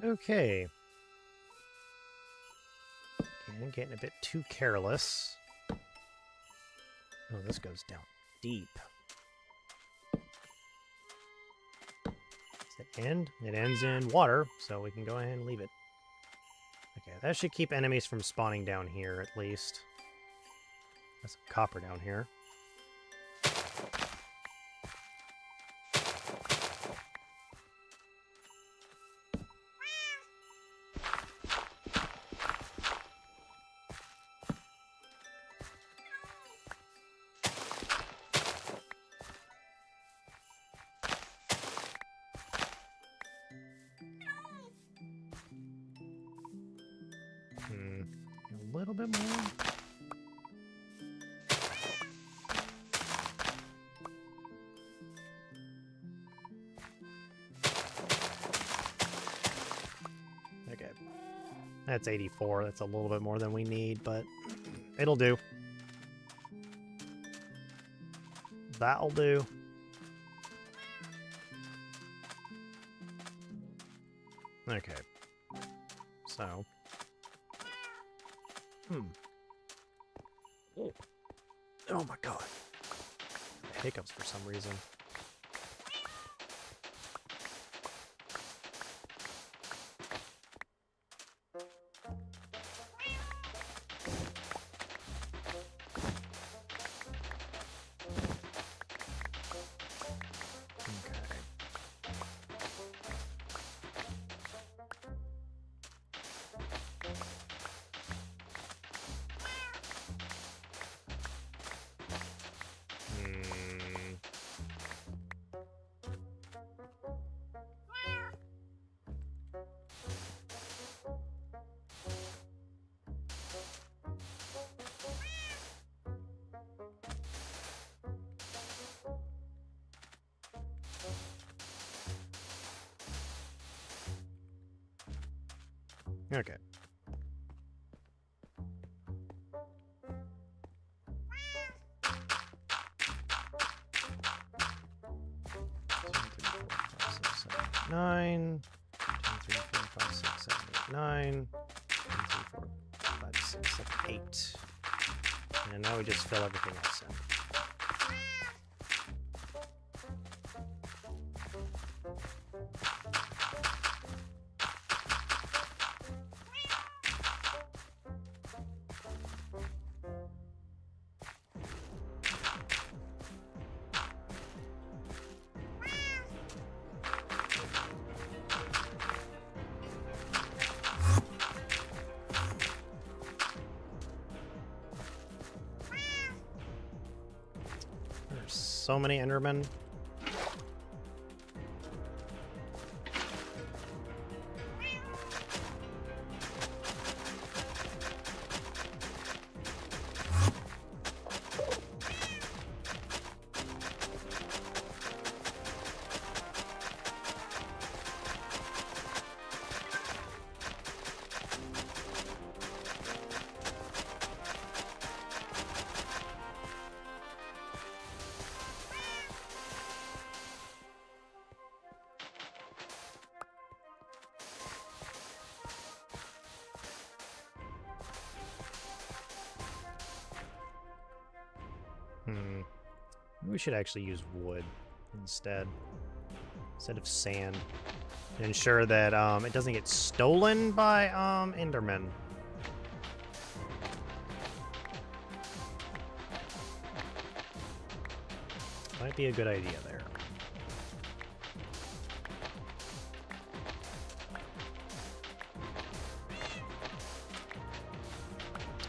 Okay. Okay, getting a bit too careless. Oh, this goes down deep. Does it end? It ends in water, so we can go ahead and leave it. Okay, that should keep enemies from spawning down here, at least. There's some copper down here. A little bit more. Okay. That's 84. That's a little bit more than we need, but it'll do. That'll do. Okay. So. Oh my god. Hiccups for some reason. Okay. Nine. 1, 2, 3, 4, 5, 6, 7, 8, 9. 1, 2, 3, 4, 5, 6, 7, 8. And now we just fill everything else in. So many Endermen. We should actually use wood instead of sand. To ensure that it doesn't get stolen by Endermen. Might be a good idea there.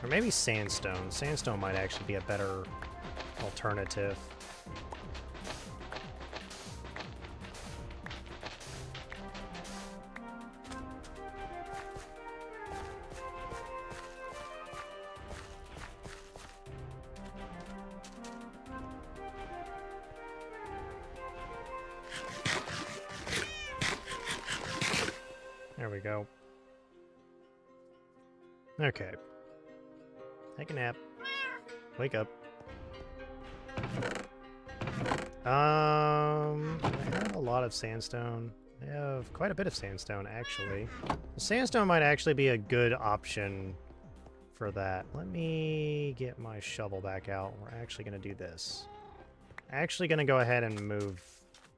Or maybe sandstone. Sandstone might actually be a better alternative. There we go. Okay. Take a nap. Wake up. I have a lot of sandstone. I have quite a bit of sandstone, actually. The sandstone might actually be a good option for that. Let me get my shovel back out. We're actually going to do this. Actually going to go ahead and move.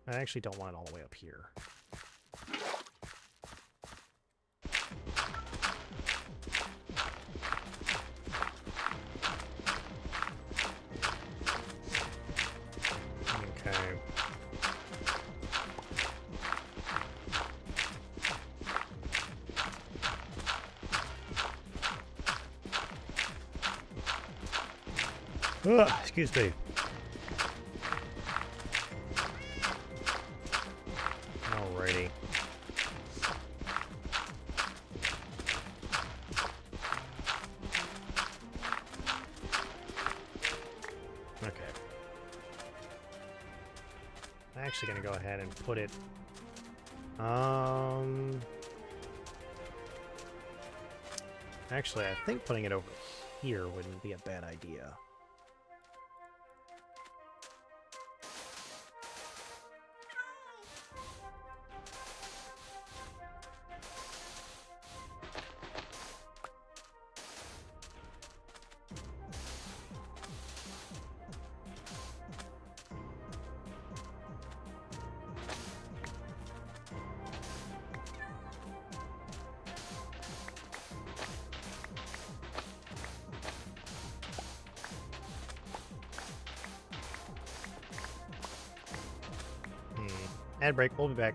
I actually don't want it all the way up here. Ugh, excuse me. Alrighty. Okay. I'm actually gonna go ahead and put it. Actually, I think putting it over here wouldn't be a bad idea. Ad break, we'll be back.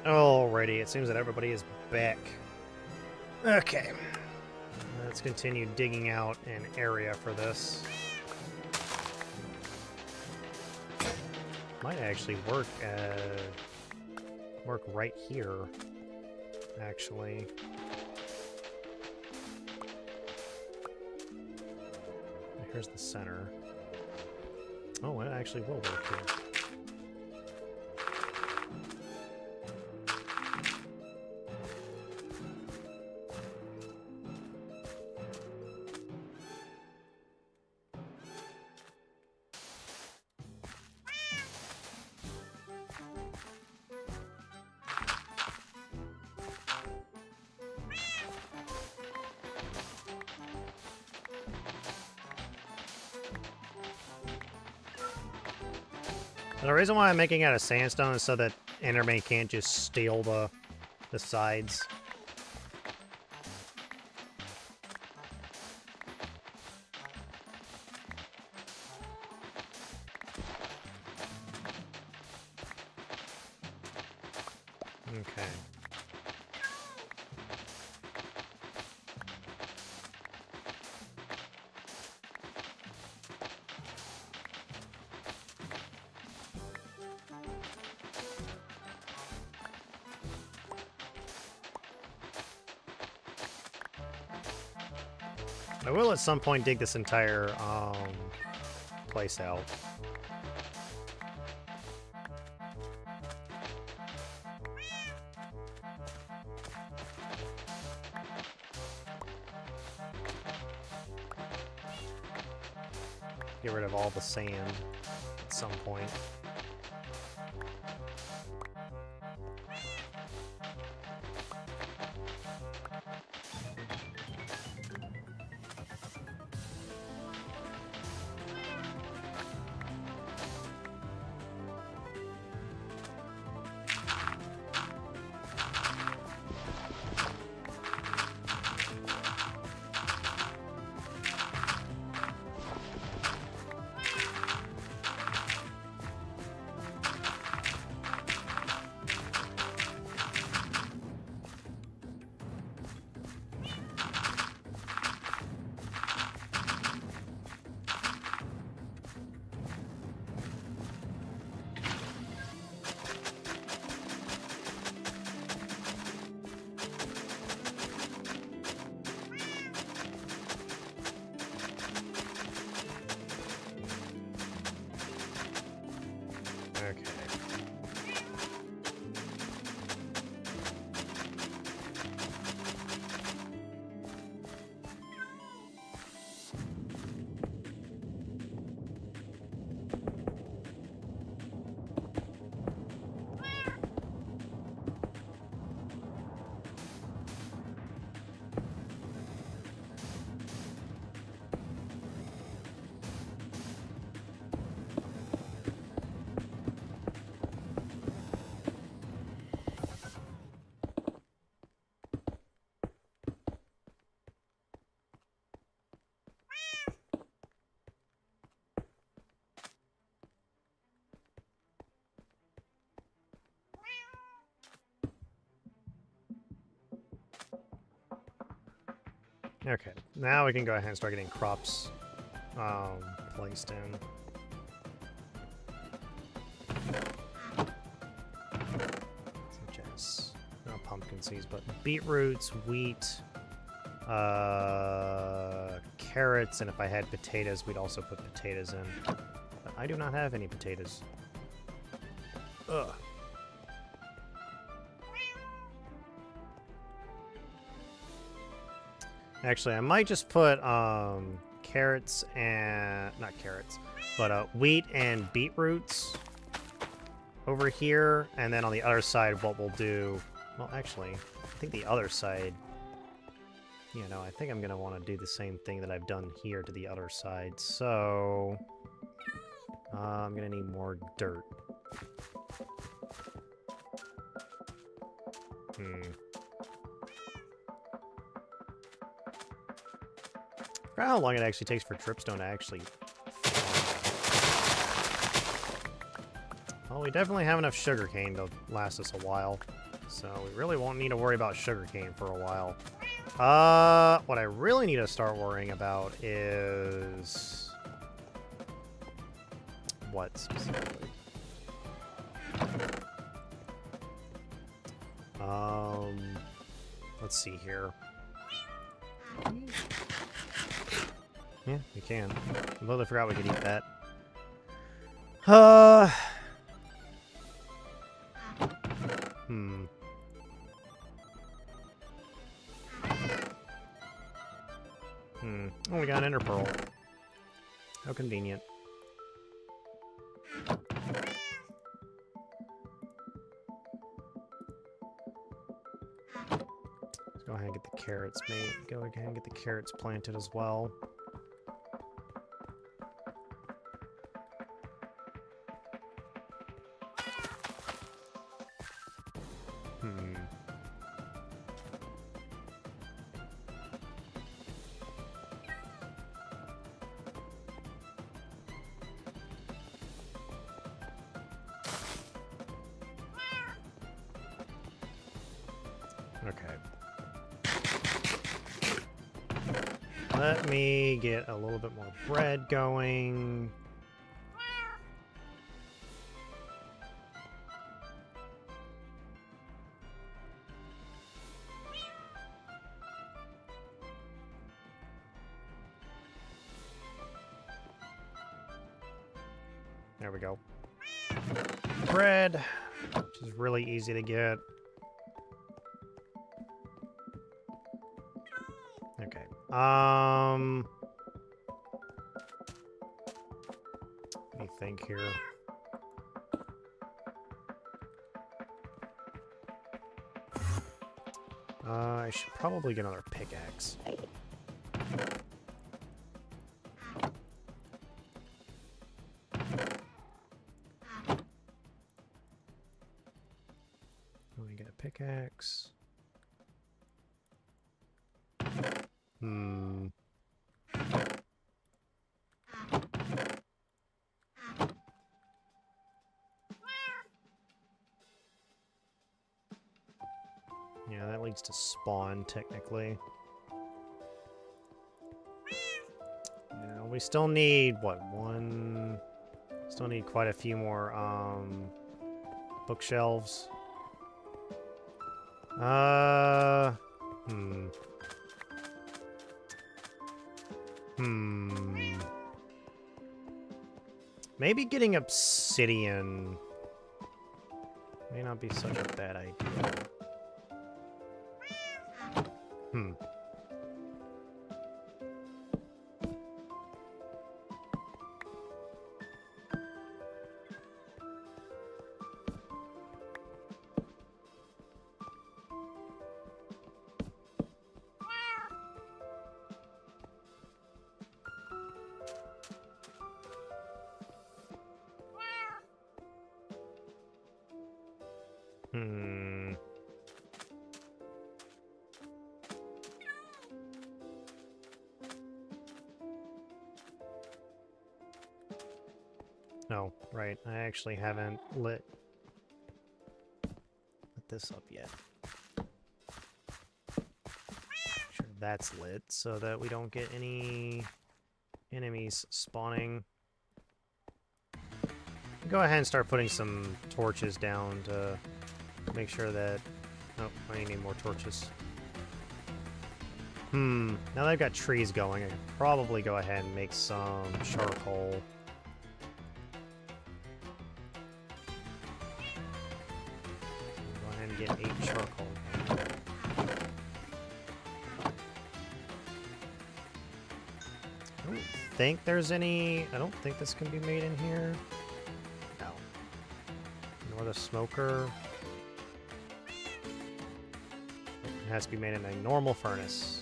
Alrighty, it seems that everybody is back. Okay. Let's continue digging out an area for this. Might actually work right here, actually. Here's the center. Oh, it actually will work here. The reason why I'm making it out of sandstone is so that Enderman can't just steal the sides. Okay. I will at some point dig this entire place out. Get rid of all the sand at some point. Okay. Okay, now we can go ahead and start getting crops placed in. Such as, not pumpkin seeds, but beetroots, wheat, carrots, and if I had potatoes, we'd also put potatoes in. But I do not have any potatoes. Ugh. Actually, I might just put carrots and not carrots, but wheat and beetroots over here, and then on the other side, what we'll do. Well, actually, I think the other side. You know, I think I'm gonna want to do the same thing that I've done here to the other side. So I'm gonna need more dirt. I forgot how long it actually takes for dripstone to actually form. Well, we definitely have enough sugarcane to last us a while. So we really won't need to worry about sugarcane for a while. What I really need to start worrying about is... what specifically? Let's see here. Yeah, we can. I completely forgot we could eat that. Oh, we got an ender pearl. How convenient. Let's go ahead and get the carrots made. Go ahead and get the carrots planted as well. Okay. Let me get a little bit more bread going. There we go. Bread, which is really easy to get. Okay. Let me think here. I should probably get another pickaxe. Let me get a pickaxe. Yeah, that leads to spawn, technically. Yeah, we still need, what, one... Still need quite a few more, bookshelves. Maybe getting obsidian may not be such a bad idea. No, right. I actually haven't lit this up yet. Sure that's lit so that we don't get any enemies spawning. Go ahead and start putting some torches down to make sure that... Oh, I need more torches. Now that I've got trees going, I can probably go ahead and make some charcoal. Go ahead and get 8 charcoal. I don't think there's any... I don't think this can be made in here. No. Nor the smoker. It has to be made in a normal furnace.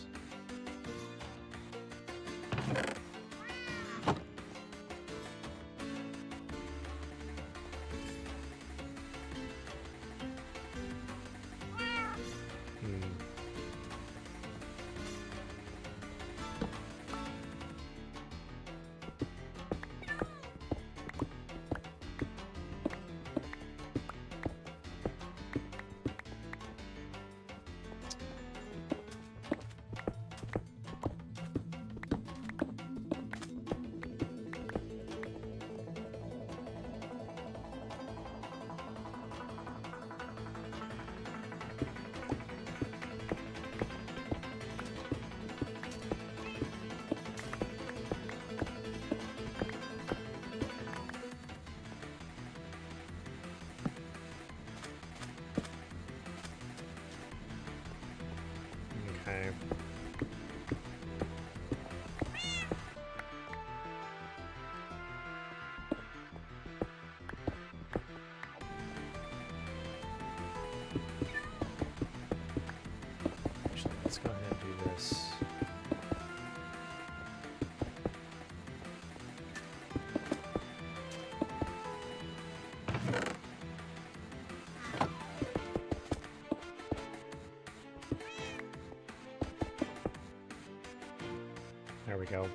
Okay. Actually, let's go ahead and do this. There we go.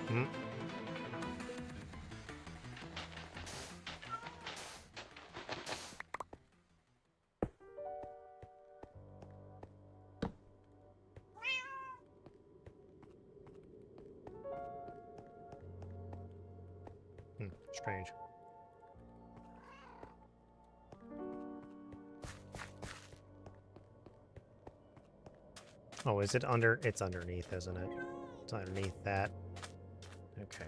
Hmm. Strange. Oh, is it under? It's underneath, isn't it? It's underneath that. Okay.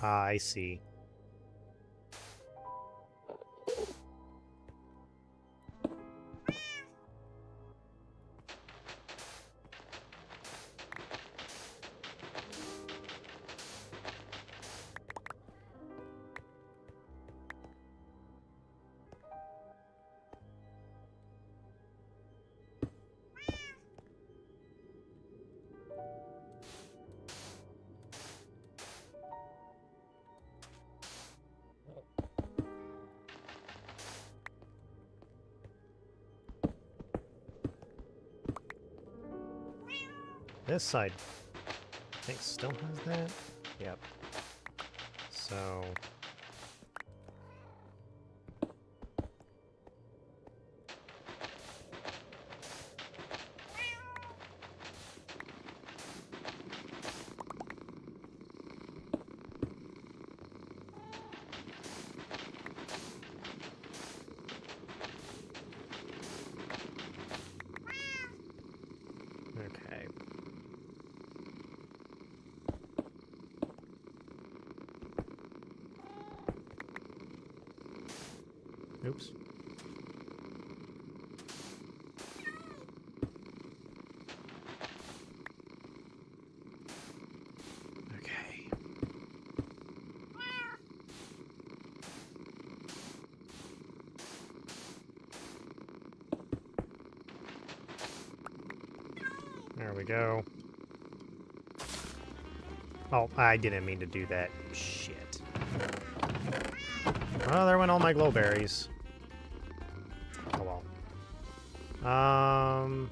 Ah, I see. This side, I think, still has that. Yep. So. Okay. Oops. Okay. There we go. Oh, I didn't mean to do that. Shit. Oh, there went all my glowberries. Oh well. I'm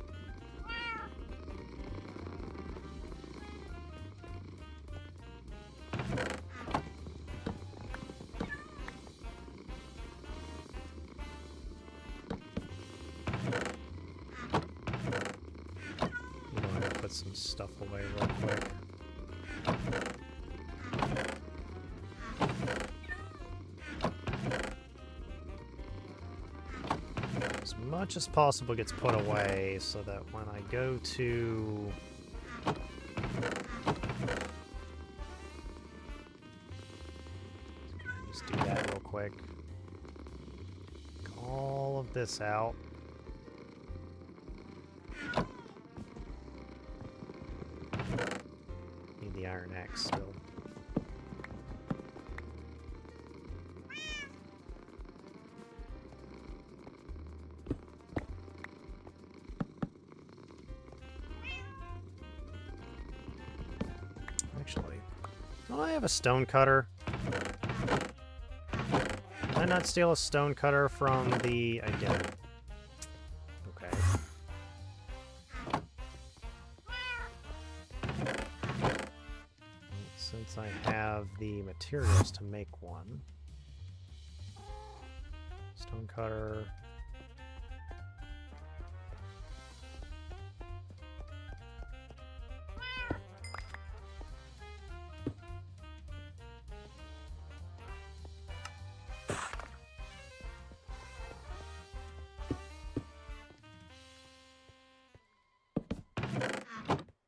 gonna put some stuff away real quick. As much as possible gets put away so that when I go to Just do that real quick. Take all of this out. Need the iron axe still. Actually, don't I have a stone cutter? Did I not steal a stone cutter from the... I didn't. Okay. Since I have the materials to make one. Stone cutter.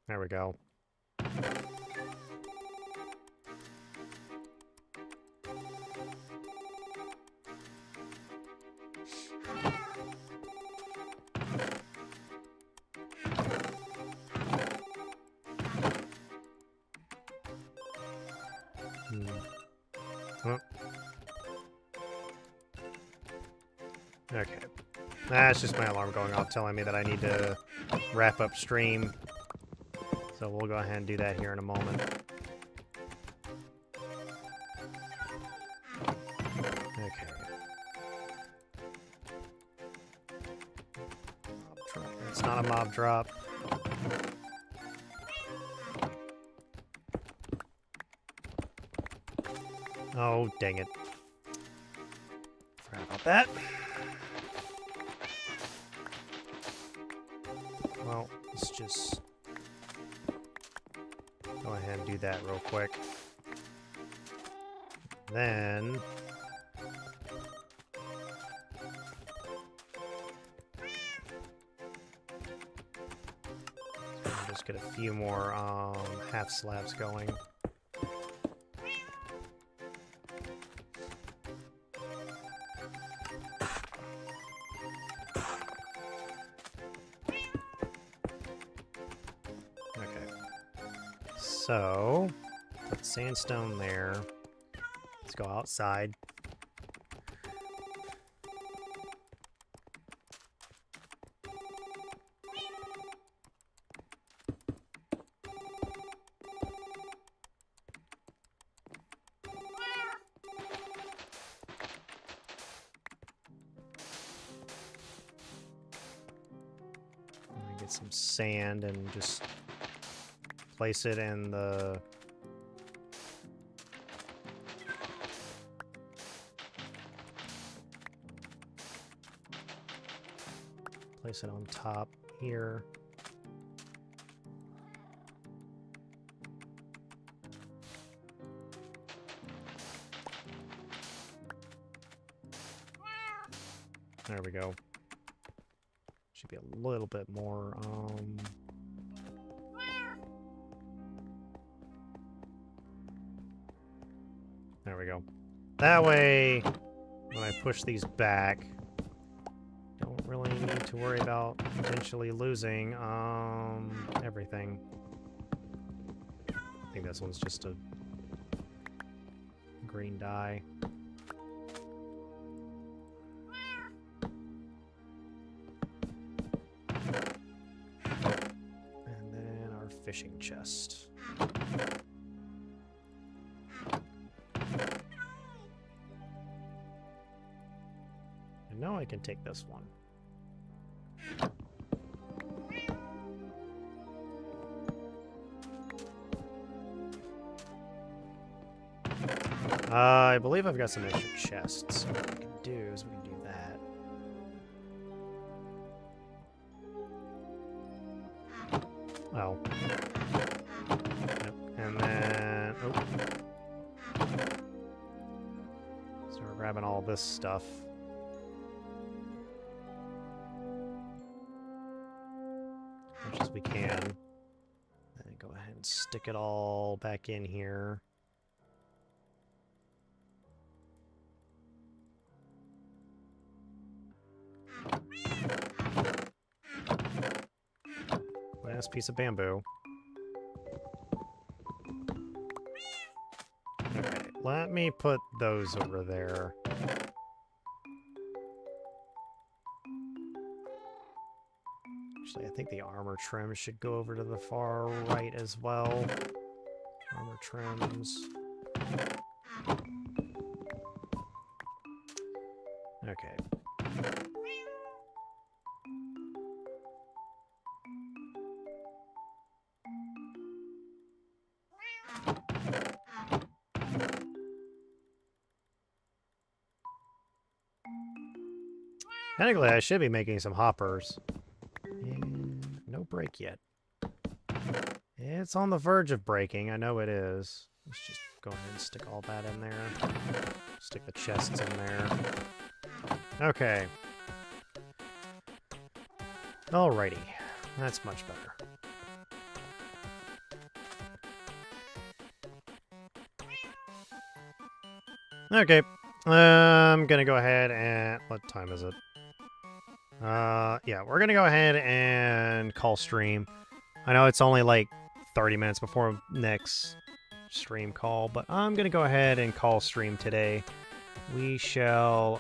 There we go. Huh. Okay. That's just my alarm going off telling me that I need to wrap up stream. So we'll go ahead and do that here in a moment. Okay. It's not a mob drop. Oh, dang it. Forgot about that. Well, let's just go ahead and do that real quick. Then I'll just get a few more half slabs going. So, put sandstone there. Let's go outside. Get some sand and just place it in the place it on top here. There we go. Should be a little bit more there we go. That way, when I push these back, don't really need to worry about potentially losing everything. I think this one's just a green dye. And then our fishing chest. Now I can take this one. I believe I've got some extra chests. So what we can do is we can do that. Oh. Yep. And then... Oh. So we're grabbing all this stuff. Much as we can. Then go ahead and stick it all back in here. Nice piece of bamboo. Okay, let me put those over there. Actually, I think the armor trim should go over to the far right as well. Armor trims. Okay. Technically, I should be making some hoppers. And no break yet. It's on the verge of breaking. I know it is. Let's just go ahead and stick all that in there. Stick the chests in there. Okay. Alrighty. That's much better. Okay. I'm gonna go ahead and... What time is it? Yeah, we're gonna go ahead and call stream. I know it's only like 30 minutes before next stream call, but I'm gonna go ahead and call stream today. We shall,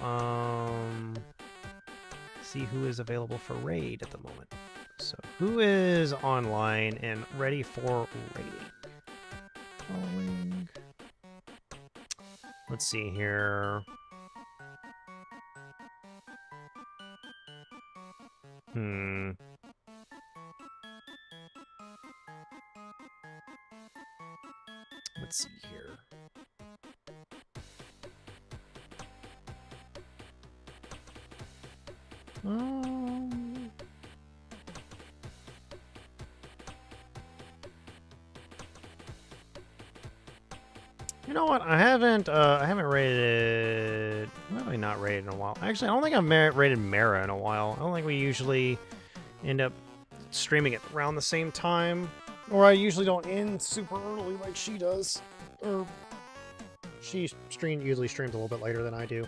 see who is available for raid at the moment. So, who is online and ready for raiding? Calling. Let's see here. Let's see here. You know what? I haven't rated. What have I not rated in a while? Actually, I don't think I've rated Mara in a while. I don't think we usually end up streaming it around the same time, or I usually don't end super early like she does, or she usually streams a little bit later than I do.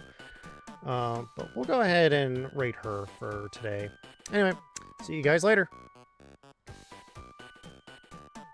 But we'll go ahead and rate her for today. Anyway, see you guys later.